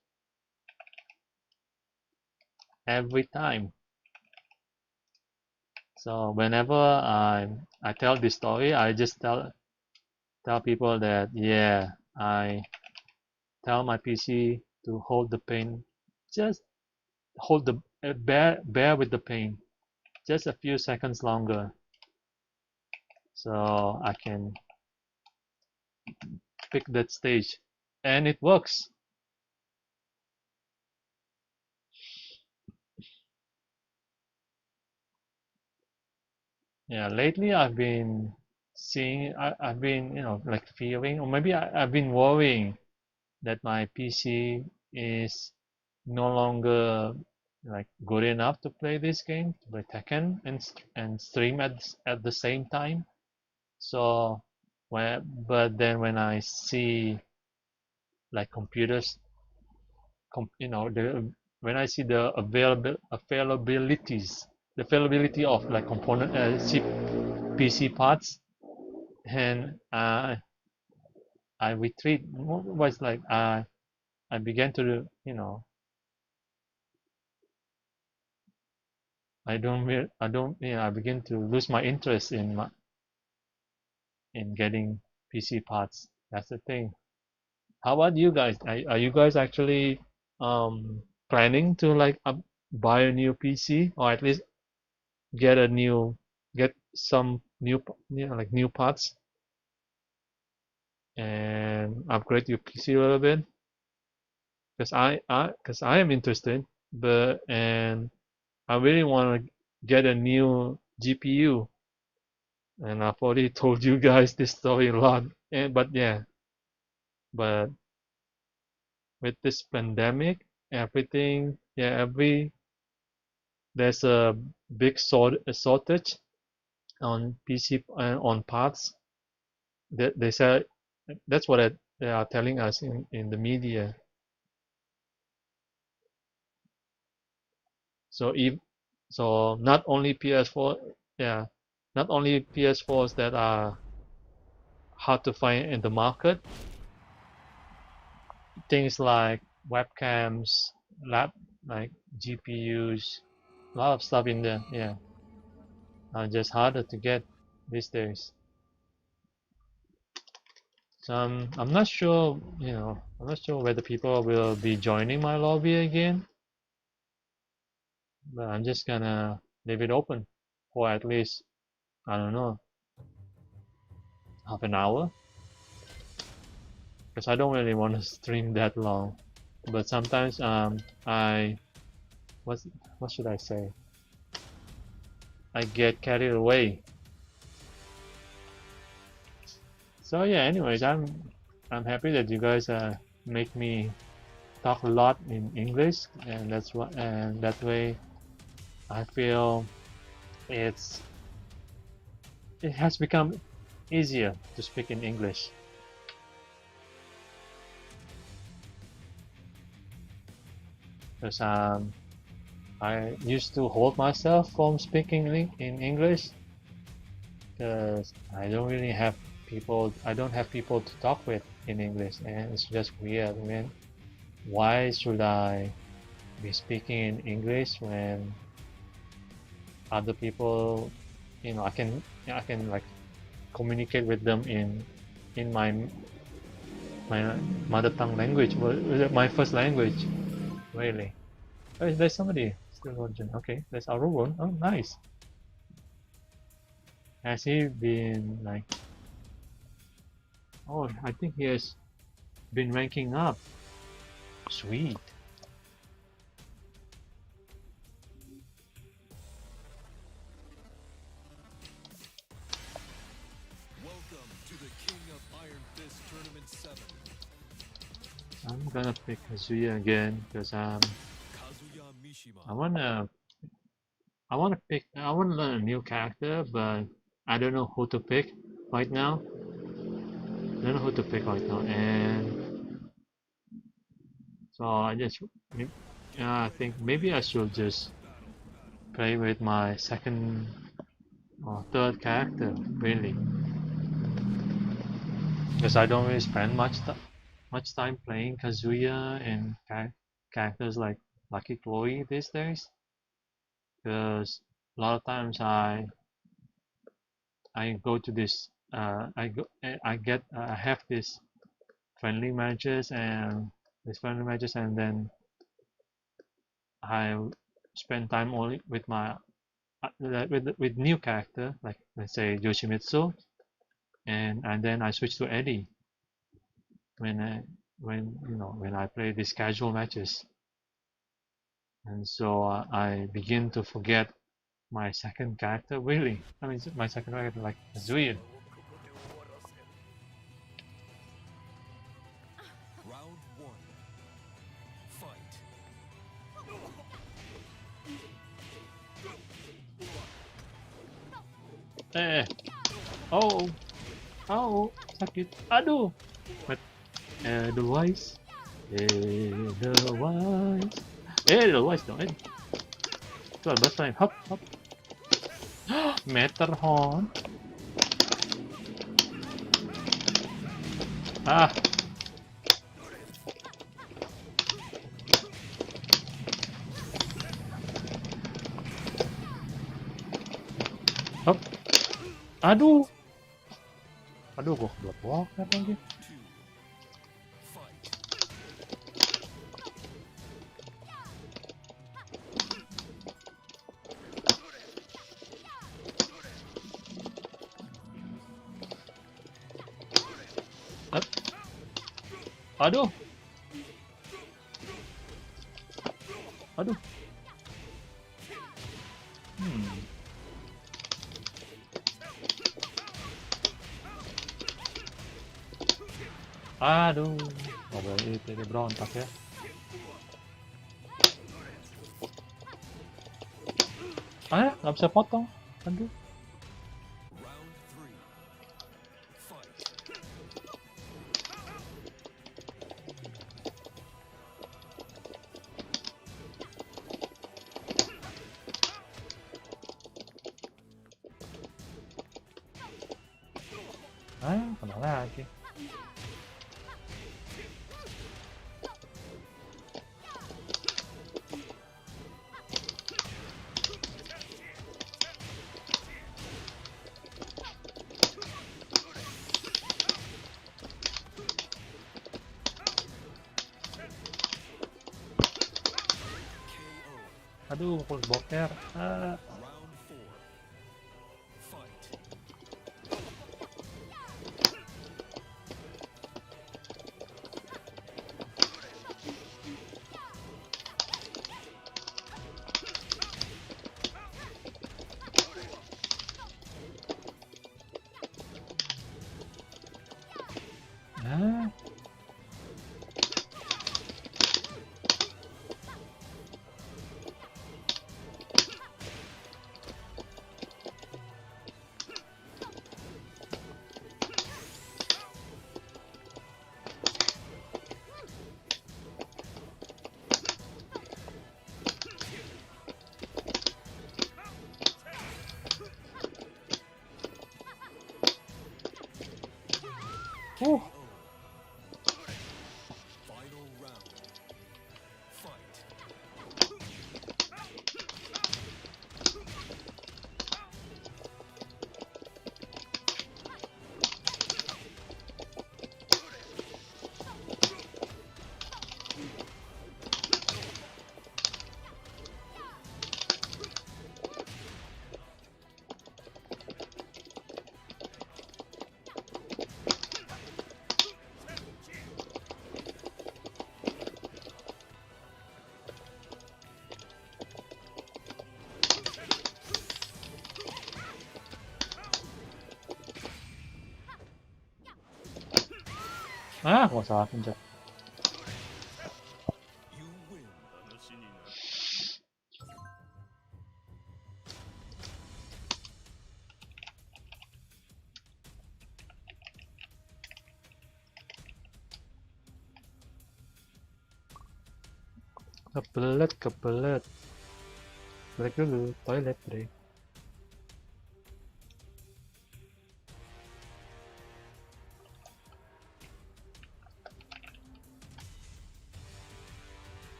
every time. So whenever I tell this story, I just tell people that, yeah, I tell my PC to hold the pain, just hold the bear with the pain, just a few seconds longer, so I can pick that stage, and it works. Yeah, lately I've been I've been, like feeling, or maybe I've been worrying that my PC is no longer like good enough to play this game, to play Tekken and stream at the same time. So but then when I see like computers, the when I see the the availability of like component PC parts, and I retreat. Was like I began to, I don't, I begin to lose my interest in getting PC parts. That's the thing. How about you guys? Are you guys actually planning to like buy a new PC, or at least get a new get some new, like new parts, and upgrade your PC a little bit? Because I am interested, but and I really want to get a new GPU, and I've already told you guys this story a lot. And but yeah, but with this pandemic, everything, yeah, there's a big a shortage on PC and on parts. They say that's what they are telling us in the media. So if so, not only PS4, yeah, not only PS4s that are hard to find in the market, things like webcams, lap like GPUs, a lot of stuff in there, yeah, are just harder to get these days. So I'm not sure, I'm not sure whether people will be joining my lobby again, but I'm just gonna leave it open for at least, I don't know, half an hour, because I don't really want to stream that long. but sometimes I what should I say? I get carried away. So yeah, anyways, I'm happy that you guys make me talk a lot in English, and that's what, and that way I feel it's it has become easier to speak in English. Because I used to hold myself from speaking in English because I don't really have people. I don't have people to talk with in English, and it's just weird. I mean, why should I be speaking in English when other people, I can like communicate with them in my mother tongue language, my first language, really. Oh, there's somebody still watching. Okay, there's Aurora. Oh, nice. Has he been like? Oh, I think he has been ranking up. Sweet. Welcome to the King of Iron Fist Tournament 7. I'm gonna pick Kazuya again because Kazuya Mishima. I wanna learn a new character, but I don't know who to pick right now. I don't know who to pick right now, and so I think maybe I should just play with my second or third character, really, because I don't really spend much time playing Kazuya and characters like Lucky Chloe these days. Because a lot of times I go to this I get I have this friendly matches and then I spend time only with my with new character, like let's say Yoshimitsu, and then I switch to Eddie when when I play these casual matches, and so I begin to forget my second character, really. I mean, my second character, like Kazuya. Round 1. Fight. Oh, oh, sakit. Aduh. But Edelweiss, Edelweiss, Edelweiss dong. Itu bahasa lain. Hop, hop. Matterhorn. Ah, hop. Aduh. Aduh, gua keblok lagi. 2. Fight. Hop. Aduh. Aduh. Aduh. Nggak boleh itu, dia berontak ya. Nggak bisa potong. Aduh. Round 3. Fight. Kena lagi. KO. Aduh, full boker. Round 4. Fight. Ah, kok salah pencet. You win. 話になる。Kebelet. Break dulu, toilet break.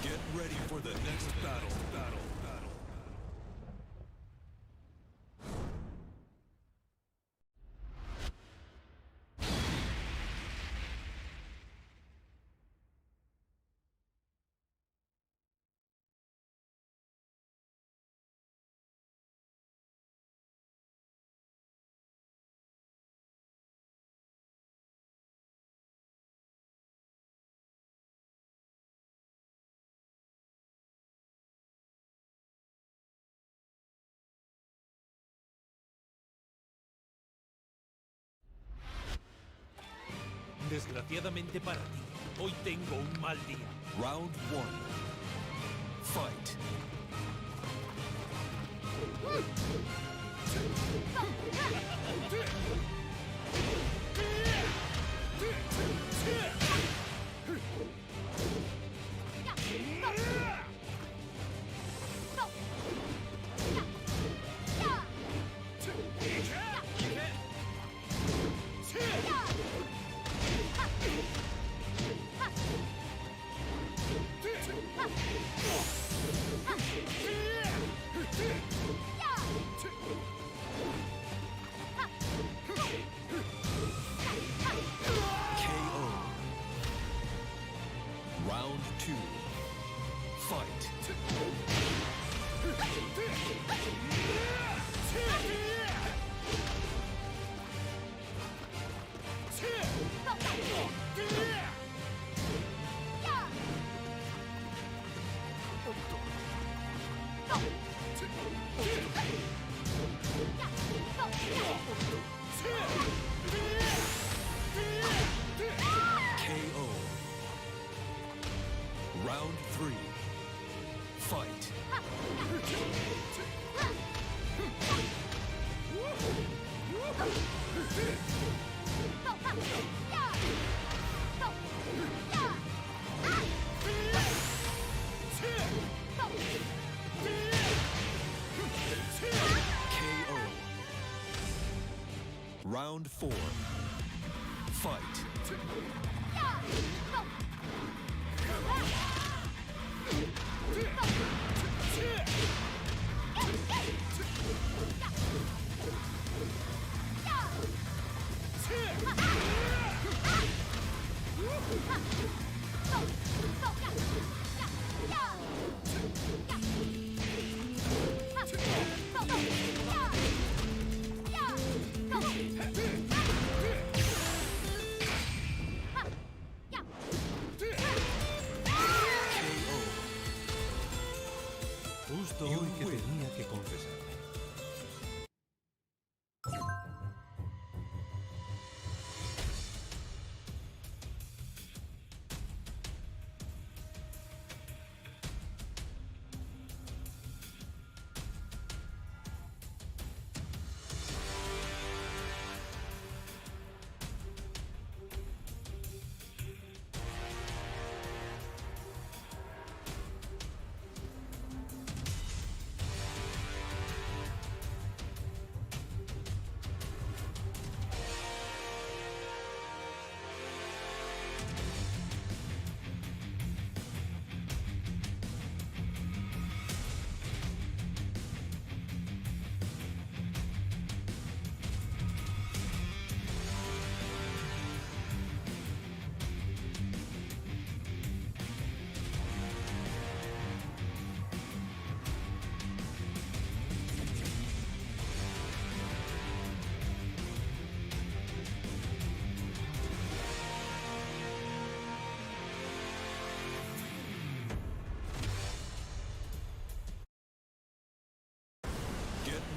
Get ready for the next battle. Desgraciadamente para ti, hoy tengo un mal día. Round 1. Fight. KO. Round 2. Fight. KO. Round 3. Fight. KO. Round 4. Fight. KO.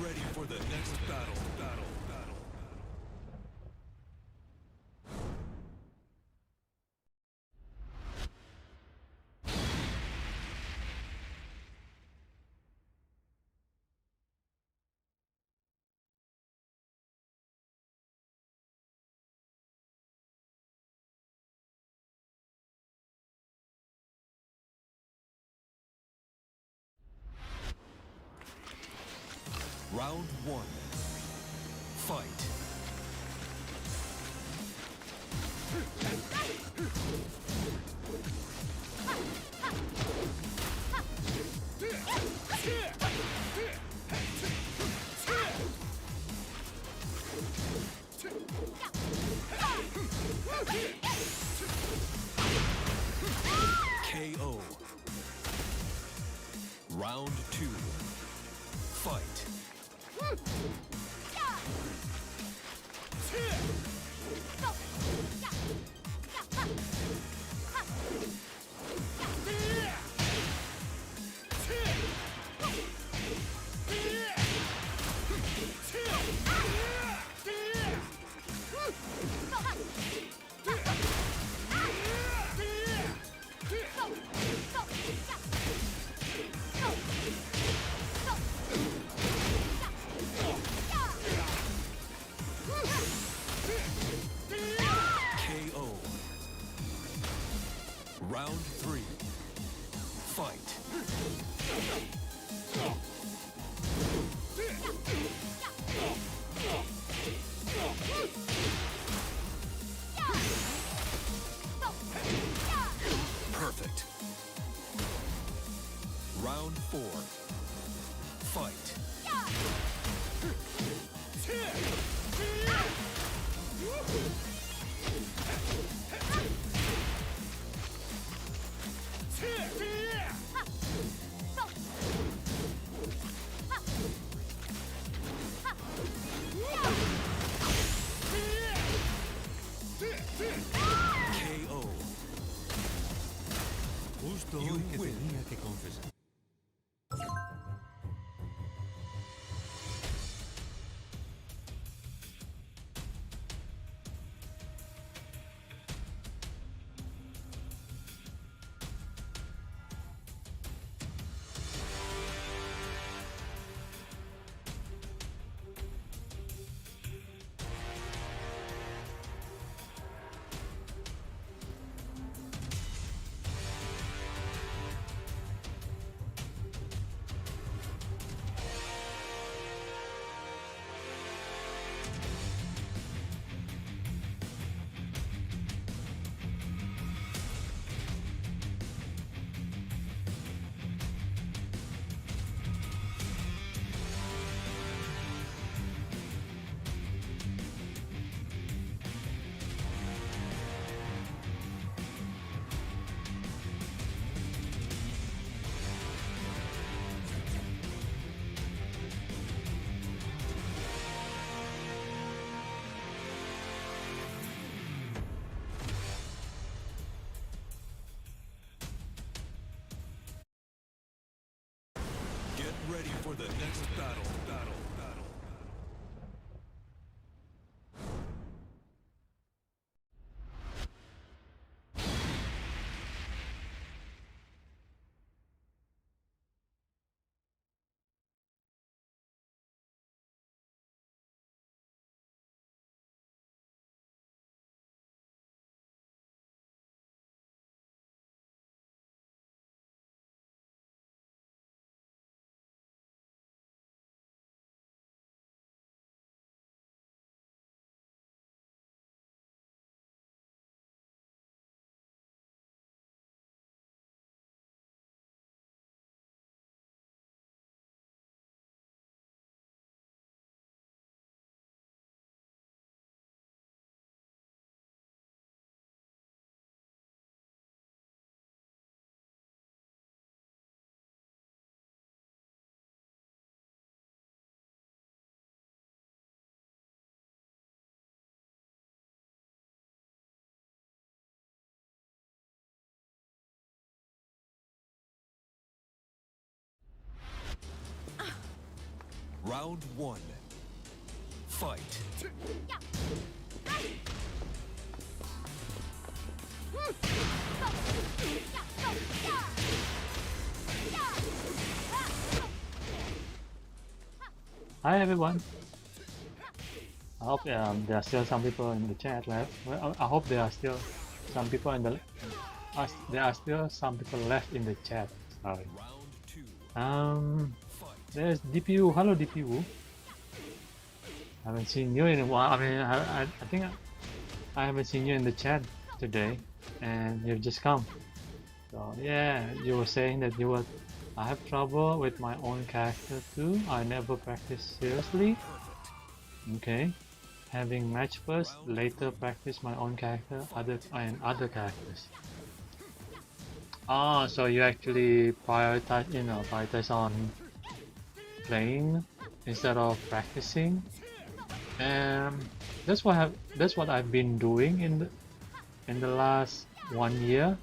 ready for the next battle. Round 1. Fight. KO. Round 2. Fight. KO. Round 3. Fight. Perfect. Round 4. Fight. KO. Justo You hoy que win. tenía que confesar. Get ready for the next battle. Round one. Fight. Hi everyone. I hope there are still some people in the chat left. Well, I hope there are still some people in the. There are still some people left in the chat. Sorry. Round two. Fight. There's DPU. Hello DPU. I haven't seen you in a while. I mean, I think I haven't seen you in the chat today, and you've just come. So yeah, you were saying that you were. I have trouble with my own character too. I never practice seriously. Okay. Having match first, later practice my own character, other characters. Oh, so you actually prioritize on playing instead of practicing. And that's what I've been doing in the last 1 year.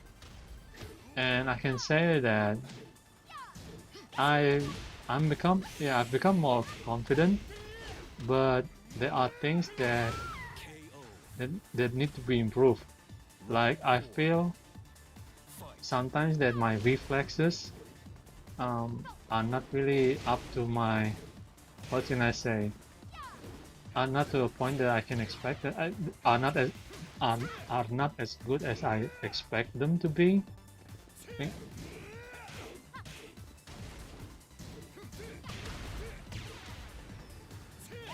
And I can say that I've become more confident, but there are things that need to be improved. Like I feel sometimes that my reflexes are not really up to my, what can I say, are not to a point that I can expect, that are not as good as I expect them to be.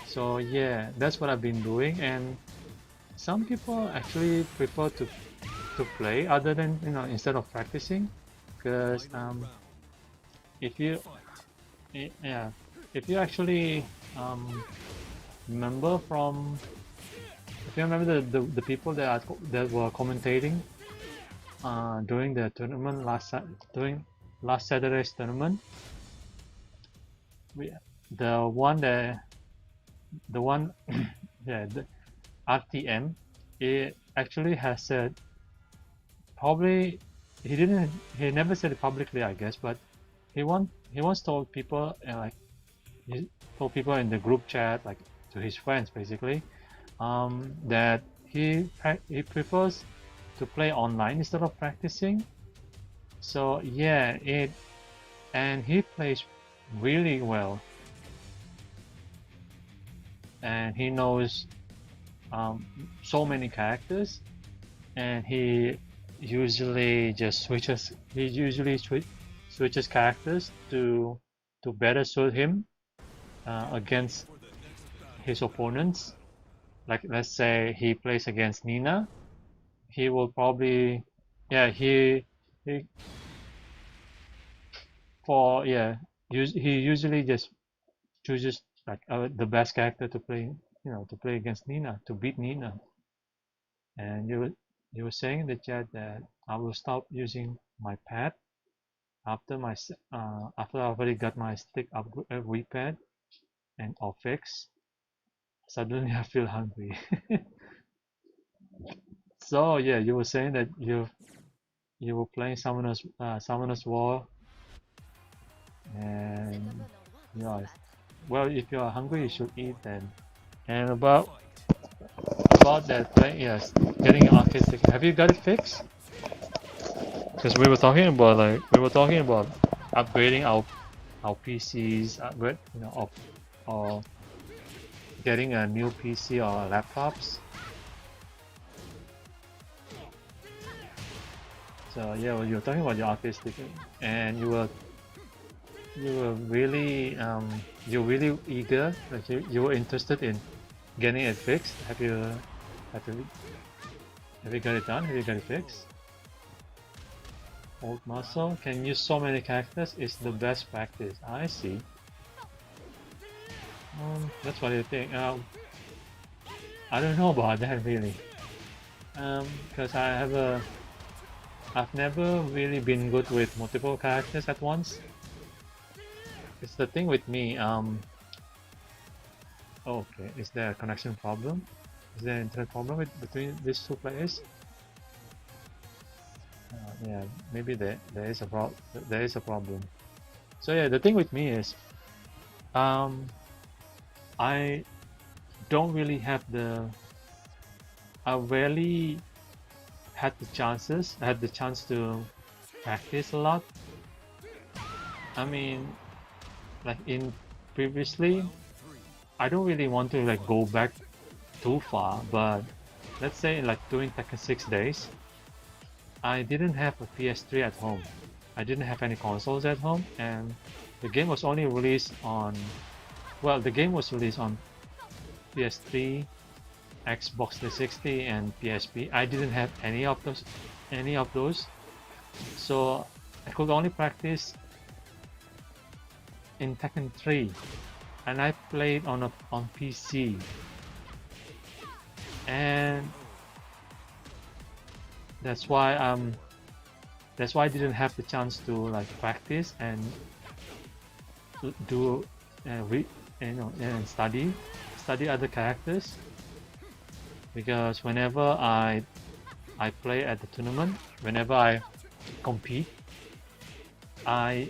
So yeah, that's what I've been doing, and some people actually prefer to play other than instead of practicing, because if you actually remember the people that were commentating during the tournament during last Saturday's tournament, the RTM, it actually has said, probably he never said it publicly, I guess, but he once told people, he told people in the group chat, like to his friends basically, that he prefers to play online instead of practicing. So yeah, and he plays really well, and he knows so many characters, and he usually switches characters to better suit him against his opponents. Like let's say he plays against Nina, he will probably he usually just chooses like the best character to play against Nina, to beat Nina. And you were saying in the chat that I will stop using my pad after after I already got my stick repad and all fixed. Suddenly I feel hungry. So yeah, you were saying that you were playing Summoner's War, and well, if you are hungry, you should eat then. And about that thing, yes, getting an arcade stick. Have you got it fixed? Because we were talking about upgrading our PCs, or getting a new PC or laptops. So yeah, well, you were talking about your arcade stick, and you were really eager, like you were interested in getting it fixed. Have you got it done? Have you got it fixed? Old muscle can use so many characters is the best practice. I see. That's what you think. I don't know about that really. Because I've never really been good with multiple characters at once. It's the thing with me. Okay, is there a connection problem? Is there an internet problem between these two players? Yeah, maybe there is a problem. So yeah, the thing with me is, I don't really have I rarely had the chance to practice a lot. I mean, like in previously, I don't really want to like go back too far, but let's say like during Tekken 6 days, I didn't have a PS3 at home. I didn't have any consoles at home, and the game was only released on, well, the game was released on PS3, Xbox 360, and PSP. I didn't have any of those, so I could only practice in Tekken 3, and I played on PC, and that's why I didn't have the chance to like practice and do read, and study other characters, because whenever I play at the tournament, whenever I compete, I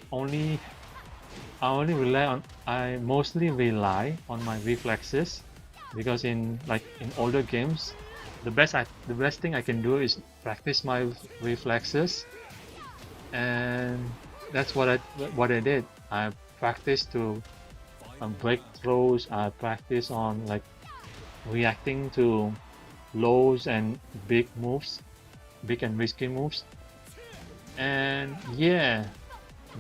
mostly rely on my reflexes, because in older games, the best thing I can do is practice my reflexes, and that's what I did. I practiced to break throws. I practice on like reacting to lows and big moves, big and risky moves, and yeah,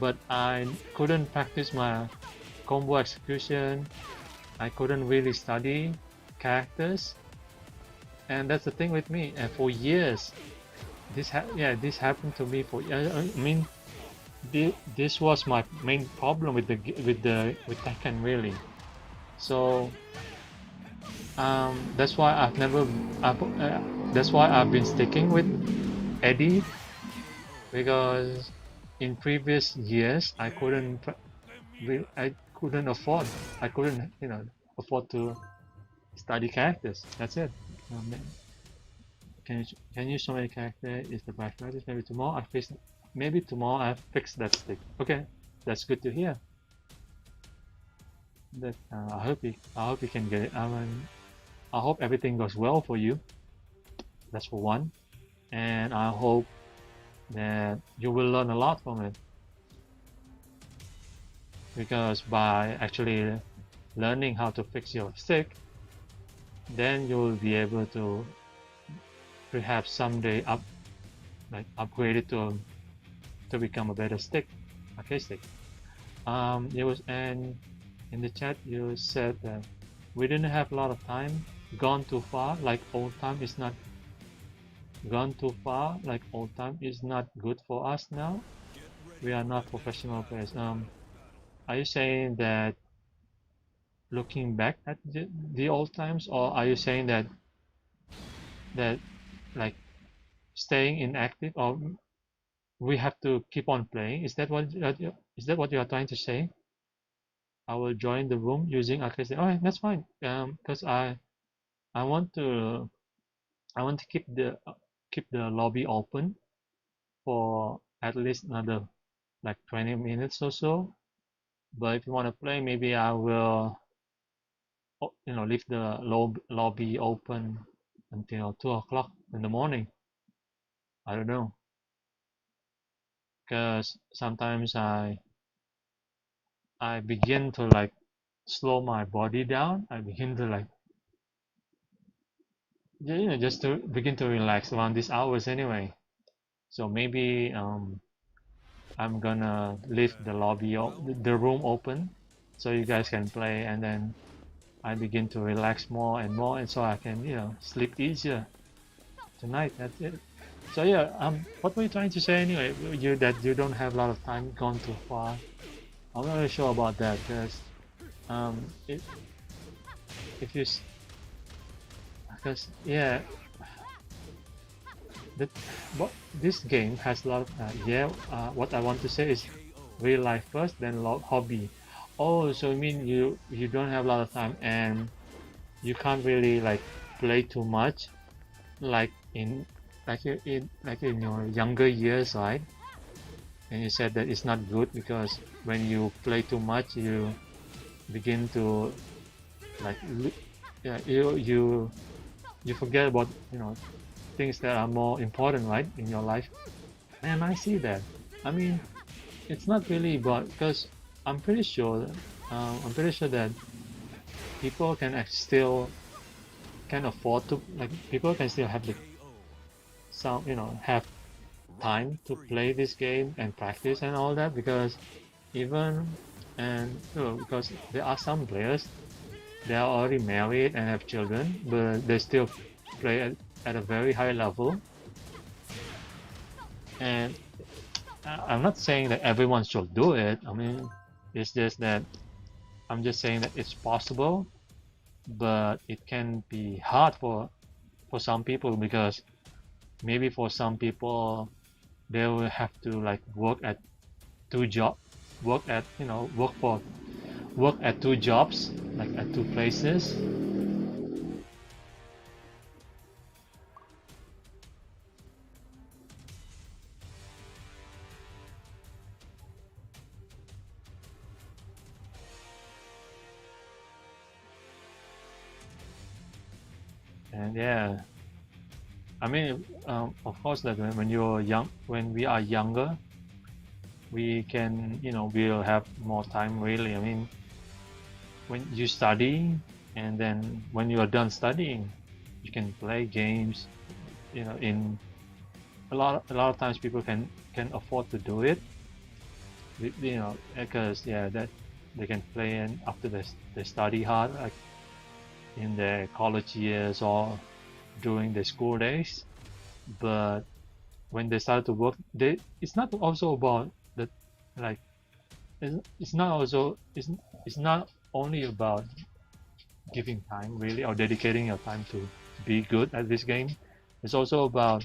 but I couldn't practice my combo execution. I couldn't really study characters, and that's the thing with me. And for years, this happened to me for. I mean, this was my main problem with Tekken, really. So that's why that's why I've been sticking with Eddie, because in previous years I couldn't afford, afford to study characters. That's it. Can you show me the character? Is the black practice? Maybe tomorrow I fix that stick. Okay, that's good to hear. That I hope you can get it. I hope everything goes well for you. That's for one, and I hope that you will learn a lot from it, because by actually learning how to fix your stick, then you will be able to perhaps someday upgrade it to become a better stick, arcade stick. And in the chat you said that we didn't have a lot of time. Gone too far, like old time is not gone too far, like old time is not good for us now. We are not professional players. Are you saying that looking back at the old times, or are you saying that like staying inactive, or we have to keep on playing? Is that what you are trying to say? I will join the room using arcade. Oh, that's fine. Because I want to keep the lobby open for at least another like 20 minutes or so. But if you want to play, maybe I will leave the lobby open until 2 o'clock in the morning. I don't know, because sometimes I begin to like slow my body down. I begin to like just to begin to relax around these hours anyway. So maybe I'm gonna leave the the room open so you guys can play, and then I begin to relax more and more, and so I can sleep easier tonight. That's it. So yeah, what were you trying to say anyway? That you don't have a lot of time, gone too far. I'm not really sure about that, because if you because yeah, but this game has a lot of what I want to say is real life first, then hobby. Oh, so you mean you don't have a lot of time, and you can't really like play too much, like in your younger years, right? And you said that it's not good, because when you play too much, you begin to like yeah, you forget about things that are more important, right, in your life. And I see that. I mean, it's not really about, because I'm pretty sure that people can still can afford to, like, people can still have the some have time to play this game and practice and all that, because even and because there are some players, they are already married and have children, but they still play at a very high level. And I'm not saying that everyone should do it. I mean, it's just that I'm just saying that it's possible, but it can be hard for some people, because maybe for some people they will have to like work at two job, work at work at two jobs, like at two places. And yeah, I mean, of course, that when you're young, when we are younger, we can, we'll have more time, really. I mean, when you study, and then when you are done studying, you can play games. In a lot of times, people can afford to do it. Because yeah, that they can play, and after they study hard, like in their college years or during the school days. But when they start to work, it's not also about the, like, it's not also it's not only about giving time, really, or dedicating your time to be good at this game. It's also about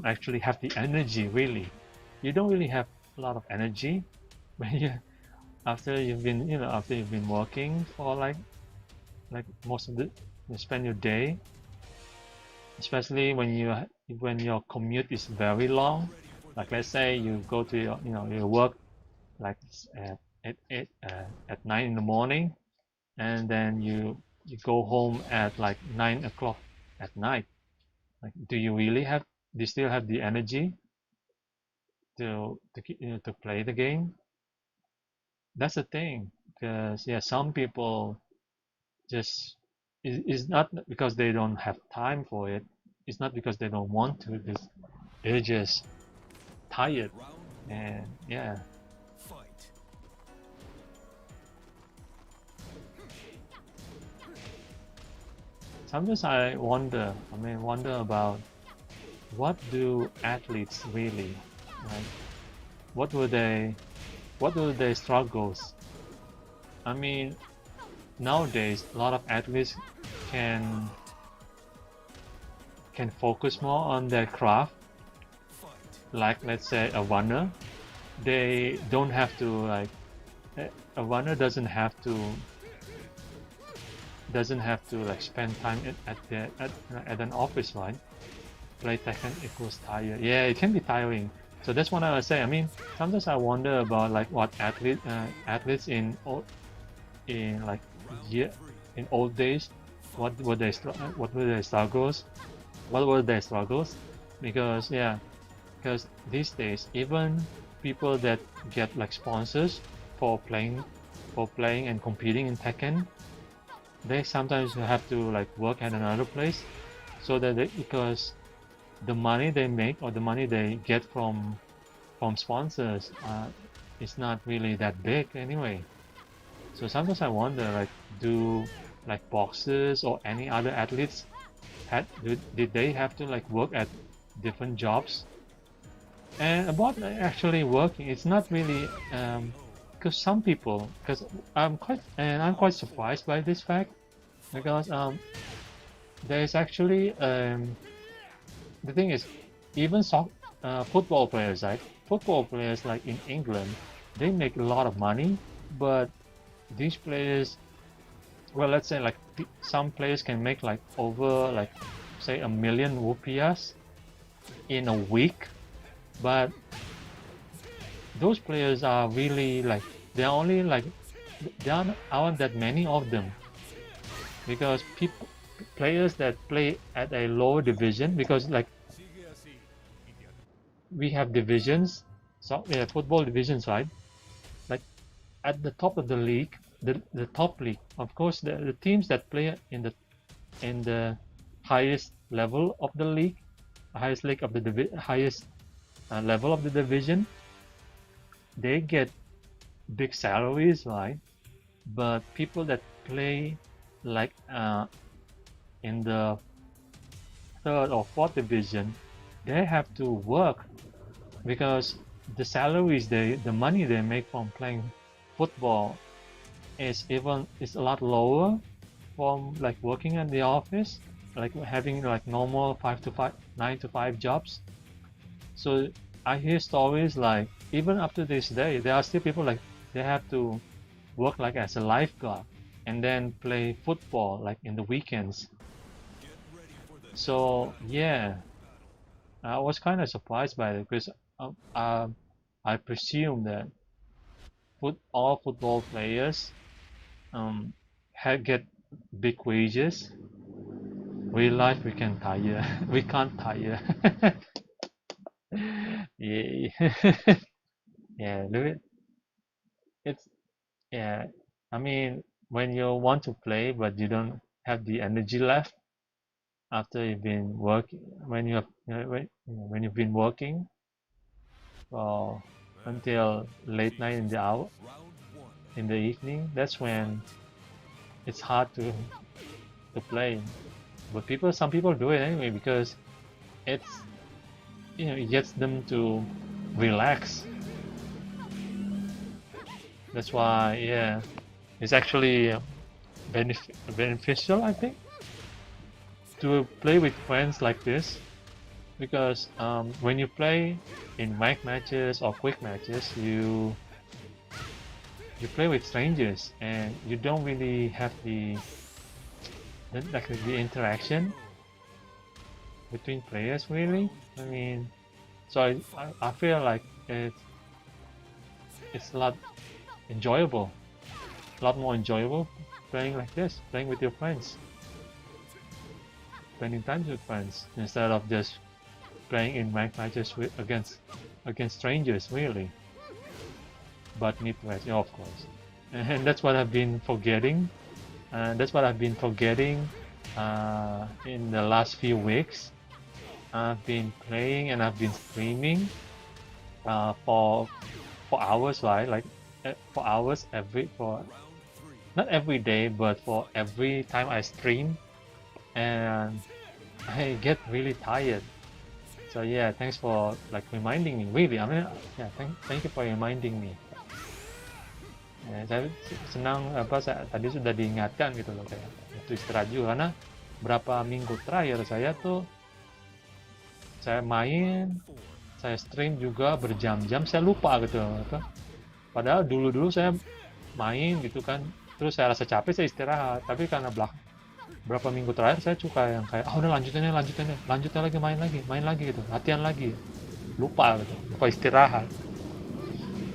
actually have the energy, really. You don't really have a lot of energy when you after you've been working for like most of the you spend your day, especially when your commute is very long. Like, let's say you go to your work like at 9 in the morning, and then you go home at like 9 o'clock at night. Like, do you still have the energy to play the game? That's the thing. Because yeah, some people just it's not because they don't have time for it. It's not because they don't want to. They're just tired. Round And yeah, fight. sometimes I wonder about what do athletes really like. What were they? What were their struggles? I mean, nowadays a lot of athletes can focus more on their craft. Like, let's say a runner, they don't have to like a runner doesn't have to like spend time at an office, right? Play Tekken equals tired. Yeah, it can be tiring. So that's what I was saying. I mean, sometimes I wonder about like what athletes in like year in old days, what were their struggles, because yeah, because these days even people that get like sponsors for playing and competing in Tekken, they sometimes have to like work at another place, so that because the money they make or the money they get from sponsors is not really that big anyway. So sometimes I wonder, like, do like boxers or any other athletes did they have to like work at different jobs? And about actually working, it's not really because some people, because I'm quite surprised by this fact, because there's actually the thing is, even football players, right? Football players like in England, they make a lot of money, but these players, well, let's say like some players can make like over like say 1 million rupiahs in a week, but those players are really like there are only like there aren't that many of them. because players that play at a lower division, because like Sigue así y te we have divisions, so yeah, football divisions, right? Like at the top of the league, the top league, of course, the teams that play in the highest level of the league, highest league of the highest level of the division, they get big salaries, right? But people that play like in the third or fourth division, they have to work because the salaries the money they make from playing football is a lot lower from like working at the office, like having like normal 9 to 5 jobs. So I hear stories like even up to this day there are still people like they have to work like as a lifeguard and then play football like in the weekends. get ready for the So yeah, I was kind of surprised by it because um, um, I presume that all football players um, get big wages. Real life we can tire. We can't tire. Yeah, yeah. Look it. It's yeah. I mean, when you want to play but you don't have the energy left after you've been working, when you have when you've been working for until late night in the hour round one. in the evening, that's when it's hard to play. But some people do it anyway because it's it gets them to relax. That's why yeah, it's actually beneficial I think to play with friends like this because when you play in ranked matches or quick matches, you play with strangers and you don't really have the interaction between players really. I mean, so I feel like it's a lot enjoyable, a lot more enjoyable playing like this, playing with your friends, spending time with friends instead of just playing in ranked matches against strangers really. But need rest, yeah, of course, and that's what I've been forgetting. That's what I've been forgetting in the last few weeks. I've been playing and I've been streaming for hours, right? Like for hours for not every day, but for every time I stream, and I get really tired. So yeah, thanks for like reminding me. Really, I mean, yeah, thank you for reminding me. Ya, saya senang tadi sudah diingatkan gitu loh kayak waktu istirahat juga karena berapa minggu terakhir saya tuh saya main, saya stream juga berjam-jam, saya lupa gitu loh. Padahal dulu-dulu saya main gitu kan, terus saya rasa capek saya istirahat, tapi karena berapa minggu terakhir saya suka yang kayak udah lanjutin lagi main lagi gitu, latihan lagi, lupa gitu, lupa istirahat.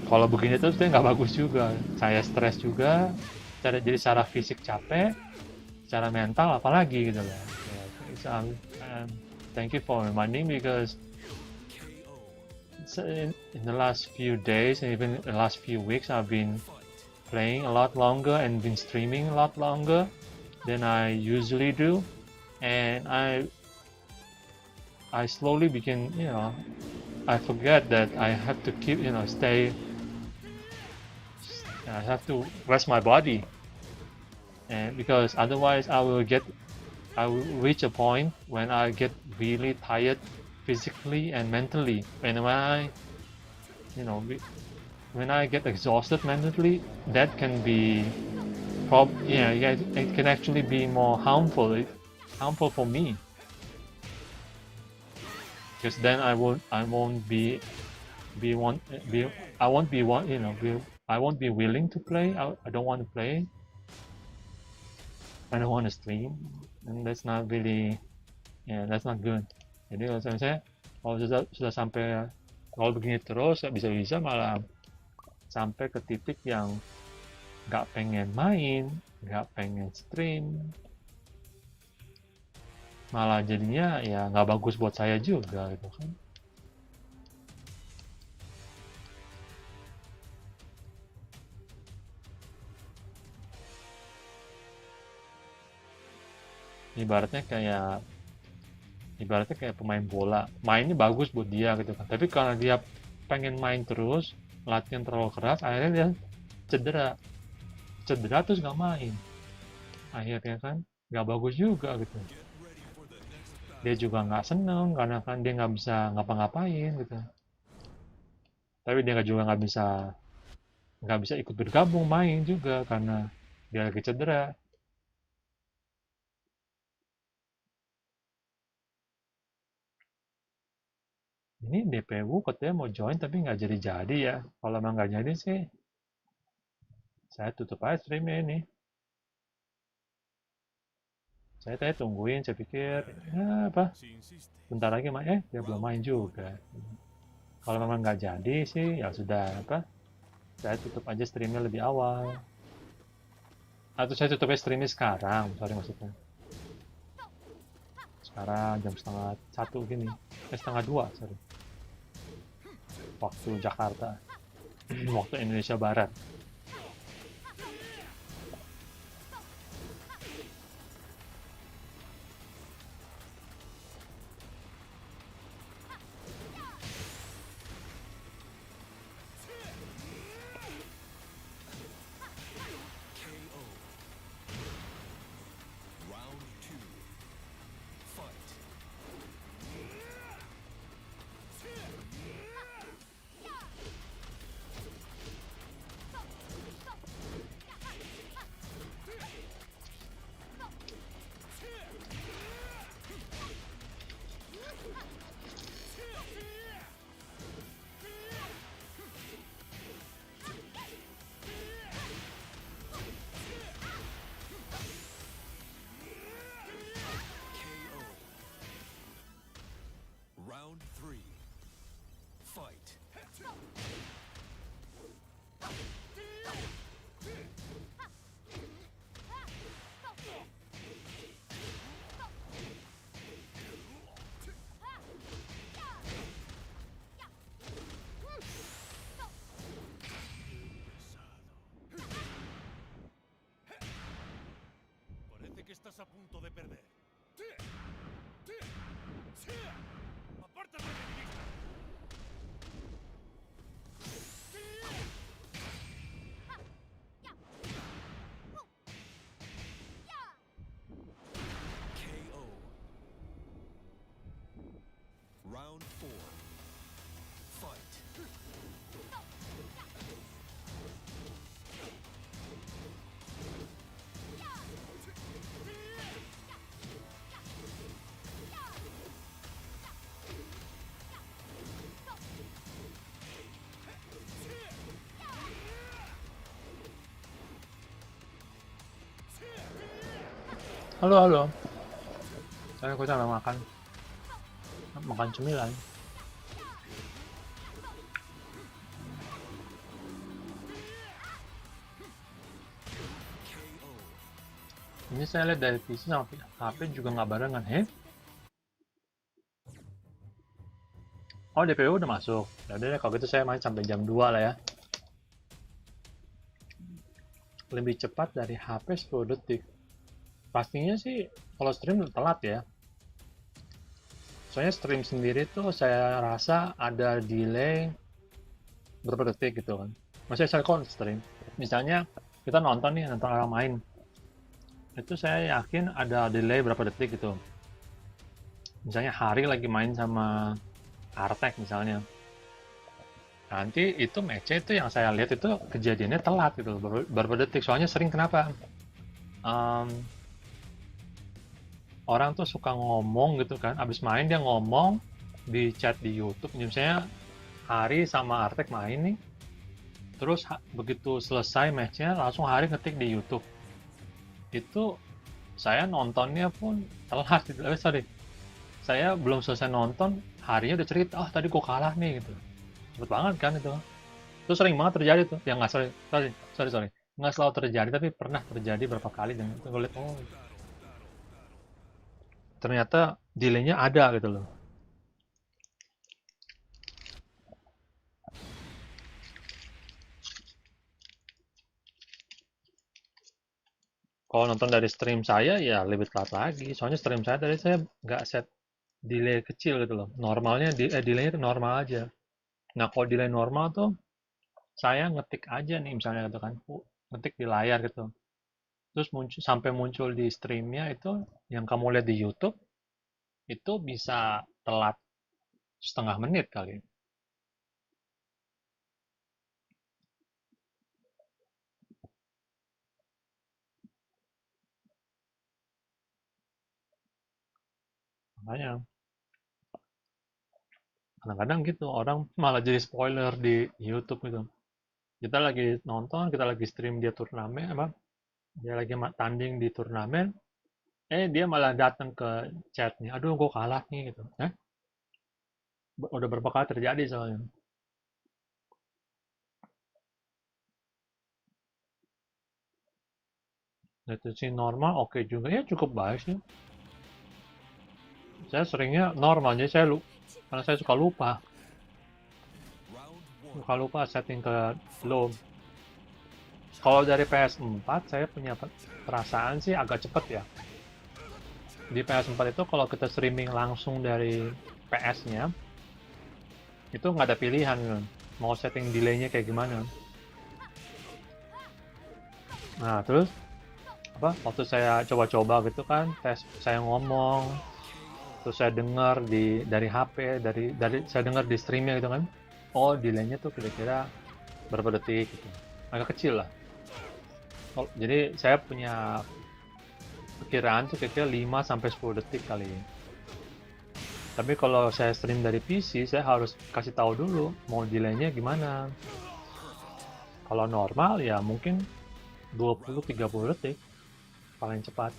Kalau begini terus dia nggak bagus juga, saya stres juga, jadi secara fisik capek, secara mental apalagi gitu loh. Thank you for reminding me because in the last few days and even the last few weeks I've been playing a lot longer and been streaming a lot longer than I usually do, and I slowly begin, I forget that I have to keep, stay. I have to rest my body, and because otherwise I will reach a point when I get really tired physically and mentally. And when I get exhausted mentally, that can be it can actually be more harmful for me, because then I won't be I won't be willing to play. I don't want to play. I don't want to stream, and that's not really, that's not good. Jadi kalau sudah sampai kalau begini terus, bisa-bisa malah sampai ke titik yang nggak pengen main, nggak pengen stream, malah jadinya ya nggak bagus buat saya juga gitu kan. Ibaratnya kayak pemain bola, mainnya bagus buat dia gitu kan, tapi kalau dia pengen main terus, latihan terlalu keras, akhirnya dia cedera cedera terus nggak main, akhirnya kan nggak bagus juga gitu. Get ready for the next Dia battle. juga nggak seneng karena kan dia nggak bisa ngapa-ngapain gitu, tapi dia juga nggak bisa ikut bergabung main juga karena dia lagi cedera. Ini DPW katanya mau join tapi nggak jadi-jadi ya. Kalau emang nggak jadi sih, saya tutup aja streamnya ini. Saya tadi tungguin, saya pikir, ya apa, Si insiste, bentar lagi main, dia belum main juga. Kalau memang nggak jadi sih, ya sudah, apa, saya tutup aja streamnya lebih awal. Atau saya tutup aja streamnya sekarang, sorry maksudnya. Sekarang jam setengah satu gini, setengah dua, sorry. Waktu Jakarta, waktu Indonesia Barat. KO. Round 2. Fight. KO. Round 3. Fight. Parece que estás a punto de perder. ¡Apártate de mi vista! KO. Round 4. Fight. Halo, halo. Saya sedang makan cemilan. KO. Ini saya lihat dari PC sama HP juga nggak barengan, Oh, DPU udah masuk. Ya udah deh, kalau gitu saya main sampai jam 2 lah ya. Lebih cepat dari HP 10 detik. Pastinya sih kalau stream telat ya. Soalnya stream sendiri tuh saya rasa ada delay berapa detik gitu kan. Maksudnya saya kalau stream, misalnya kita nonton orang main, itu saya yakin ada delay berapa detik gitu. Misalnya Hari lagi main sama Artek misalnya, nanti itu match itu yang saya lihat itu kejadiannya telat gitu, berapa detik. Soalnya sering kenapa? Em, orang tuh suka ngomong gitu kan, abis main dia ngomong di chat di YouTube. Misalnya Hari sama Artek main nih, terus begitu selesai matchnya langsung Hari ngetik di YouTube. Itu saya nontonnya pun telat gitu. Sorry, saya belum selesai nonton, Harinya udah cerita, oh tadi gue kalah nih gitu. Cepet banget kan itu. Itu sering banget terjadi tuh. Ya nggak, sorry. Nggak selalu terjadi, tapi pernah terjadi berapa kali. Dan itu gue lihat, oh ternyata delay-nya ada gitu loh. Kalau nonton dari stream saya ya lebih telat lagi. Soalnya stream saya tadi saya nggak set delay kecil gitu loh. Normalnya delaynya itu normal aja. Nah kalau delay normal tuh saya ngetik aja nih misalnya gitu kan, ngetik di layar gitu. Terus muncul sampai muncul di streamnya itu yang kamu lihat di YouTube itu bisa telat setengah menit kali. Makanya kadang-kadang gitu orang malah jadi spoiler di YouTube gitu. Kita lagi nonton, kita lagi stream dia turnamen apa? Dia lagi tanding di turnamen, dia malah datang ke chatnya, aduh gue kalah nih gitu. Udah berapa kali terjadi soalnya. Itu sih normal, oke juga ya, cukup baik sih. Saya seringnya normal, jadi karena saya suka lupa. Suka lupa setting ke low. Kalau dari PS4 saya punya perasaan sih agak cepet ya. Di PS4 itu kalau kita streaming langsung dari PS-nya, itu nggak ada pilihan kan. Mau setting delay-nya kayak gimana. Nah, terus waktu saya coba-coba gitu kan, tes saya ngomong, terus saya dengar dari HP, dari saya dengar di streamnya gitu kan. Oh, delay-nya tuh kira-kira berapa detik gitu. Agak kecil lah. Jadi saya punya perkiraan tuh kira-kira 5 sampai 10 detik kali. Tapi kalau saya stream dari PC, saya harus kasih tahu dulu mau delay-nya gimana. Kalau normal ya mungkin 20-30 detik paling cepat.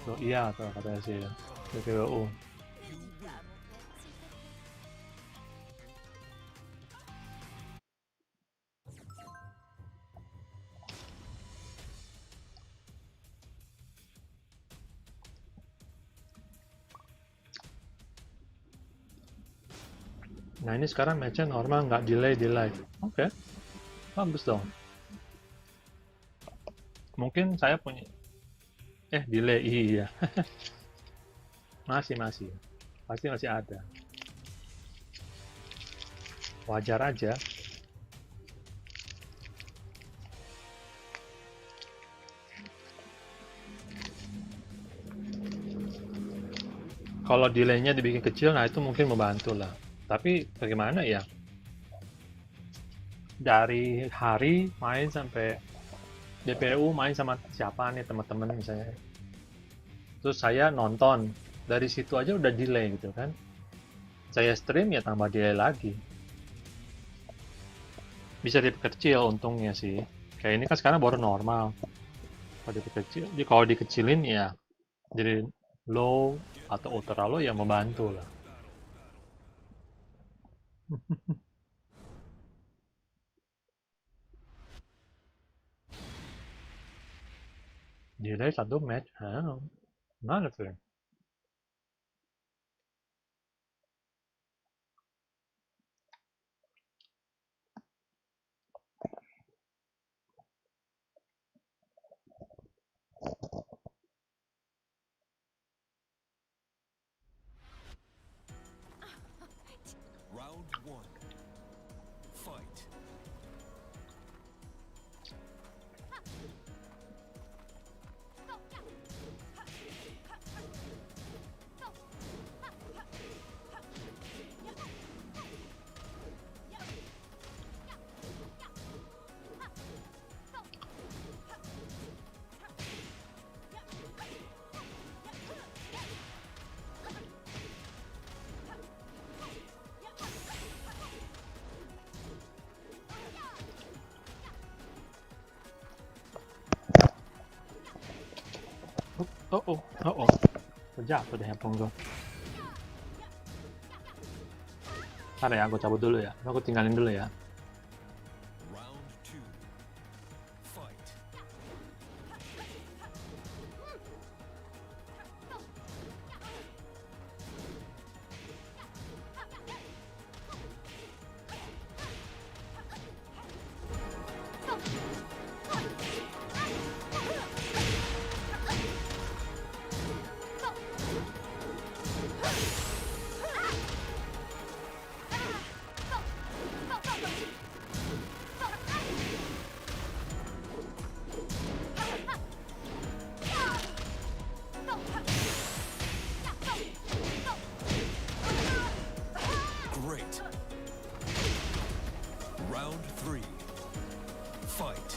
So, iya tuh katanya sih PPWU. Nah ini sekarang match-nya normal, nggak delay di live. Oke, bagus dong. Mungkin saya punya delay, iya. Masih pasti masih ada. Wajar aja. Kalau delay-nya dibikin kecil, nah itu mungkin membantu lah. Tapi bagaimana ya? Dari hari main sampai DPU main sama siapa nih teman-teman misalnya. Terus saya nonton, dari situ aja udah delay gitu kan. Saya stream ya tambah delay lagi. Bisa diperkecil untungnya sih. Kayak ini kan sekarang baru normal. Kalau dikecilin ya jadi low atau ultra low ya membantu lah. Delay satu match, mana tuh? Round one. Fight. Oh oh oh oh. Jatuh deh handphone gue. Ntar ya, aku cabut dulu ya. Aku tinggalin dulu ya. Round 2. Fight. Great. Round 3. Fight.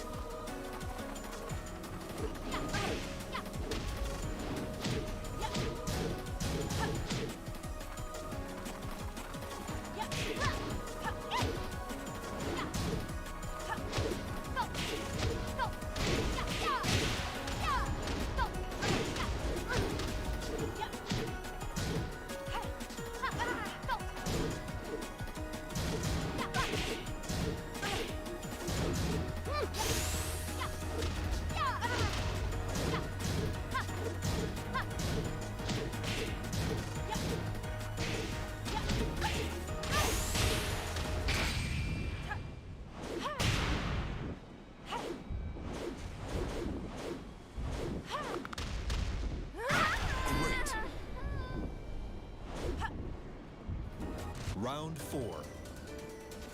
Great. Round 4.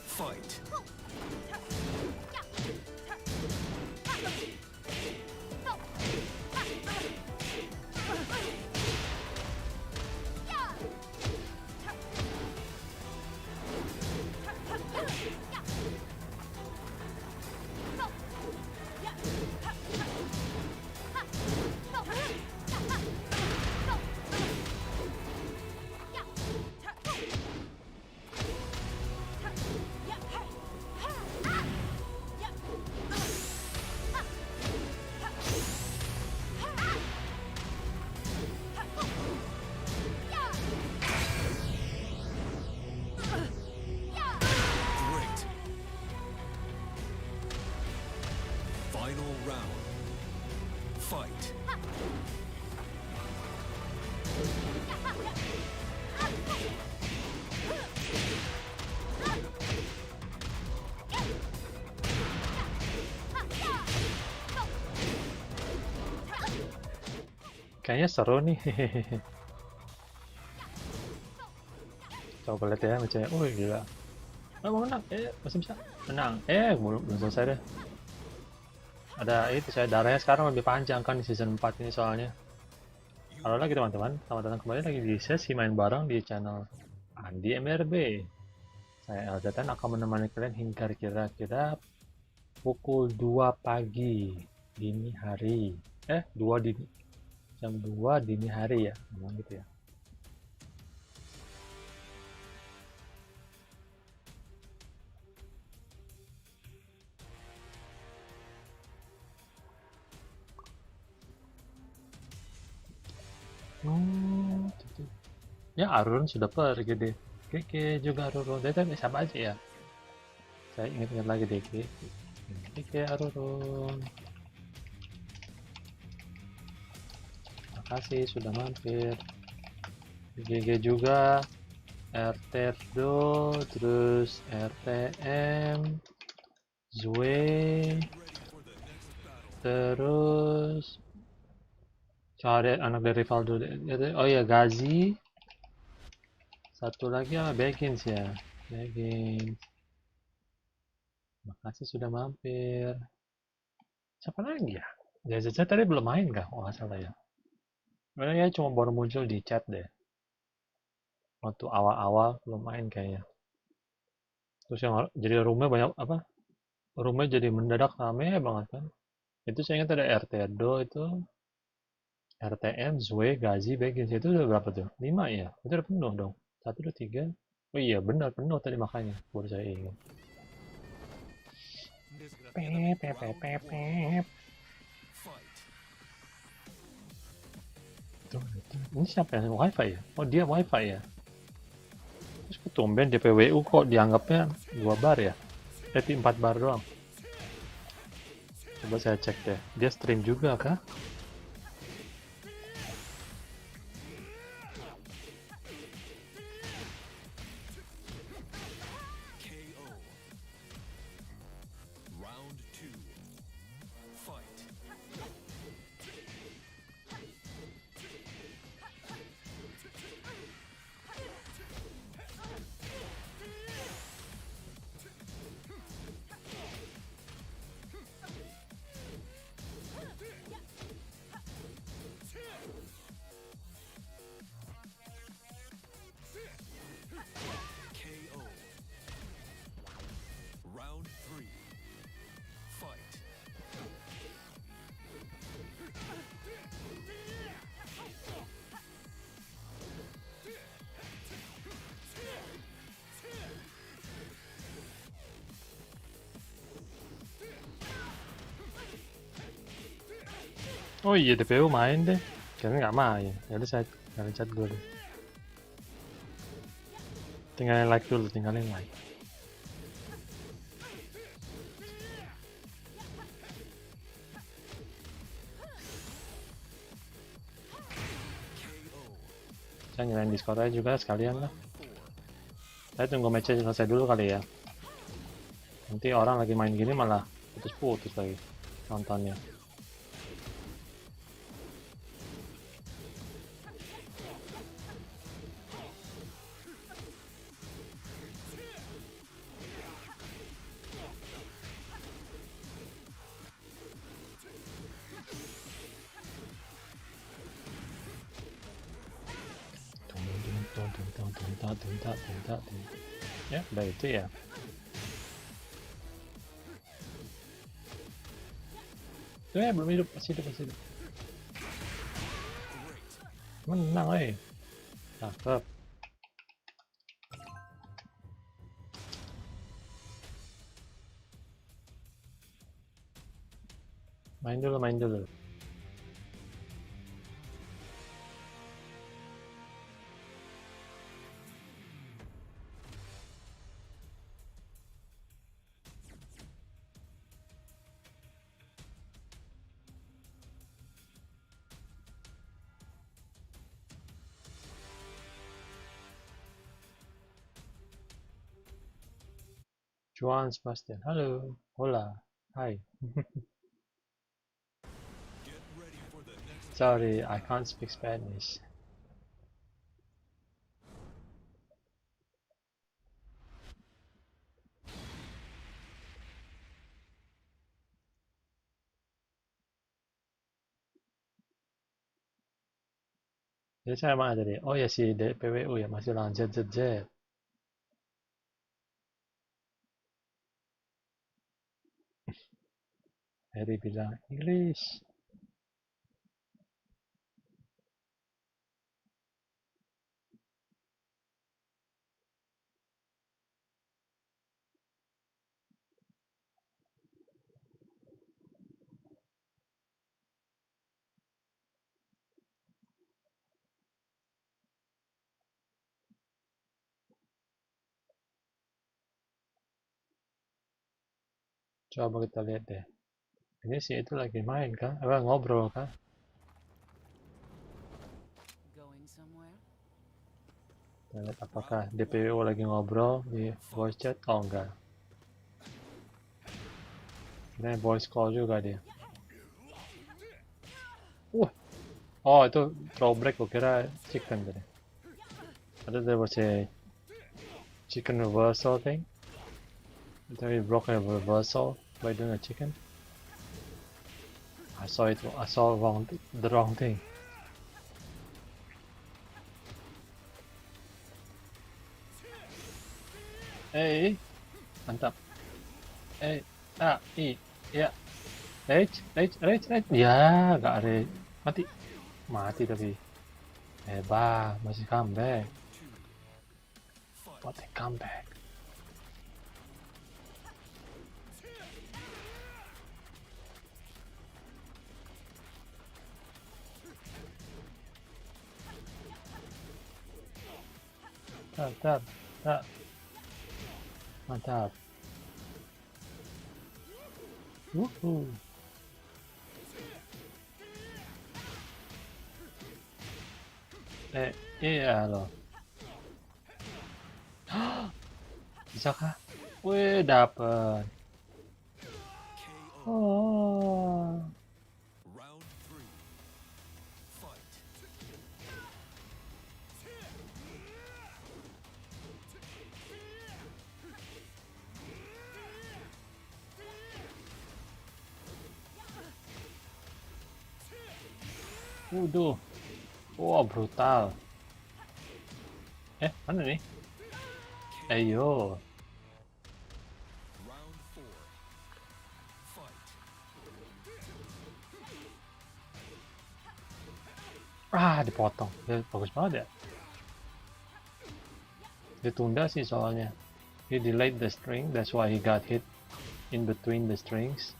Fight. Great. Final round. Fight. Kayaknya seru nih. Coba lihat ya macamnya. Oh gila. Mau menang. Masih bisa menang. Belum selesai deh. Ada itu, saya darahnya sekarang lebih panjang kan di season 4 ini soalnya. Halo lagi teman-teman, selamat datang kembali lagi di sesi main bareng di channel Andi MRB. Saya Elzatan akan menemani kalian hingga kira-kira pukul 2 pagi dini hari. 2 dini, jam 2 dini hari ya, memang gitu ya. Ya Arun sudah pergi deh. Keke juga Arun. Dia tadi siapa aja ya? Saya ingat-ingat lagi deh. Keke Arun. Makasih sudah mampir. GG juga. RTRDO, terus RTM, Zue, terus cari anak dari Valdo. Oh ya Gazi. Satu lagi Begins ya. Begins. Makasih sudah mampir. Siapa lagi ya? Jajaja tadi belum main kah? Oh nggak salah ya. Sebenarnya cuma baru muncul di chat deh. Waktu awal-awal belum main kayaknya. Terus yang jadi roomnya banyak apa? Roomnya jadi mendadak rame banget kan. Itu saya ingat ada RTDO itu, RTM, Zwe, Gazi, Begins. Itu udah berapa tuh? 5 ya? Itu udah penuh dong. 1, 2, 3. Oh iya benar penuh tadi makanya. Baru saya ingat. Desgraciadamente, Round 1. Fight. Ini siapa ya? Wifi ya? Oh dia wifi ya? Terus ketumben DPWU kok dianggapnya 2 bar ya? 4 bar doang. Coba saya cek deh. Dia stream juga kah? KO. Round 2. Fight. KO. Round 3. Fight. Oh iya DPWU main deh. Kayaknya nggak main. Yaudah saya tinggalin chat dulu deh. Tinggalin like dulu, tinggalin like. KO. Saya nyalain Discord aja juga sekalian lah. 4. Saya tunggu match selesai dulu kali ya. Nanti orang lagi main gini malah putus-putus lagi nontonnya. Ya, udah itu ya. Tuh ya, belum hidup, masih hidup, masih hidup. Menang, cakep. Main dulu, main dulu. Juan Sebastian, halo, hola, hi. Get ready for the next Sorry, I can't speak Spanish. Jadi saya mana tadi? Oh ya si DPWU ya, masih lawan ZZZ. Heri bilang English. Coba kita lihat deh. Ini sih itu lagi main kah? Apa ngobrol kah? Going somewhere? Kita lihat apakah DPWU lagi ngobrol di voice chat? Oh enggak. Ini voice call juga dia. Oh itu throwback, gue kira chicken tadi. I thought there was a chicken reversal thing. I thought we broke a reversal by doing a chicken. I saw the wrong thing. Mantap. Ya. Rage. Ya, gak ada. Mati tapi. Hebat, masih comeback. What a comeback. Mantap. Mantap. Wuhu. Iya loh. Bisa kah? Wih, dapet. KO. Oh. Round 3. Fight. Waduh. Wah, brutal. Mana nih? Ayo. Round 4. Fight. Dipotong. Dia bagus banget ya. Ditunda sih soalnya. He delayed the string, that's why he got hit in between the strings.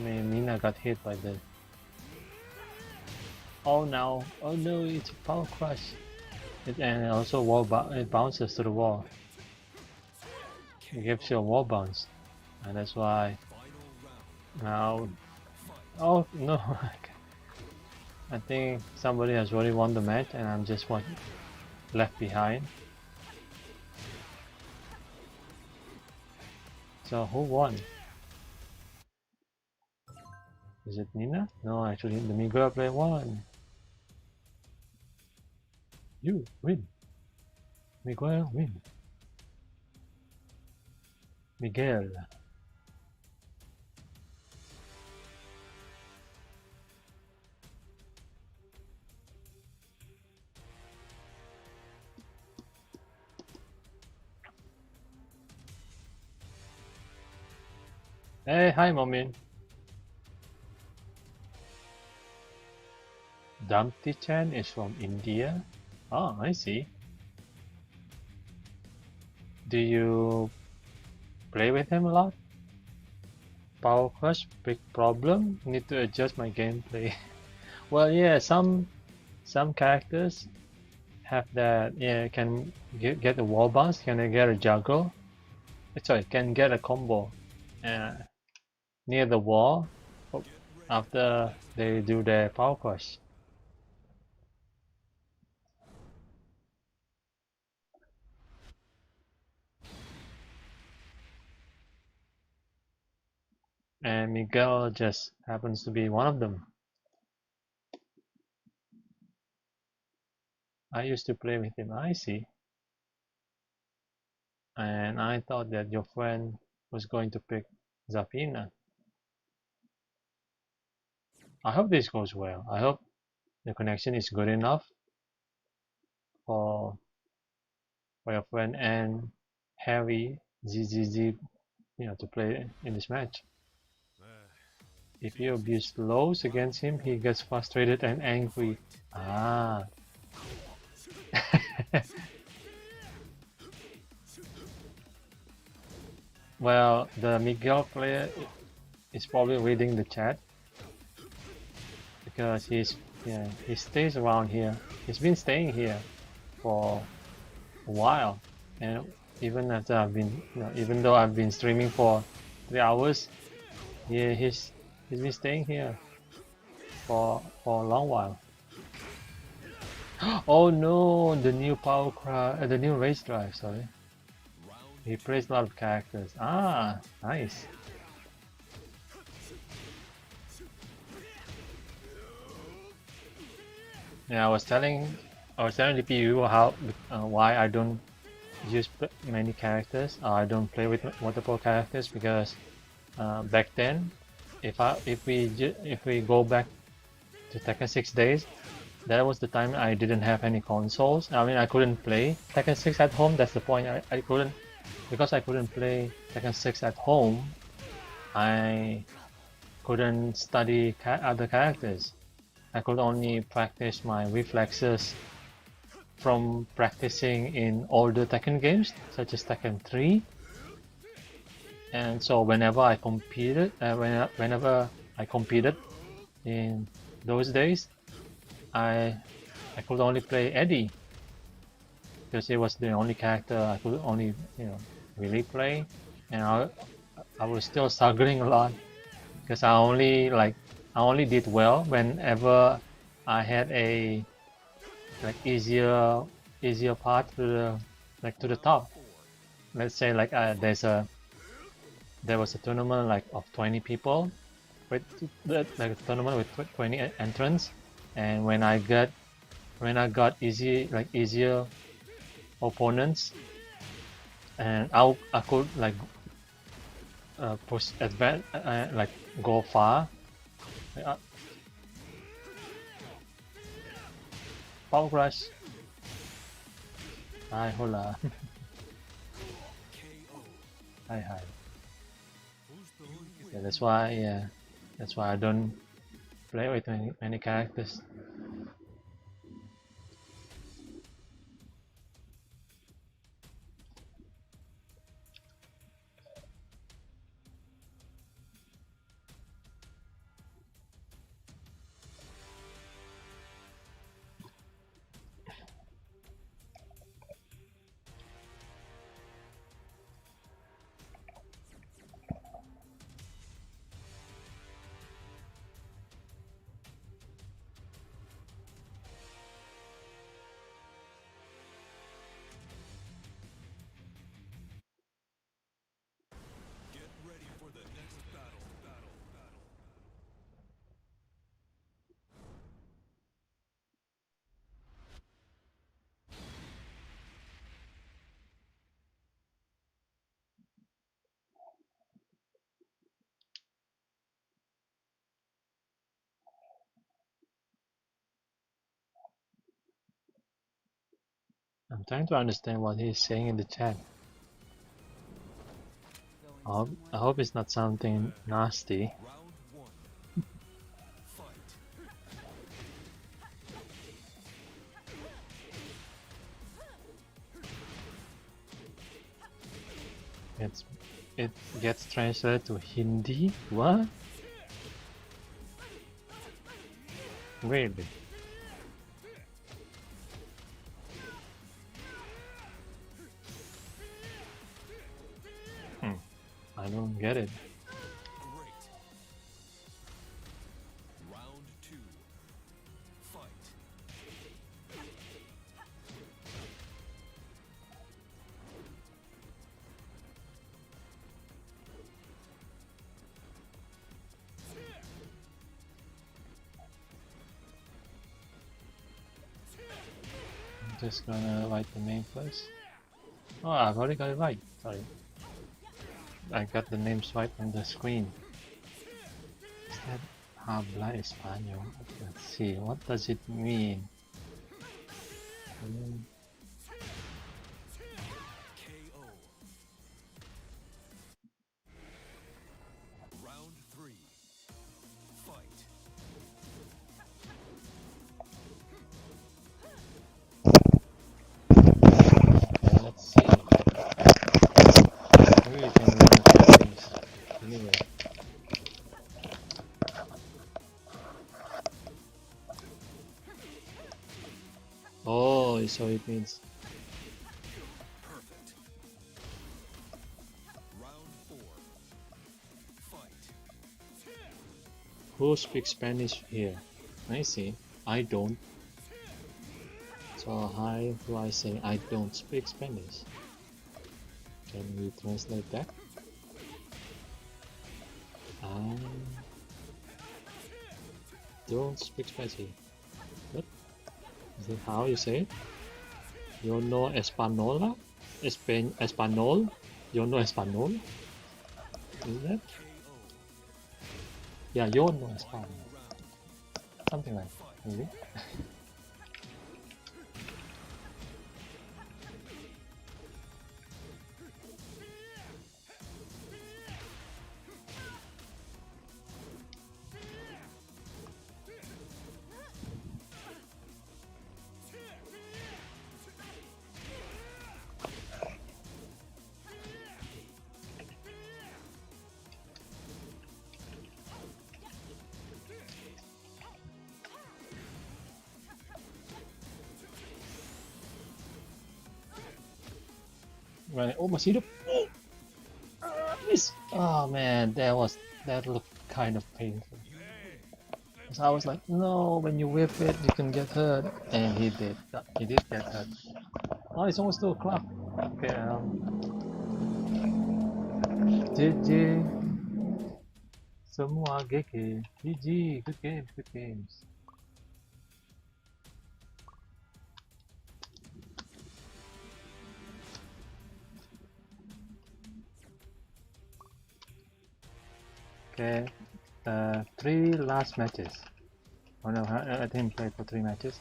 Mina got hit by the... Oh no, it's a power crush. And also it bounces to the wall. It gives you a wall bounce. And that's why Final round. now... Oh no, I think somebody has already won the match and I'm just one left behind. So who won? Is it Nina? No, actually the Miguel player won. You win. Miguel win. Miguel. Hey, hi Momin. Dumpty Chan is from India. Oh, I see. Do you play with him a lot? Power Crush, big problem. Need to adjust my gameplay. Well, yeah, some characters have that. Yeah, can get a wall bounce. Can get a juggle? Sorry, can get a combo near the wall after they do their Power Crush. And Miguel just happens to be one of them. I used to play with him, I see. And I thought that your friend was going to pick Zafina. I hope this goes well. I hope the connection is good enough for your friend and Harry ZZZ, to play in this match. If you abuse lows against him, he gets frustrated and angry. Ah. Well, the Miguel player is probably reading the chat because he stays around here. He's been staying here for a while, and even after even though I've been streaming for 3 hours, he's been staying here for a long while. Oh no, the new the new race drive. Sorry, he plays a lot of characters. Ah, nice. Yeah, I was telling the PU how why I don't use many characters. I don't play with multiple characters because back then, if we go back to Tekken 6 days, that was the time I didn't have any consoles. I mean, I couldn't play Tekken 6 at home. That's the point. I couldn't, because I couldn't play Tekken 6 at home. I couldn't study other characters. I could only practice my reflexes from practicing in older Tekken games, such as Tekken 3. And so whenever I competed, in those days, I could only play Eddie. because it was the only character I could only really play, and I was still struggling a lot because I only did well whenever I had a easier path to the top. Let's say there was a tournament of 20 people, with a tournament with 20 entrants, and when I got easier opponents, and I could push advance, go far. Power crush. Hi, hola. Hi. Yeah, that's why I don't play with many characters. Get ready for the next battle. I'm trying to understand what he's saying in the chat. Going I somewhere? hope it's not something nasty. Round one. Fight. It gets translated to Hindi. What? Really? I don't get it. Great. Round two. Fight. I'm just gonna write the name first. Oh, I've already got it right. Sorry. I got the names right on the screen. Is that habla español? Let's see, what does it mean? KO. Round three. Fight. Okay, let's see. Maybe we can learn a few things. Anyway. Oh, so it means Perfect. Round four. Fight. who speaks Spanish here? I see. I don't. So how do I say I don't speak Spanish? Can we translate that? I don't speak Spanish. What? Is that how you say it? Yo no española? Español? Yo no español? Is that? KO. Yeah, yo no español. Round. Something like that, maybe. Right. Oh, masih hidup. Oh, miss. Oh man, that looked kind of painful. So I was like, no, when you whip it, you can get hurt, and he did. He did get hurt. Oh, it's almost 2 o'clock. Okay. GG. Semua GG. GG. Good games. Good games. Okay. 3 last matches. Oh no, I didn't play for 3 matches.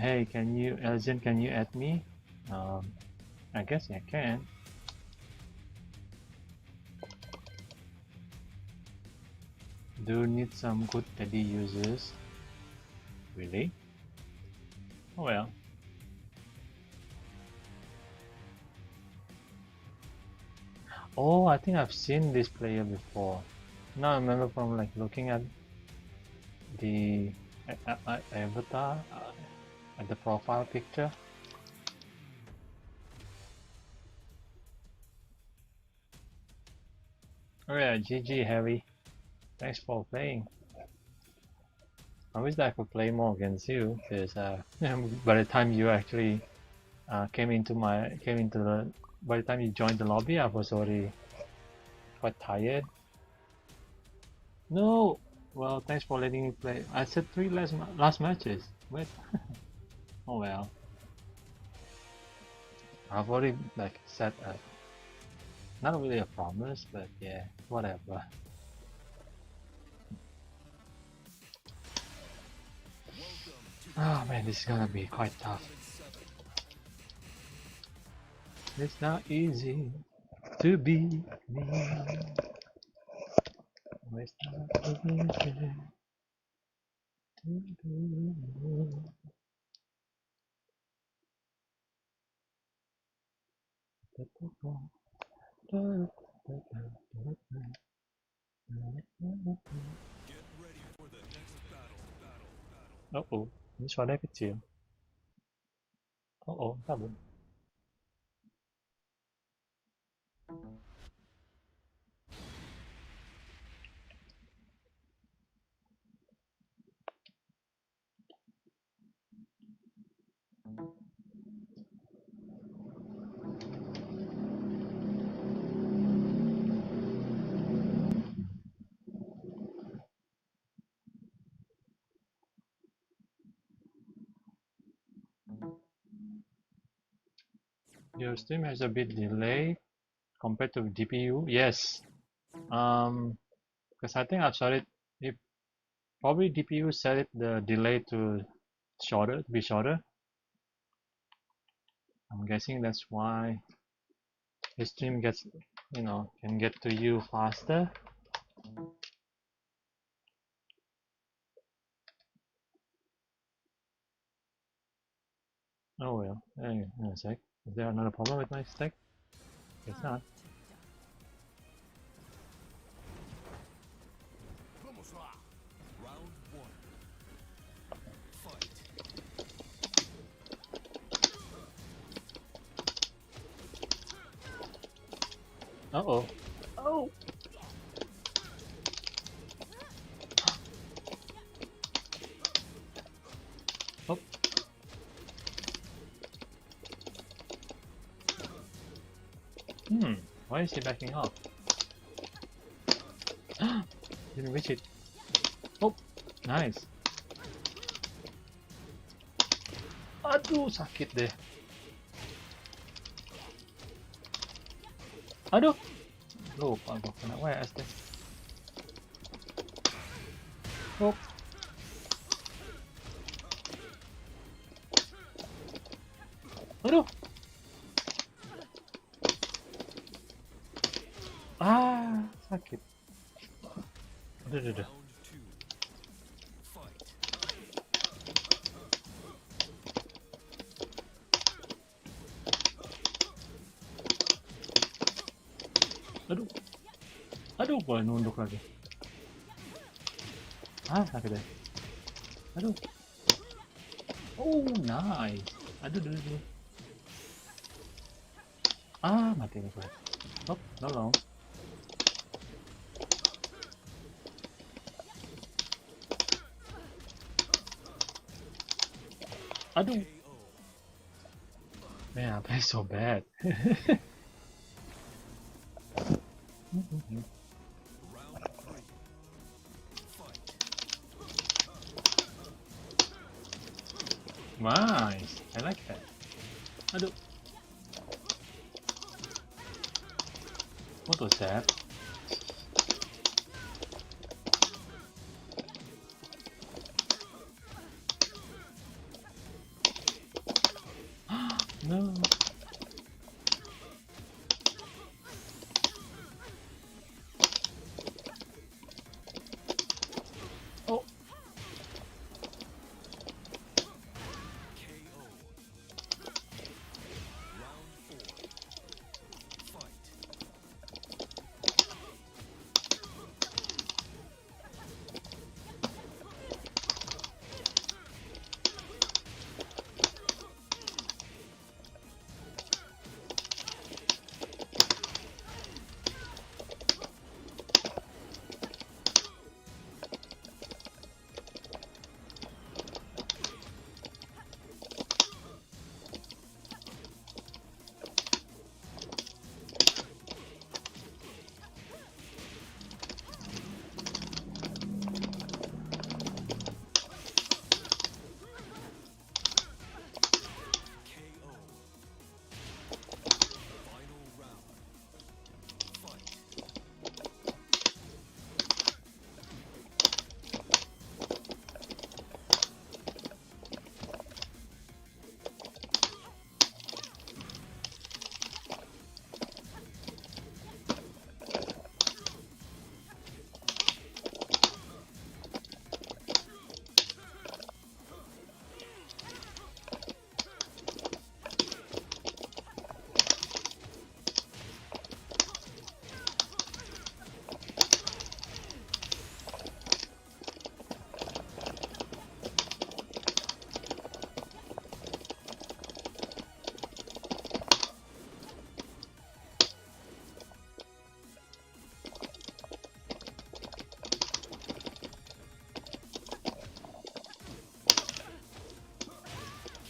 Hey, Elgin, can you add me? I guess I can. Do need some good Teddy users. Really? Oh well. Oh, I think I've seen this player before. Now I remember from like looking at the avatar, at the profile picture. Oh yeah, GG Harry. Thanks for playing. I wish that I could play more against you, because by the time you actually by the time you joined the lobby, I was already quite tired. No! Well, thanks for letting me play. I said 3 last matches. Wait. Oh well. I've already like set a, not really a promise, but yeah, whatever. Oh man, this is gonna be quite tough. It's not easy to be me. It's not easy to be me. Get ready for the next battle. Oh, ini suaranya kecil. Oh, tabung. Your stream has a bit delay compared to GPU. Yes. Because I think I've set it. Probably DPU set it the delay to be shorter. I'm guessing that's why the stream gets, can get to you faster. Oh well. Hang on a sec. Is there another problem with my stack? It's not. Vamos lá. Round 1. Fight. Uh-oh. Oh! Oh. Why is he backing off? Didn't reach it. Oh, nice. Aduh, sakit deh. Aduh. Lupa gua kena WS deh. Oh. Aduh. Ah, sakit. Udah. Round 2. Fight. Aduh, boleh nunduk lagi. Ah, sakit deh. Aduh. Oh, nice. Aduh, dulu. Ah, mati nih gue. Oh, nolong. Aduh. Man, I play so bad. Round 3. Fight. Nice. I like that. Aduh. What was that? No. Oh. KO. Round 4. Fight. KO. Final round. Fight.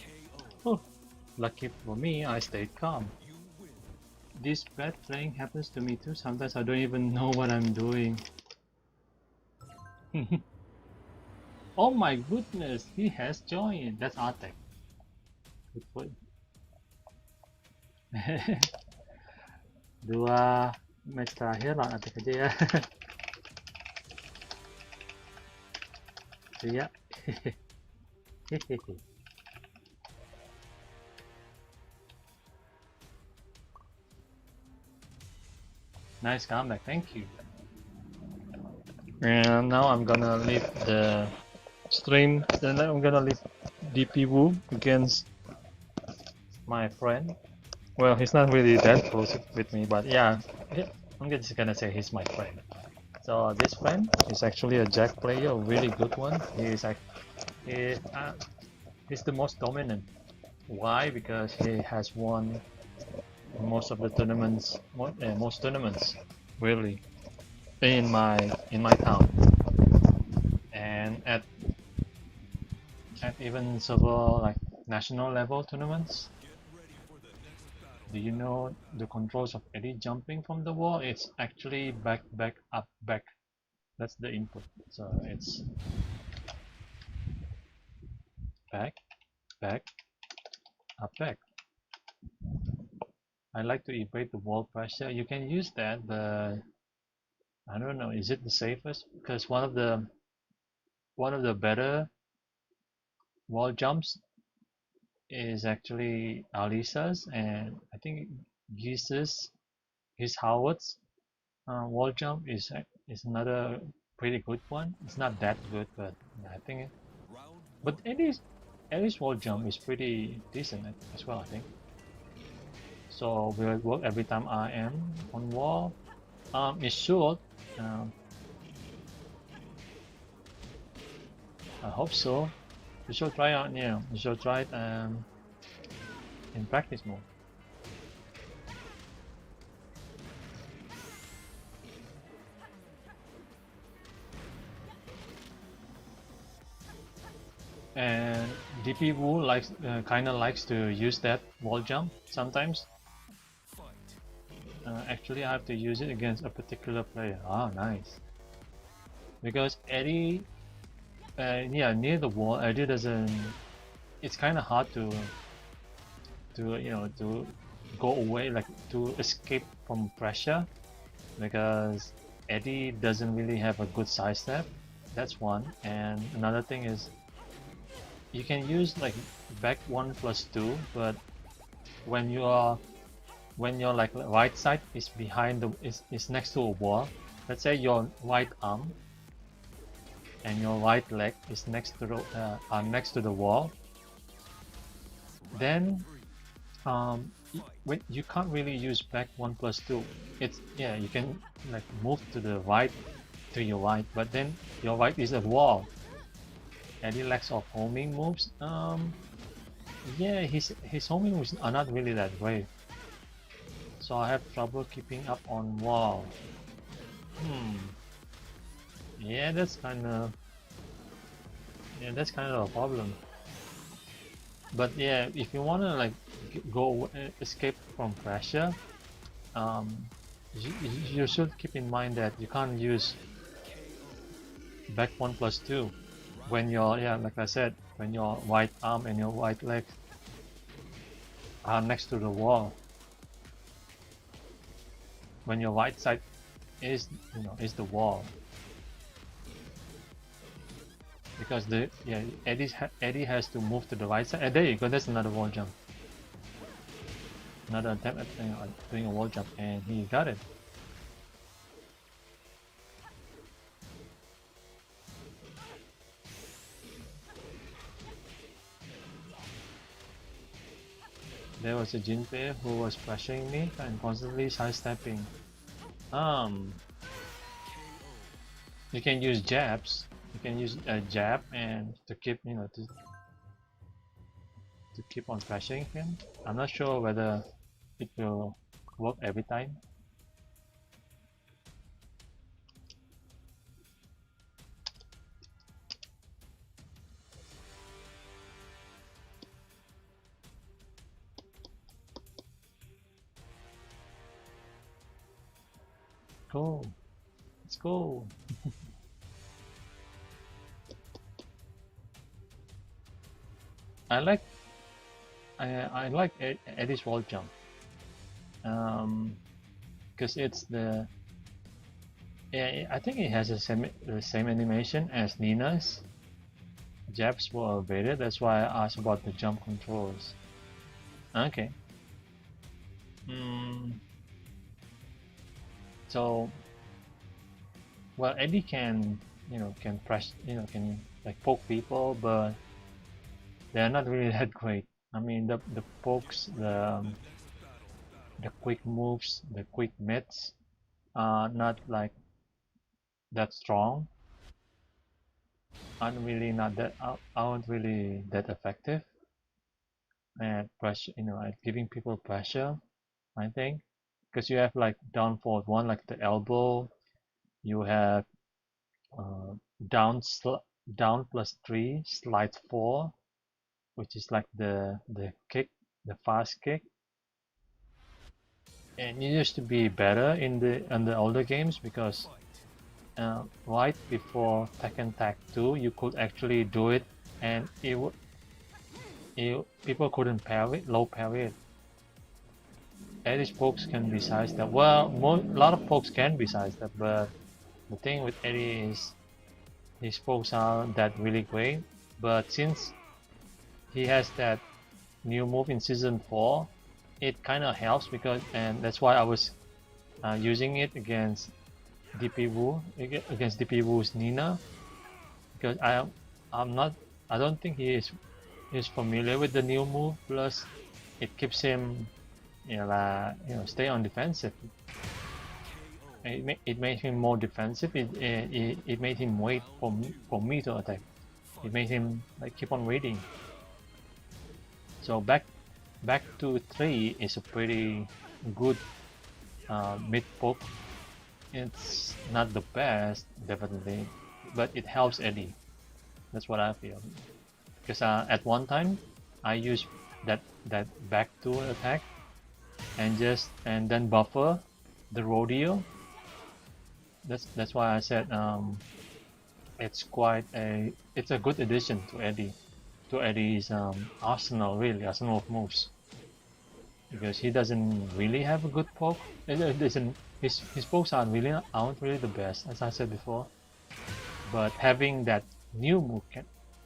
KO. Oh. Lucky for me, I stayed calm. You win. This bad playing happens to me too. Sometimes I don't even know what I'm doing. Oh my goodness, he has joined. That's Artek. Good for him. Dua match terakhir lawan Artek aja ya. See ya. Nice comeback, thank you. And now I'm gonna leave the stream. Then I'm gonna leave DP Wu against my friend. Well, he's not really that close with me, but yeah, I'm just gonna say he's my friend. So this friend is actually a Jack player, a really good one. He's the most dominant. Why? Because he has won most of the tournaments, most tournaments, really, in my town, and at even several like national level tournaments. Get ready for the next battle. Do you know the controls of any jumping from the wall? It's actually back, back, up, back. That's the input. So it's back, back, up, back. I like to evade the wall pressure. You can use that, but I don't know. Is it the safest? Because one of the better wall jumps is actually Alisa's, and I think Gise's, his Howard's wall jump is another pretty good one. It's not that good, but I think. Round But 1. Eddie's wall jump is pretty decent as well, I think. So will it work every time I am on wall? It should. I hope so. You should try out, you should try it in practice mode. And DP Wu likes kind of likes to use that wall jump sometimes. Actually, I have to use it against a particular player. Ah, nice. Because Eddie, yeah, near the wall, Eddie doesn't. It's kind of hard to to go away, like to escape from pressure, because Eddie doesn't really have a good side step. That's one. And another thing is, you can use like back 1+2, but when your like right side is behind the is next to a wall. Let's say your right arm and your right leg is next to the wall. Then you can't really use back 1+2. It's you can like move to the right, to your right, but then your right is a wall. Any lacks of homing moves? Yeah, his homing moves are not really that great. So I have trouble keeping up on wall. Yeah, that's kind of a problem. But yeah, if you wanna like go escape from pressure, you should keep in mind that you can't use back 1+2 when you're like I said, when your right arm and your right leg are next to the wall. When your right side is the wall, because Eddie has to move to the right side. And there you go. That's another wall jump. Another attempt at doing a wall jump, and he got it. There was a Jinpei who was pressuring me and constantly sidestepping. You can use jabs. You can use a jab and to keep to keep on pressuring him. I'm not sure whether it will work every time. Go. Let's go. I like Eddie's wall jump. Because it's the I think it has the same animation as Nina's. Jabs were evaded. That's why I asked about the jump controls. Okay. So, well, Eddie can can press can like poke people, but they're not really that great. I mean, the pokes, the quick moves, the quick mitts are not like that strong. Aren't really that effective at pressure. At giving people pressure. I think because you have like down forward one, like the elbow. You have down +3 slide 4, which is like the kick, the fast kick. And it used to be better in the older games because right before Tekken Tag 2 you could actually do it, and people couldn't parry, low parry it. Eddie's pokes can be sidestepped. Well, a lot of pokes can be sidestepped, but the thing with Eddie is his pokes aren't that really great. But since he has that new move in season 4, it kind of helps and that's why I was using it against DP Wu's Nina, because I don't think he is familiar with the new move. Plus, it keeps him stay on defensive. It made him more defensive. It made him wait for me to attack. It makes him like keep on waiting. So back to 3 is a pretty good mid poke. It's not the best, definitely, but it helps Eddie. That's what I feel. Because at one time, I used that back 2 attack and then buffer the rodeo. That's why I said it's a good addition to Eddie's arsenal, really arsenal of moves, because he doesn't really have a good poke. It doesn't his pokes aren't really the best, as I said before. But having that new move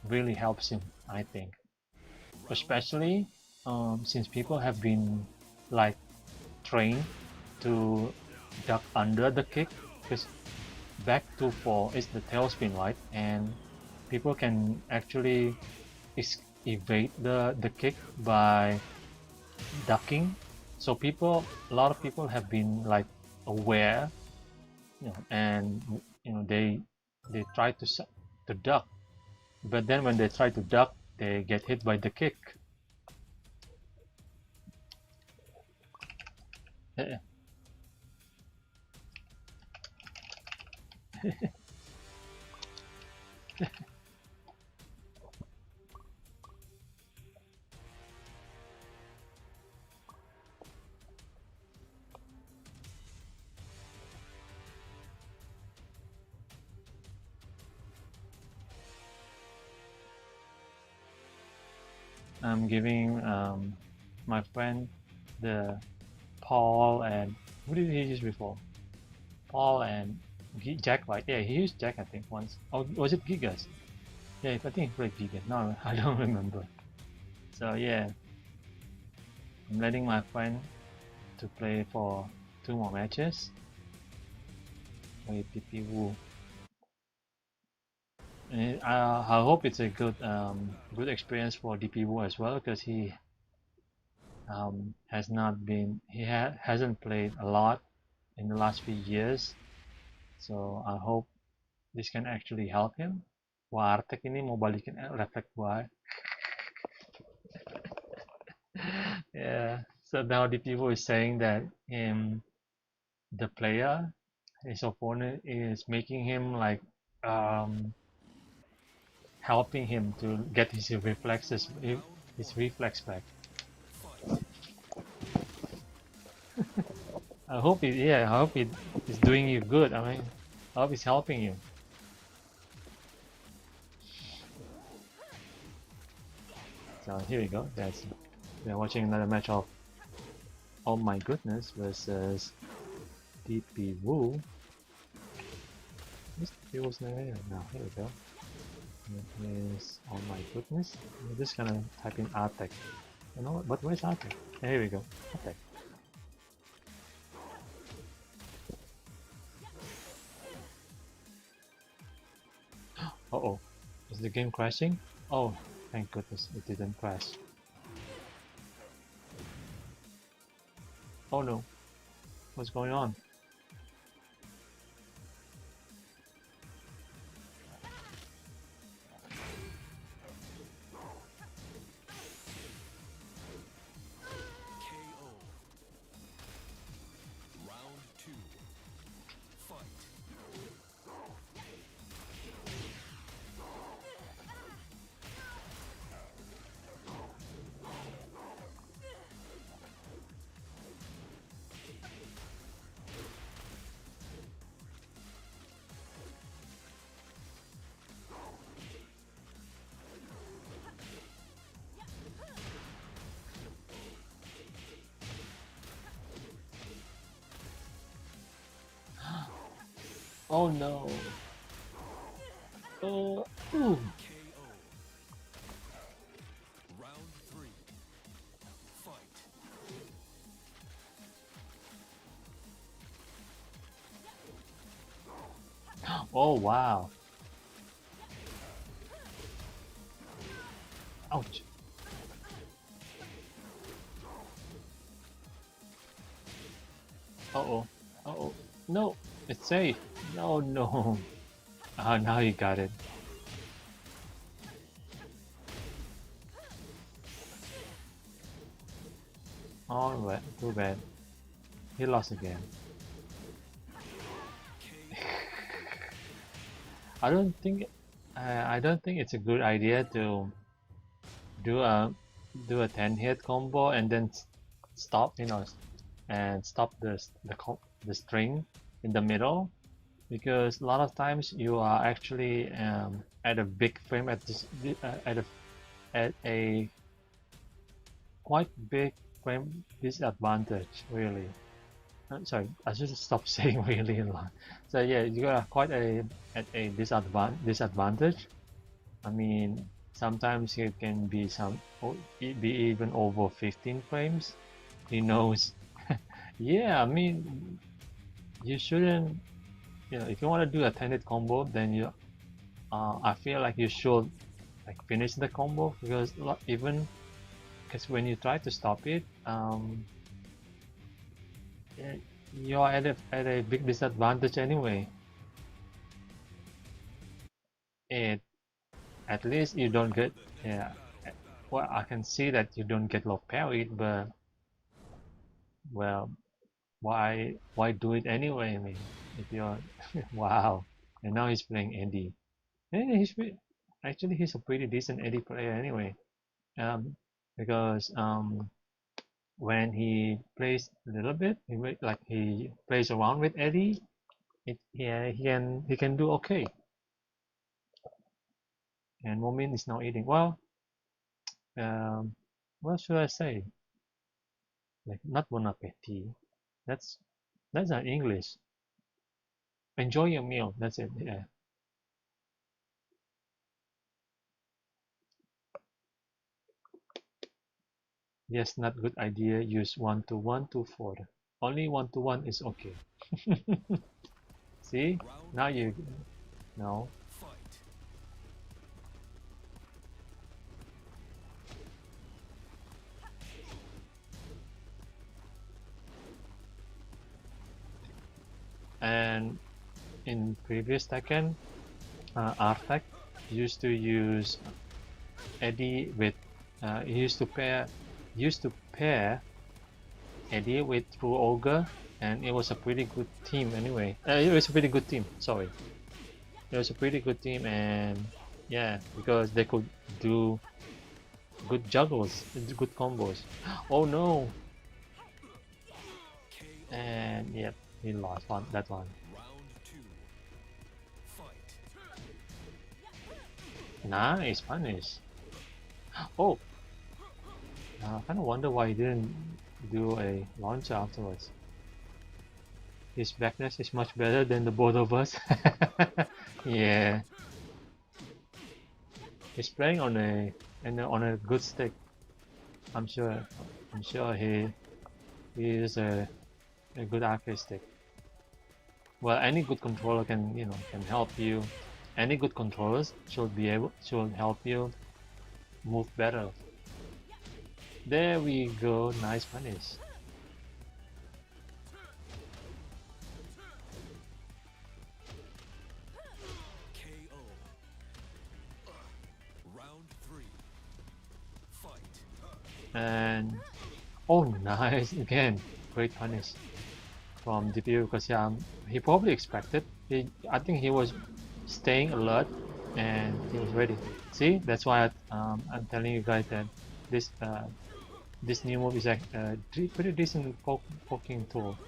really helps him, I think. Especially since people have been like trained to duck under the kick, because back to 4 is the tailspin, right? And people can actually evade the kick by ducking. So a lot of people have been like aware, and they try to duck, but then when they try to duck, they get hit by the kick. I'm giving my friend the Paul and who did he use before? Paul and Jack, right? Yeah, he used Jack I think once. Oh, was it Gigas? Yeah, I think he played Gigas. No, I don't remember. So yeah, I'm letting my friend to play for 2 more matches with PP Wu. And I hope it's a good experience for DP Wu as well, because he hasn't played a lot in the last few years, so I hope this can actually help him. Wartek ini mau balikin reflect gua. Yeah, so now the people is saying that the player, his opponent, is making him like helping him to get his reflex back. I hope he's doing you good. I mean, I hope he's helping you. So here we go. We're watching another match of Oh My Goodness versus DP Wu. What's DP Wu's name? Now here we go. It is Oh My Goodness. I'm just gonna type in Artek. You know what? But where's Artek? Here we go. Artek. Uh-oh. Is the game crashing? Oh, thank goodness it didn't crash. Oh no. What's going on? KO. Round 2. Fight. Oh no. Ooh. KO. Round 3. Fight. Oh wow. Ouch. Uh-oh. Uh-oh. No, it's safe. No, no. Ah, now you got it. Oh, well, too bad. He lost again. I don't think it's a good idea to do a 10 hit combo and then stop, and stop the string in the middle, because a lot of times you are actually at a big frame at a quite big frame disadvantage, really. Sorry, I should stop saying really a lot. So yeah, you are quite at a disadvantage. I mean, sometimes it can be be even over 15 frames. Who knows? Yeah, I mean, you shouldn't. If you want to do a 10-hit combo, then I feel like you should like finish the combo, because when you try to stop it, you're at a big disadvantage anyway. At least you don't get, yeah. Well, I can see that you don't get low parried, but well, why do it anyway? I mean, if you're wow, and now he's playing Eddie. Yeah, actually he's a pretty decent Eddie player anyway. Um, because when he plays a little bit, he plays around with Eddie, yeah, he can do okay. And Momin is now eating. Well, what should I say? Like, not bon appetit. That's not English. Enjoy your meal. That's it. Yeah. Yes, not good idea. Use 1-1-2-4. Only 1-1 is okay. See? Now you no. Fight. And in previous Tekken, Artek used to use Eddie with used to pair Eddie with True Ogre, and it was a pretty good team anyway. It was a pretty good team. Sorry, it was a pretty good team, and yeah, because they could do good juggles, good combos. Oh no! And yep, he lost that one. Round 2. Fight. Nice punish. Oh, I kind of wonder why he didn't do a launcher afterwards. His backness is much better than the both of us. Yeah, he's playing on a good stick. I'm sure he is a good arcade stick. Well, any good controller can help you. Any good controllers should help you move better. There we go. Nice punish. KO. Round 3. Fight. And oh, nice again. Great punish from DPU, because he probably expected. I think he was staying alert and he was ready. See, that's why I'm telling you guys that this new move is a pretty decent poking tool.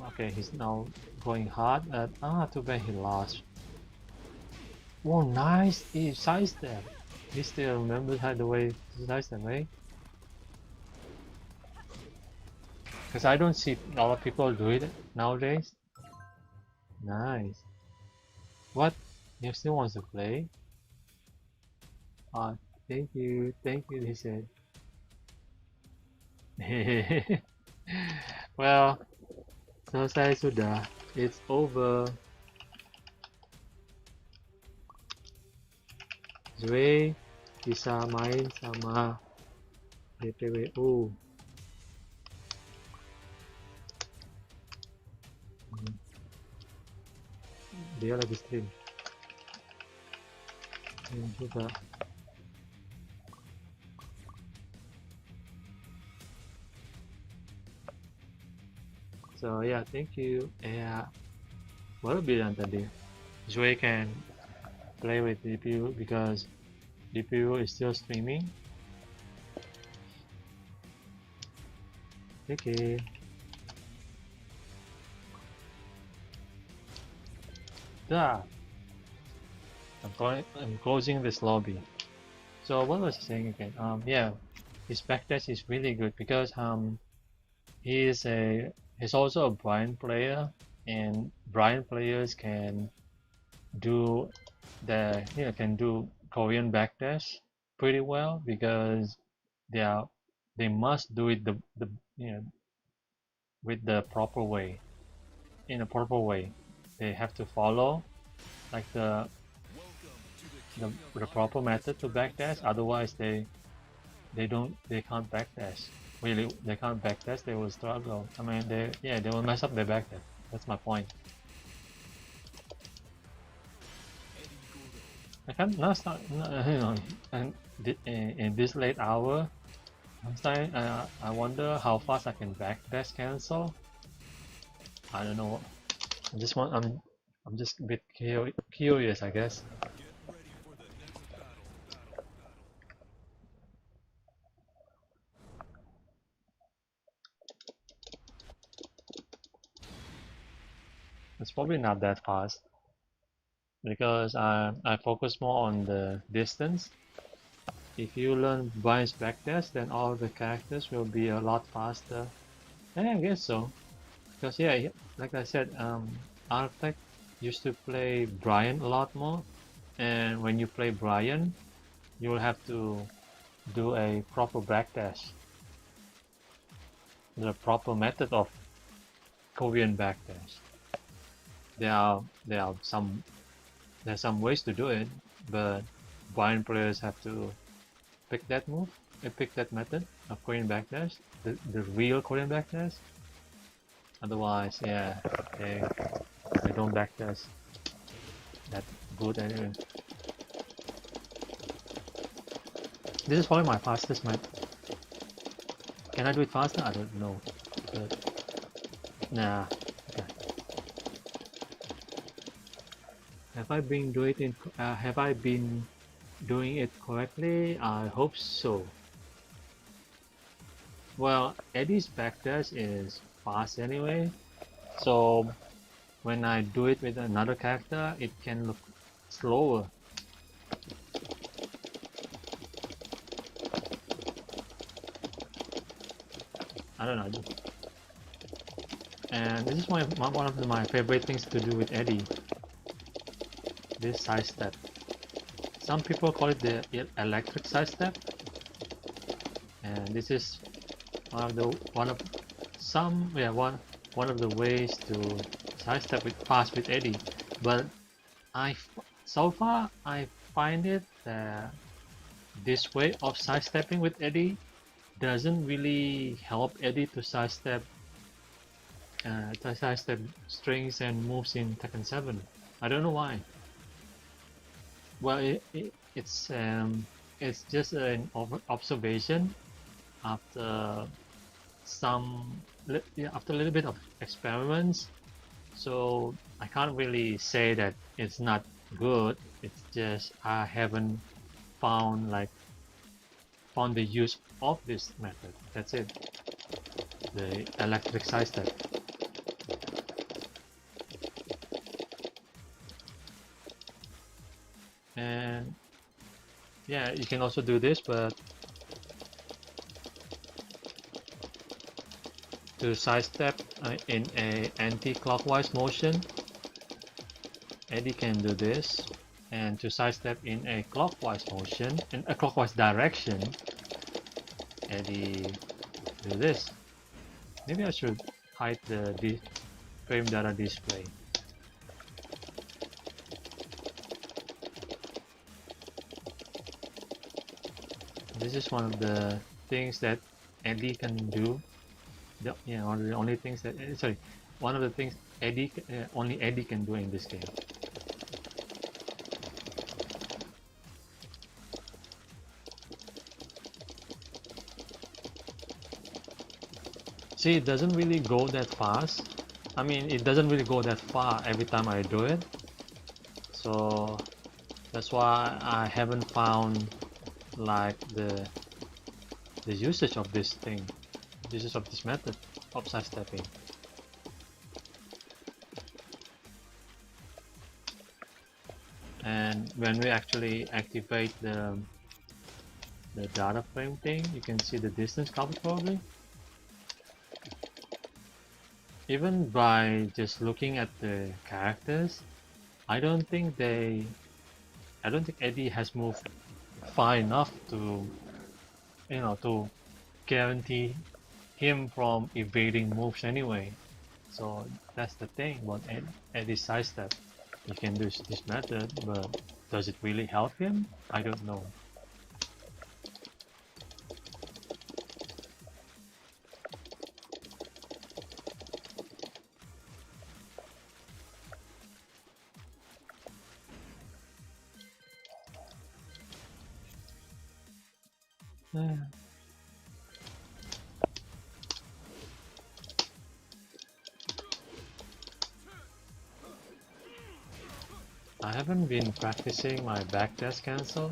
Okay, he's now going hard. Too bad he lost. Whoa, nice! He sidestep. He still remembers how the way to sidestep, right? Because I don't see a lot of people do it nowadays. Nice. What? He still wants to play? Thank you, he said. Well, selesai sudah. It's over. Zwe bisa main sama DPWU. Dia lagi stream. Ini juga. So yeah, thank you. Baru bilang tadi, Zoe can play with DPU because DPU is still streaming. Okay. Yeah. I'm closing this lobby. So what was I saying again? Yeah, his backdash is really good because he's also a Brian player, and Brian players can do can do Korean backdash pretty well because they are they must do it the you know with the proper way, in a proper way. They have to follow like the proper method to backdash. Otherwise, they can't backdash. Really, they can't backdash. They will struggle. I mean, they will mess up their backdash. That's my point. I can't now start. And in this late hour, I'm starting. I wonder how fast I can backdash cancel. I don't know. I just want. I'm just a bit curious, I guess. Get ready for the next battle. It's probably not that fast because I focus more on the distance. If you learn Brian's backdash, then all the characters will be a lot faster. Yeah, I guess so. Because yeah, like I said, Arctic used to play Brian a lot more, and when you play Brian, you will have to do a proper backdash, the proper method of Korean backdash. There are some ways to do it, but Brian players have to pick that move, pick that method of Korean backdash, the real Korean backdash. Otherwise, yeah, they don't backdash that good anyway. This is probably my fastest map. Can I do it faster? I don't know. But nah. Okay. Have I been doing it correctly? I hope so. Well, Eddie's backdash is fast anyway, so when I do it with another character, it can look slower. I don't know. And this is one of my favorite things to do with Eddie. This side step. Some people call it the electric side step, and this is one of the ways to sidestep with fast with Eddie. But so far I find it that this way of sidestepping with Eddie doesn't really help Eddie to sidestep strings and moves in Tekken 7. I don't know why. Well, it's just an observation after after a little bit of experiments. So I can't really say that it's not good. It's just I haven't found the use of this method. That's it. The electric side step. And yeah, you can also do this, but to sidestep in a anti-clockwise motion, Eddie can do this, and to sidestep in a clockwise motion, in a clockwise direction, Eddie do this. Maybe I should hide the frame data display. This is one of the things that Eddie can do. One of the only things that one of the things only Eddie can do in this game. See, it doesn't really go that fast. I mean, it doesn't really go that far every time I do it. So that's why I haven't found like the usage of this thing, usage of this method of sidestepping. And when we actually activate the data frame thing, you can see the distance covered probably. Even by just looking at the characters, I don't think Eddie has moved far enough to, to guarantee him from evading moves anyway. So that's the thing about Eddie's sidestep. You can do this method, but does it really help him? I don't know. I haven't been practicing my backdash cancel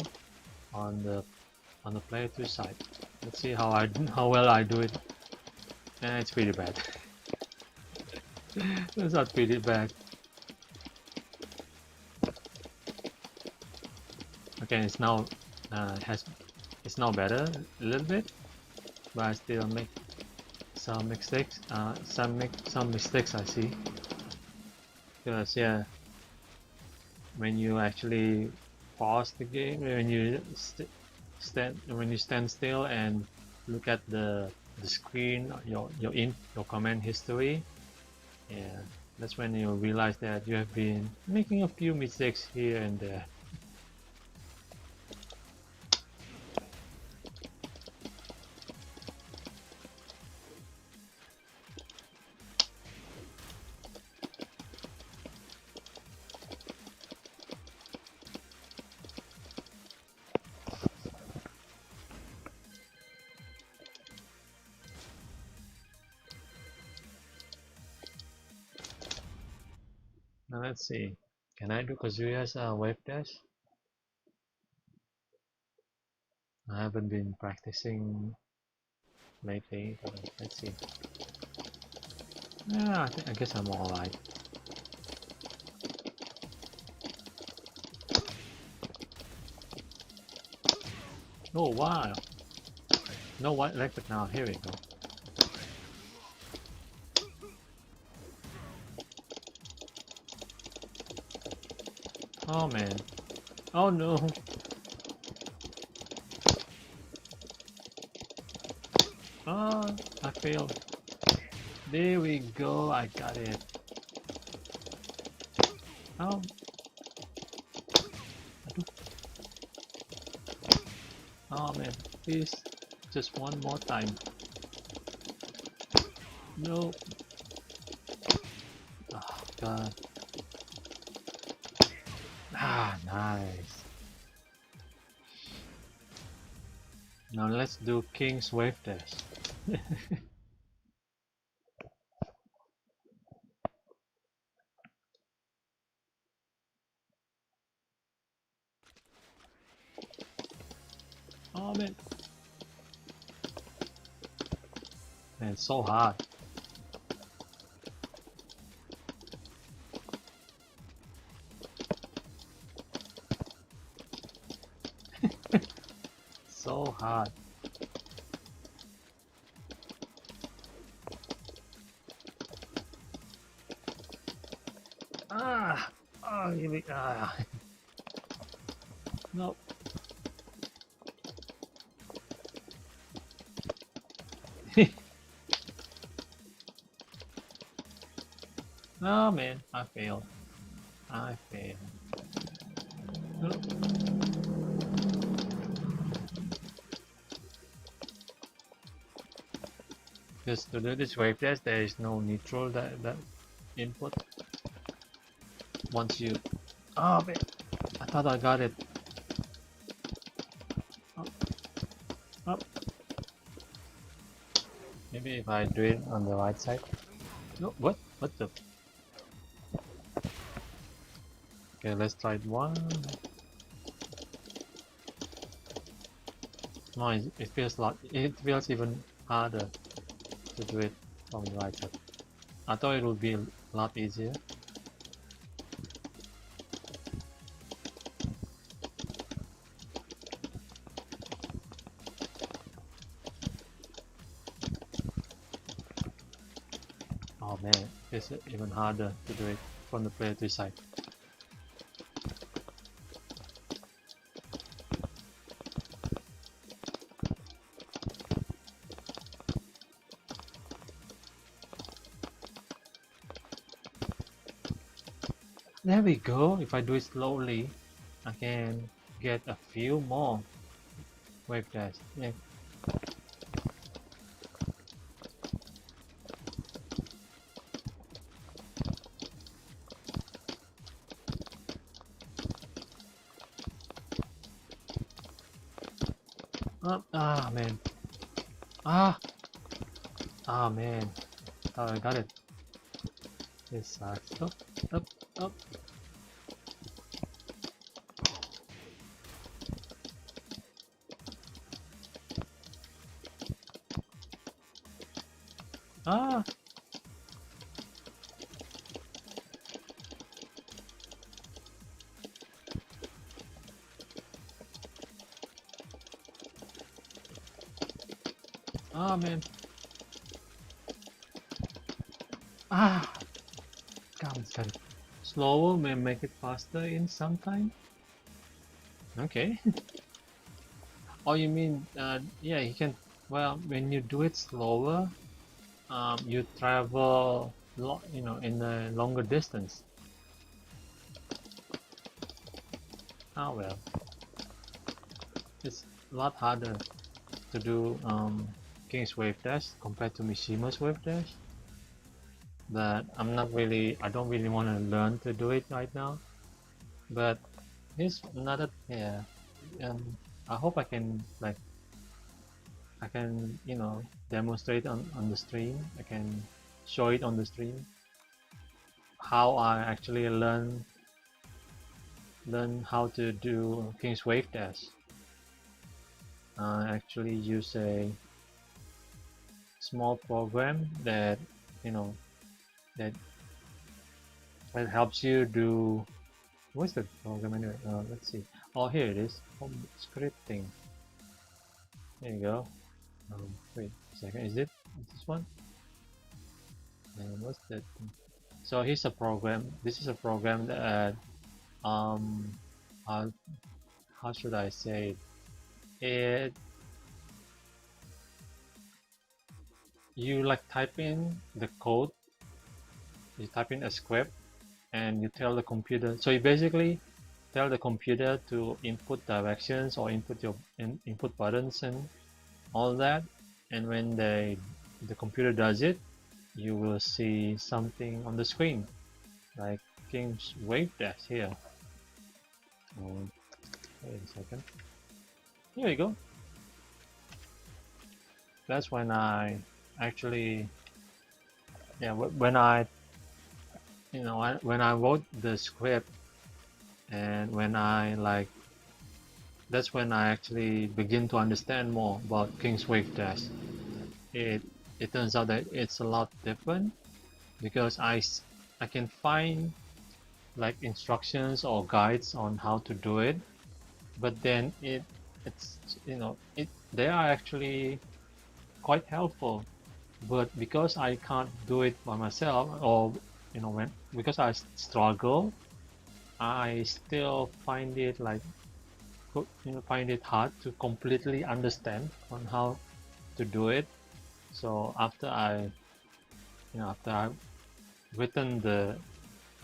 on the player 2 side. Let's see how well I do it. It's pretty bad. It's not pretty bad. Okay, it's now it's now better a little bit, but I still make some mistakes. Some mistakes I see. Because yeah, when you actually pause the game, when you stand still and look at the screen, your command history, yeah, that's when you realize that you have been making a few mistakes here and there. Now let's see. Can I do Kazuya's wave dash? I haven't been practicing lately, but let's see. Yeah, I guess I'm alright. Oh wow! No white electric now. Here we go. Oh man! Oh no! Ah, I failed. There we go. I got it. Oh. Oh man! Please, just one more time. No. Oh god. Ah, nice. Now let's do King's Wave Dash. Oh man. Man, it's so hard. So hard. Ah! Oh, here we ah. Nope. Oh man, I failed. I failed. Nope. Because to do this wave dash, there is no neutral that input. Once you, oh man, I thought I got it. Up, up. Maybe if I do it on the right side. No, what? What the? Okay, let's try it one. No, it feels like it feels even harder to do it from the right side. I thought it would be a lot easier. Oh man, it's even harder to do it from the player 2 side. There we go. If I do it slowly, I can get a few more wave dash. Yeah. Ah man. Ah man. Oh, I got it. This sucks. Up, up. Ah. Ah man. Ah. Come, got it. Slower may make it faster in some time. Okay. Oh, you mean, yeah, you can, well, when you do it slower, you travel, in a longer distance. Ah, well, it's a lot harder to do King's Wave Dash compared to Mishima's Wave Dash. But I don't really want to learn to do it right now. But here's another, yeah, I hope I can, like, demonstrate on the stream. I can show it on the stream how I actually learn how to do King's Wave Dash. I actually use a small program that you know that helps you do. What's the program anyway? Let's see. Oh, here it is. Home scripting. There you go. Wait a second. Is it this one? What's that? So here's a program. This is a program that um how should I say it? You like type in the code. You type in a script and you tell the computer. So you basically tell the computer to input directions or input your input buttons and all that. And when the computer does it, you will see something on the screen like King's Wave Dash here. Wait a second. Here you go. That's when I actually, yeah, when I, when I wrote the script and when I like, that's when I actually begin to understand more about King's Wave Dash. It turns out that it's a lot different because I can find like instructions or guides on how to do it, but then it's they are actually quite helpful, but because I can't do it by myself, or because I struggle, I still find it like find it hard to completely understand on how to do it. So after I've written the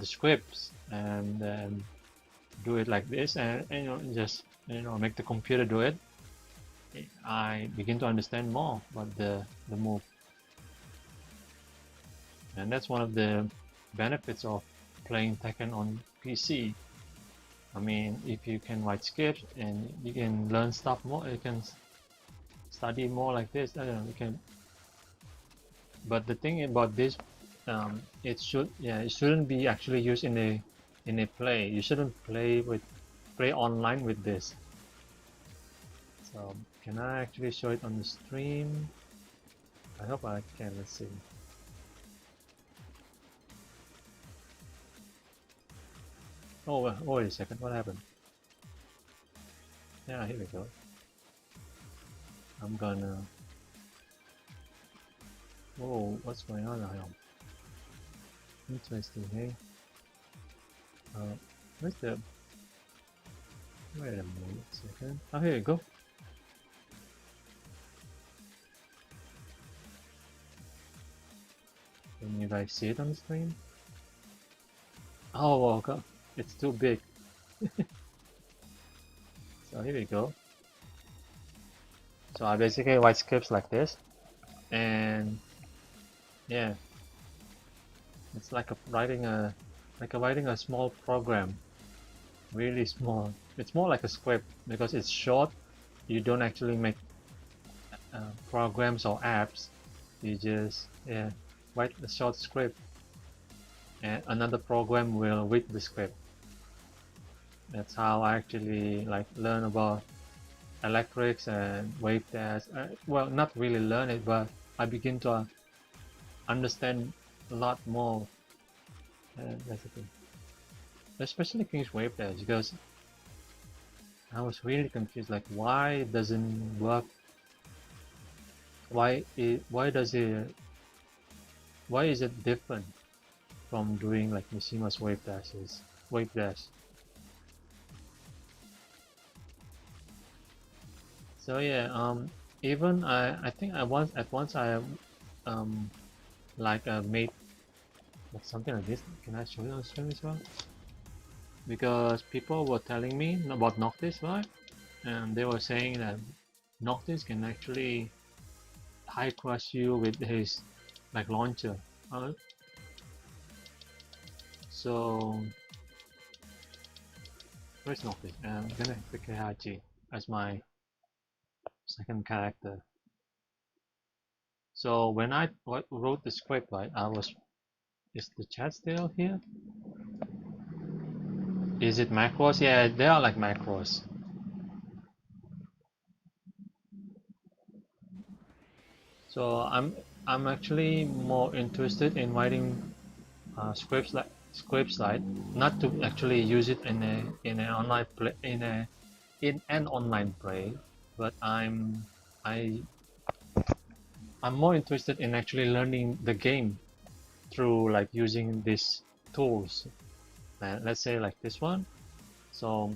scripts and then do it like this, and just make the computer do it, I begin to understand more about the move. And that's one of the benefits of playing Tekken on PC. I mean, if you can write scripts and you can learn stuff more, you can study more like this. I don't know, you can but the thing about this, it shouldn't be actually used in a play. You shouldn't play online with this. So can I actually show it on the stream? I hope I can. Let's see. Oh, wait a second. What happened? Yeah, here we go. I'm gonna. Whoa, what's going on now? Interesting, hey? Where's the... Wait a minute, second. Oh, here you go. Can you guys see it on the screen? Oh, well, God. It's too big. So here we go. So I basically write scripts like this, and yeah, it's like writing a small program, really small. It's more like a script because it's short. You don't actually make programs or apps. You just write a short script, and another program will read the script. That's how I actually like learn about electrics and wave dash. Well, not really learn it, but I begin to understand a lot more. That's the thing. Especially King's wave dash, because I was really confused. Like, why it doesn't work? Why is it different from doing like Mishima's wave dash? So yeah, even I think at once I made like something like this. Can I show you on screen as well? Because people were telling me about Noctis, right? And they were saying that Noctis can actually high crush you with his like launcher. So where's Noctis? I'm gonna pick Hachi as my second character. So when I wrote the script, right, is the chat still here? Is it macros? Yeah, they are like macros. So I'm actually more interested in writing scripts like not to actually use it in an online play in an online play, but I I'm more interested in actually learning the game through like using these tools. Let's say like this one. So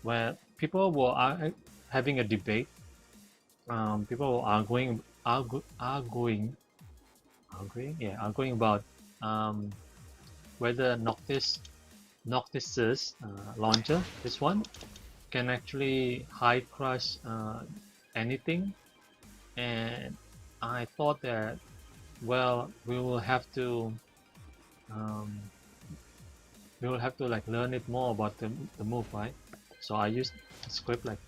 where people were having a debate, people were arguing about whether Noctis's launcher, this one, can actually high crush anything, and I thought that, well, um, we will have to like learn it more about the move, right? So I used a script like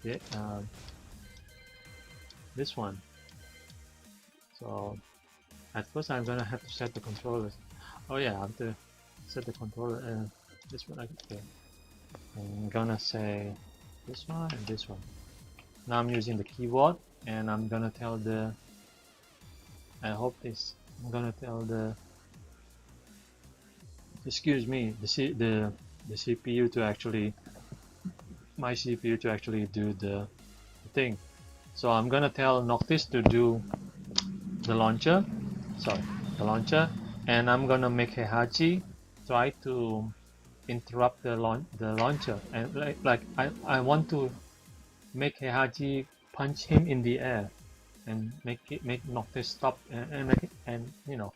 this one. So at first I'm gonna have to set the controllers. Oh yeah, I have to set the controller. This one, okay. I'm gonna say this one and this one. Now I'm using the keyboard, and I'm gonna tell the. I'm gonna tell the. Excuse me, the CPU to actually, my CPU to actually do the thing. So I'm gonna tell Noctis to do the launcher. Sorry, the launcher, and I'm gonna make Heihachi try to interrupt the launcher, and I want to make Heihachi punch him in the air and make Noctis stop and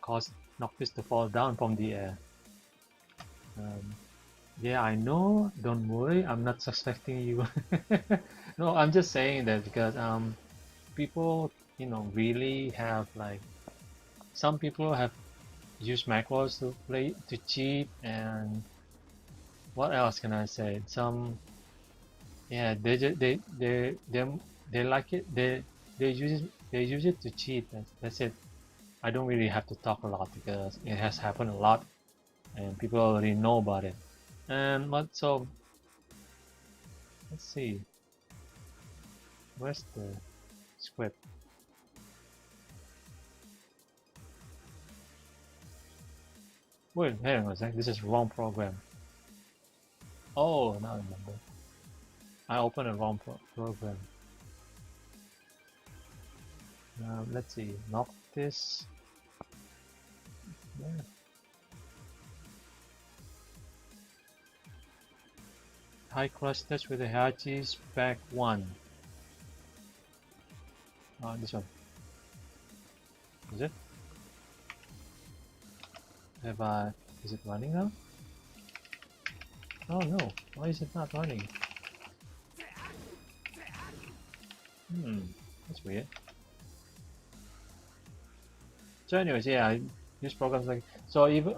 cause Noctis to fall down from the air. Yeah, I know, don't worry, I'm not suspecting you. No, I'm just saying that because people really have like, some people have used macros to cheat, and what else can I say? Some, yeah, they like it. They use it to cheat. That's it. I don't really have to talk a lot because it has happened a lot and people already know about it. And so let's see, where's the script? Wait, hang on a sec, this is wrong program. Oh, now I remember. I opened a wrong program. Let's see, knock this. Yeah. High clusters with the Hachis back 1. This one. Is it? Is it running now? Oh no, why is it not running? That's weird. So anyways, yeah, I use programs like, so even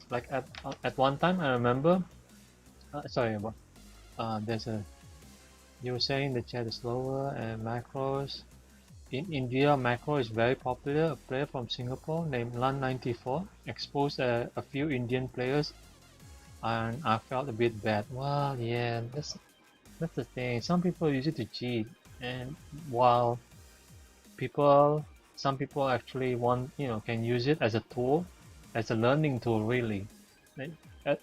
like at one time I remember, sorry, there's a, you were saying the chat is slower and macros. In India, macro is very popular. A player from Singapore named Lan94 exposed a few Indian players, and I felt a bit bad. Well, yeah, that's the thing. Some people use it to cheat, and while some people actually can use it as a tool, as a learning tool, really,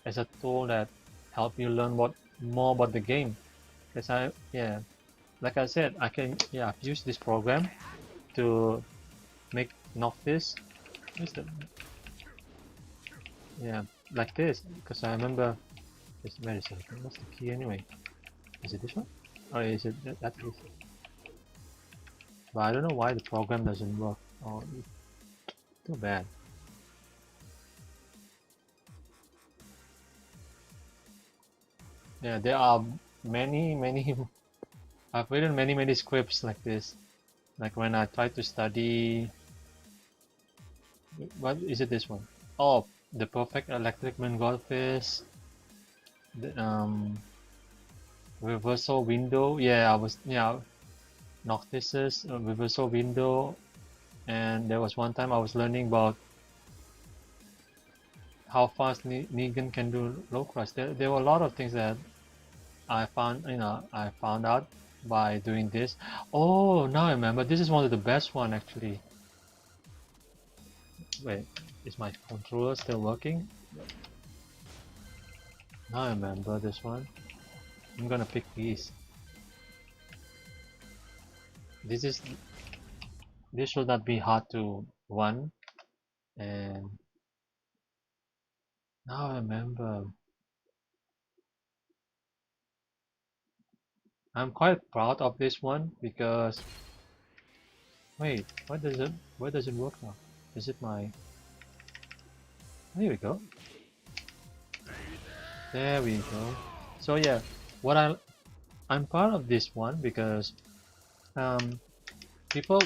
as a tool that help you learn more about the game. Because like I said, I've used this program to knock this. Like this, because I remember. Where is it? What's the key anyway? Is it this one? Or is it that is? But I don't know why the program doesn't work. Oh, too bad. Yeah, there are many I've written many scripts like this. Like when I try to study, what is it, this one? Oh, the perfect electric Mongolfish, the reversal window. Yeah, Noctises, reversal window, and there was one time I was learning about how fast Negan can do low cross. There were a lot of things that I found out by doing this. Oh, now I remember. This is one of the best one actually. Wait, is my controller still working? Now I remember this one. I'm gonna pick these. This should not be hard to run, and now I remember. I'm quite proud of this one because wait, where does it work now? Is it my? There we go. There we go. So yeah, I'm proud of this one because people.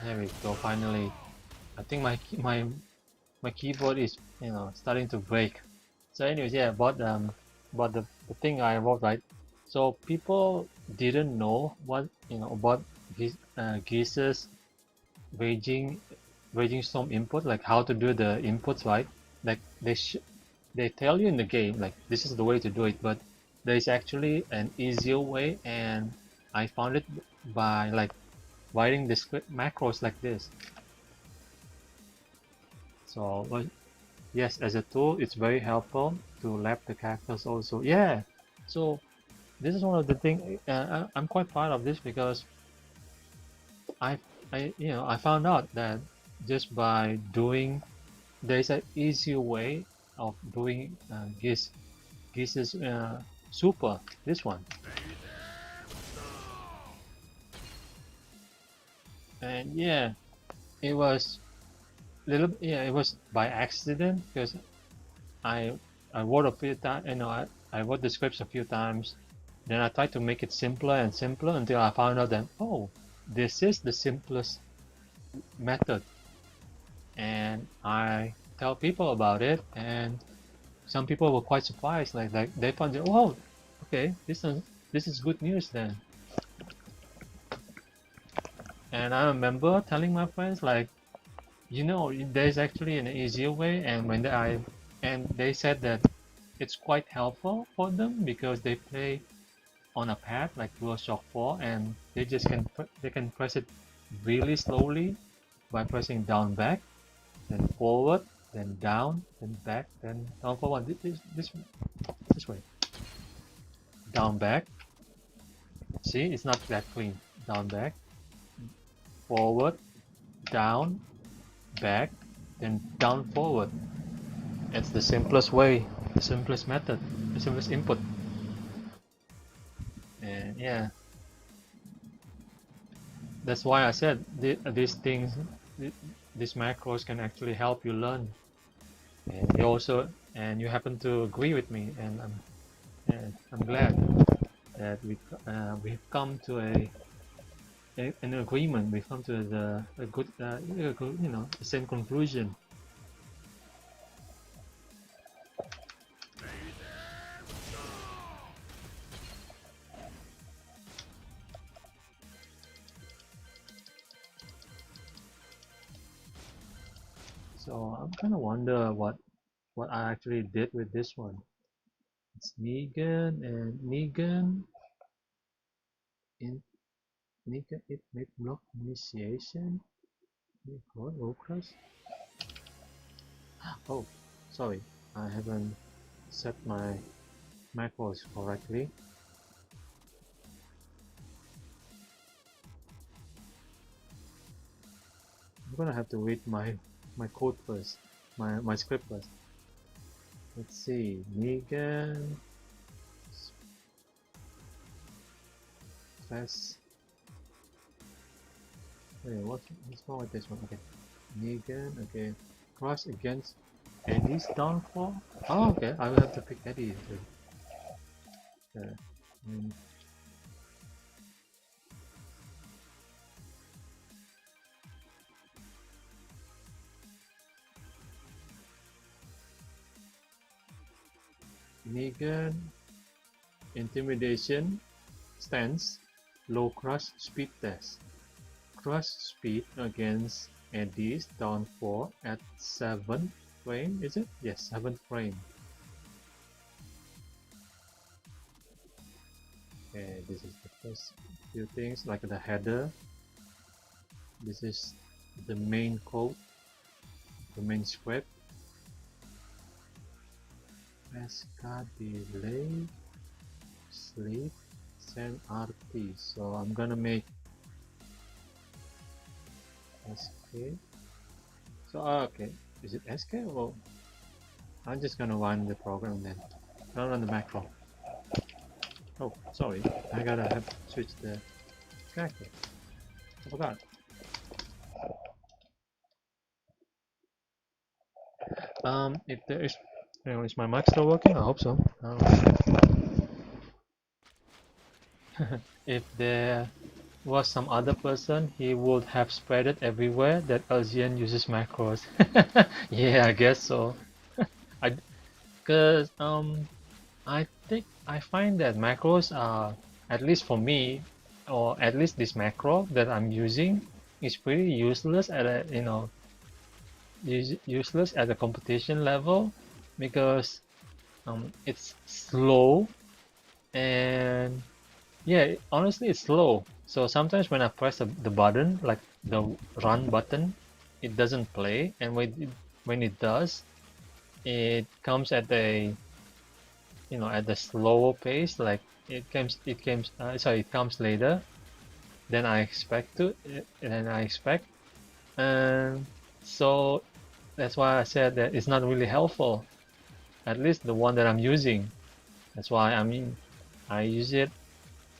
There we go. Finally, I think my keyboard is starting to break. So anyways, yeah, but the thing I wrote, right. So people didn't know what about his Geese's raging storm input, like how to do the inputs, right? Like they tell you in the game like this is the way to do it, but there is actually an easier way, and I found it by like writing the script macros like this. So yes, as a tool, it's very helpful to lab the characters also. Yeah, so this is one of the things I'm quite proud of this because I found out that just by doing, there's an easier way of doing Geese's super, this one. And yeah, it was it was by accident because I wrote a few times, I wrote the scripts a few times, then I tried to make it simpler and simpler until I found out that, oh, this is the simplest method, and I tell people about it, and some people were quite surprised, like they found it, oh, okay, this is good news then. And I remember telling my friends like, You know, there's actually an easier way, and they said that it's quite helpful for them because they play on a pad like DualShock 4, and they can press it really slowly by pressing down back, then forward, then down, then back, then down forward. This way. Down back. See, it's not that clean. Down back, forward, down, back, then down forward. It's the simplest way, the simplest method, the simplest input. And yeah, that's why I said these things, these macros can actually help you learn. And you happen to agree with me, and I'm glad that we've come to an agreement. We've come to a good, the same conclusion. So I'm kind of wonder what I actually did with this one. It's Negan and Negan in Negan it make block initiation. What Lucas? Oh, sorry, I haven't set my macros correctly. I'm gonna have to read my code first, my script first. Let's see, Negan press. Wait, what's wrong with this one? Okay, Negan. Okay, cross against Eddie's downfall. Oh, okay. I will have to pick Eddie too. Okay. Negan, intimidation, stance, low crush speed test. Crush speed against Eddie's down 4 at 7th frame, is it? Yes, 7th frame. Okay, this is the first few things, like the header. This is the main code, the main script. SK delay, sleep, send RT. So I'm gonna make SK. So okay, is it SK or I'm just gonna run the program then. I'll run the macro. Oh, sorry, I gotta have to switch the character. I forgot. If there is, is my mic still working? I hope so. If there was some other person, he would have spread it everywhere that Elzian uses macros. Yeah, I guess so. Because I think I find that macros are, at least for me, or at least this macro that I'm using, is pretty useless at a useless at the competition level because it's slow and yeah, honestly it's slow. So sometimes when I press the button, like the run button, it doesn't play, and when it does, it comes at a at the slower pace. Like it comes later than I expect, and so that's why I said that it's not really helpful. At least the one that I'm using. That's why I use it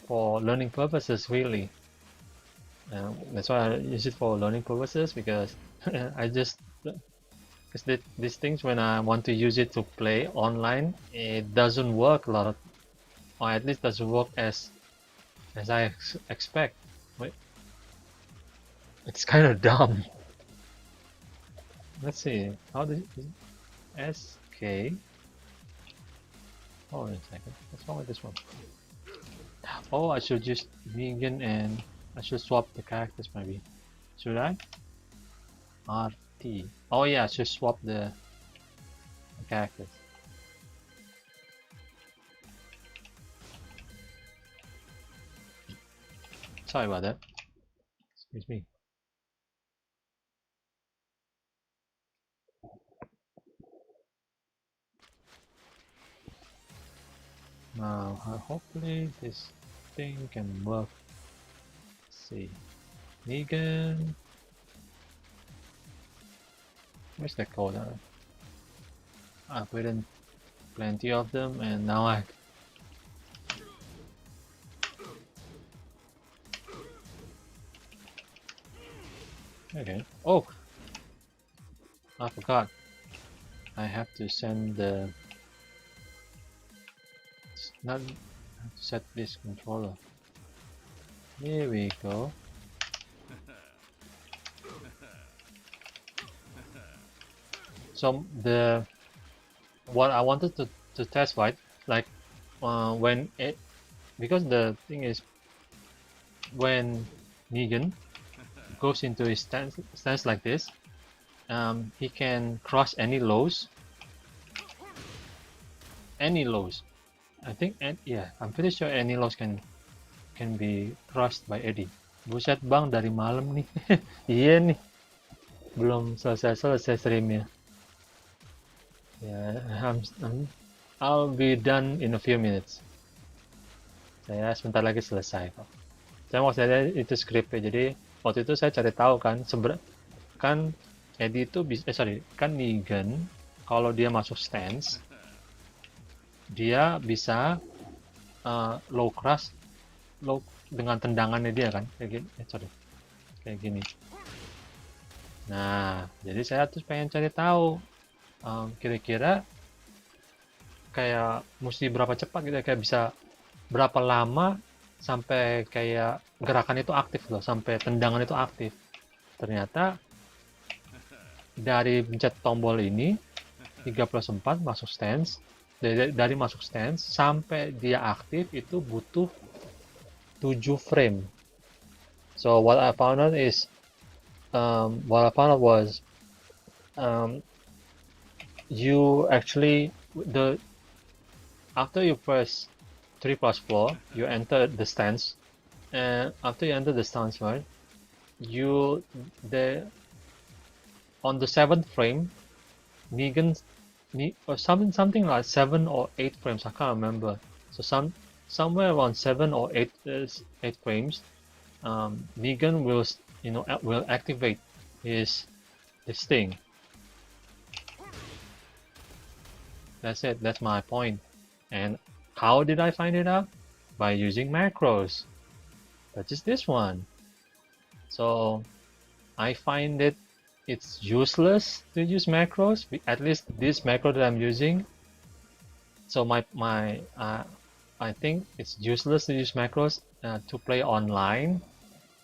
for learning purposes really. That's why I use it for learning purposes because because these things when I want to use it to play online, it doesn't work a lot of, or at least doesn't work as I expect. Wait, it's kind of dumb. Let's see how this SK. Hold on a second. What's wrong with this one? Oh, I should just vegan and I should swap the characters maybe. Should I? T. Oh yeah, I should swap the characters. Sorry about that. Excuse me. Now, hopefully this thing can work. Let's see. Negan. Where's the code? I've written plenty of them, and now I. Okay. Oh! I forgot. I have to send the. Not. I have to set this controller. Here we go. So the what I wanted to test, right? Like when it, because the thing is when Negan goes into his stance like this, he can crush any lows. Any lows. I think, yeah, I'm pretty sure any lows can be crushed by Eddie. Buset bang, dari malam nih. Iya nih, belum selesai streamnya. Ya, I'll be done in a few minutes. Saya sebentar lagi selesai kok. Saya mau saya itu skripnya, jadi waktu itu saya cari tahu kan, kan Eddie itu kan Negan kalau dia masuk stance, dia bisa low crush, low dengan tendangannya dia kan, kayak gini, kayak gini. Nah, jadi saya tuh pengen cari tahu kira-kira kayak mesti berapa cepat gitu, kayak bisa berapa lama sampai kayak gerakan itu aktif loh, sampai tendangan itu aktif. Ternyata dari pencet tombol ini 3+4 masuk stance, dari masuk stance sampai dia aktif itu butuh 7 frame. So what I found out is was you actually after you press 3+4, you enter the stance, and after you enter the stance, right, on the 7th frame, Negan or something like 7 or 8 frames, I can't remember. So somewhere around 7 or 8 frames, Negan will activate his thing. That's it. That's my point. And how did I find it out? By using macros. That is this one. So I find it's useless to use macros. At least this macro that I'm using. So I think it's useless to use macros to play online,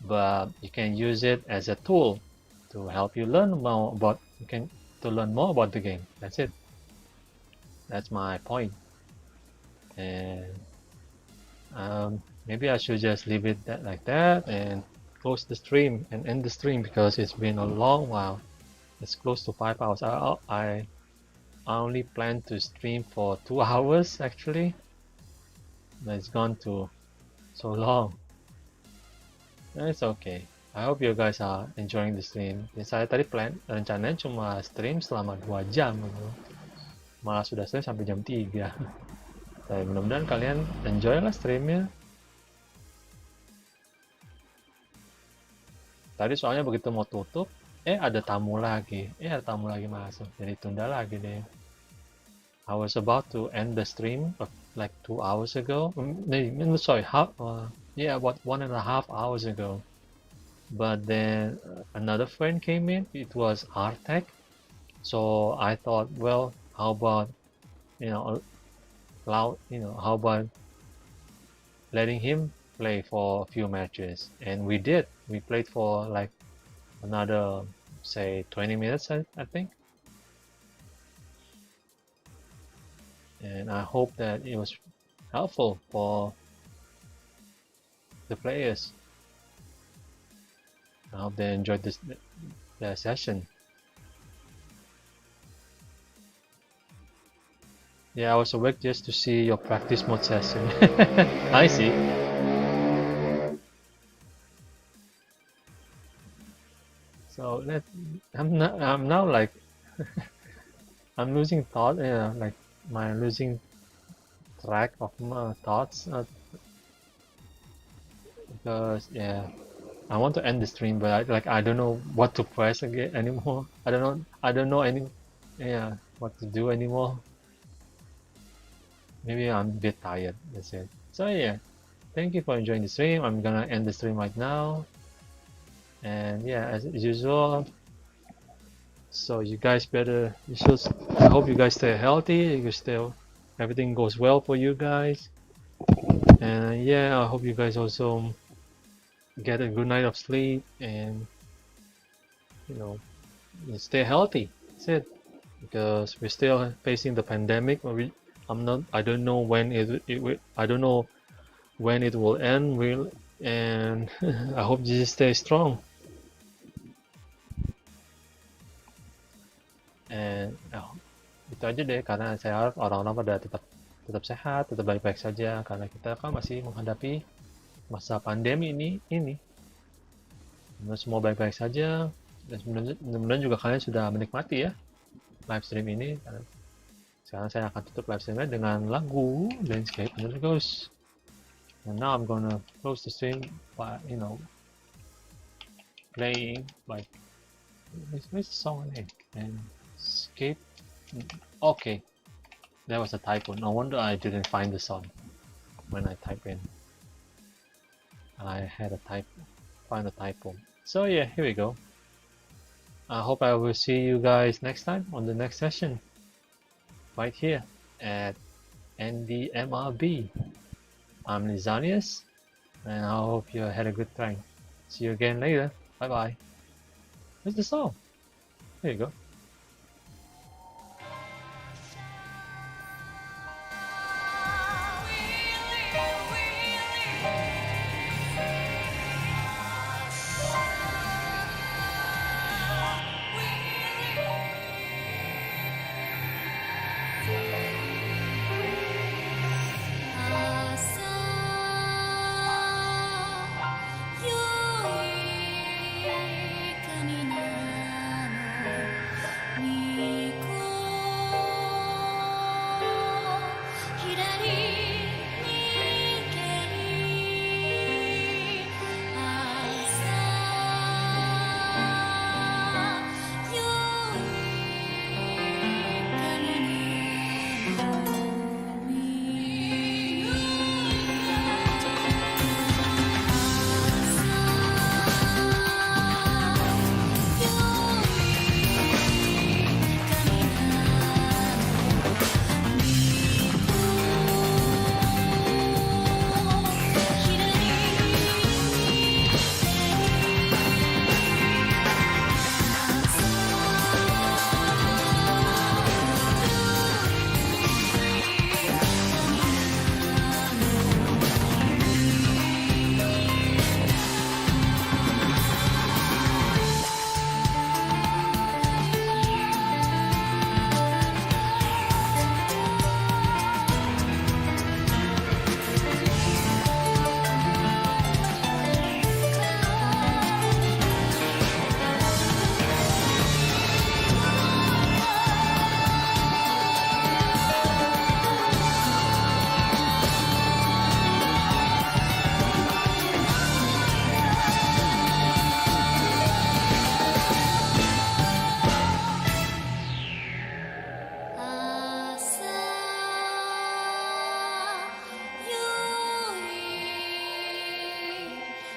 but you can use it as a tool to help you learn more about the game. That's it. That's my point. And maybe I should just leave it like that and close the stream and end the stream because it's been a long while. It's close to 5 hours. I only plan to stream for 2 hours actually. But it's gone to so long. It's okay. I hope you guys are enjoying the stream. Saya tadi rencananya cuma stream selama 2 jam gitu. Malah sudah stream sampai jam 3. Tapi mudah-mudahan kalian enjoy lah streamnya. Tadi soalnya begitu mau tutup, ada tamu lagi masuk, jadi tunda lagi deh. I was about to end the stream like 2 hours ago. Sorry, about 1.5 hours ago. But then another friend came in. It was Artek. So I thought, well, how about how about letting him play for a few matches? And we did. We played for like another, say, 20 minutes, I think. And I hope that it was helpful for the players. I hope they enjoyed the session. Yeah, I was awake just to see your practice mode session. I see. So I'm now like I'm losing thought. Yeah, like my losing track of my thoughts. Because yeah, I want to end the stream, but I don't know what to press again anymore. I don't know any yeah what to do anymore. Maybe I'm a bit tired. That's it. So yeah, thank you for enjoying the stream. I'm gonna end the stream right now. And yeah, as usual. So you guys better. You should. I hope you guys stay healthy. You still everything goes well for you guys. And yeah, I hope you guys also get a good night of sleep and you know stay healthy. That's it. Because we're still facing the pandemic. I don't know when it will. I don't know when it will end. And I hope you stay strong. And itu aja deh. Karena saya harap orang-orang pada tetap sehat, tetap baik-baik saja. Karena kita kan masih menghadapi masa pandemi ini. Semua baik-baik saja. Dan mudah-mudahan juga kalian sudah menikmati ya live stream ini. Sekarang saya akan tutup live streamnya dengan lagu Landscape and it goes. And now I'm gonna close the stream by playing like where's the song name? And escape. Okay, there was a typo. No wonder I didn't find the song when I type in. I had a find a typo. So yeah, here we go. I hope I will see you guys next time on the next session. Right here at NDMRB. I'm Lizanius, and I hope you had a good time. See you again later. Bye bye. Where's the song? There you go.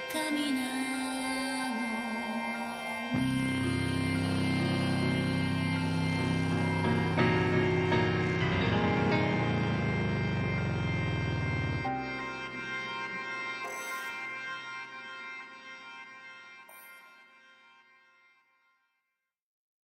Kami na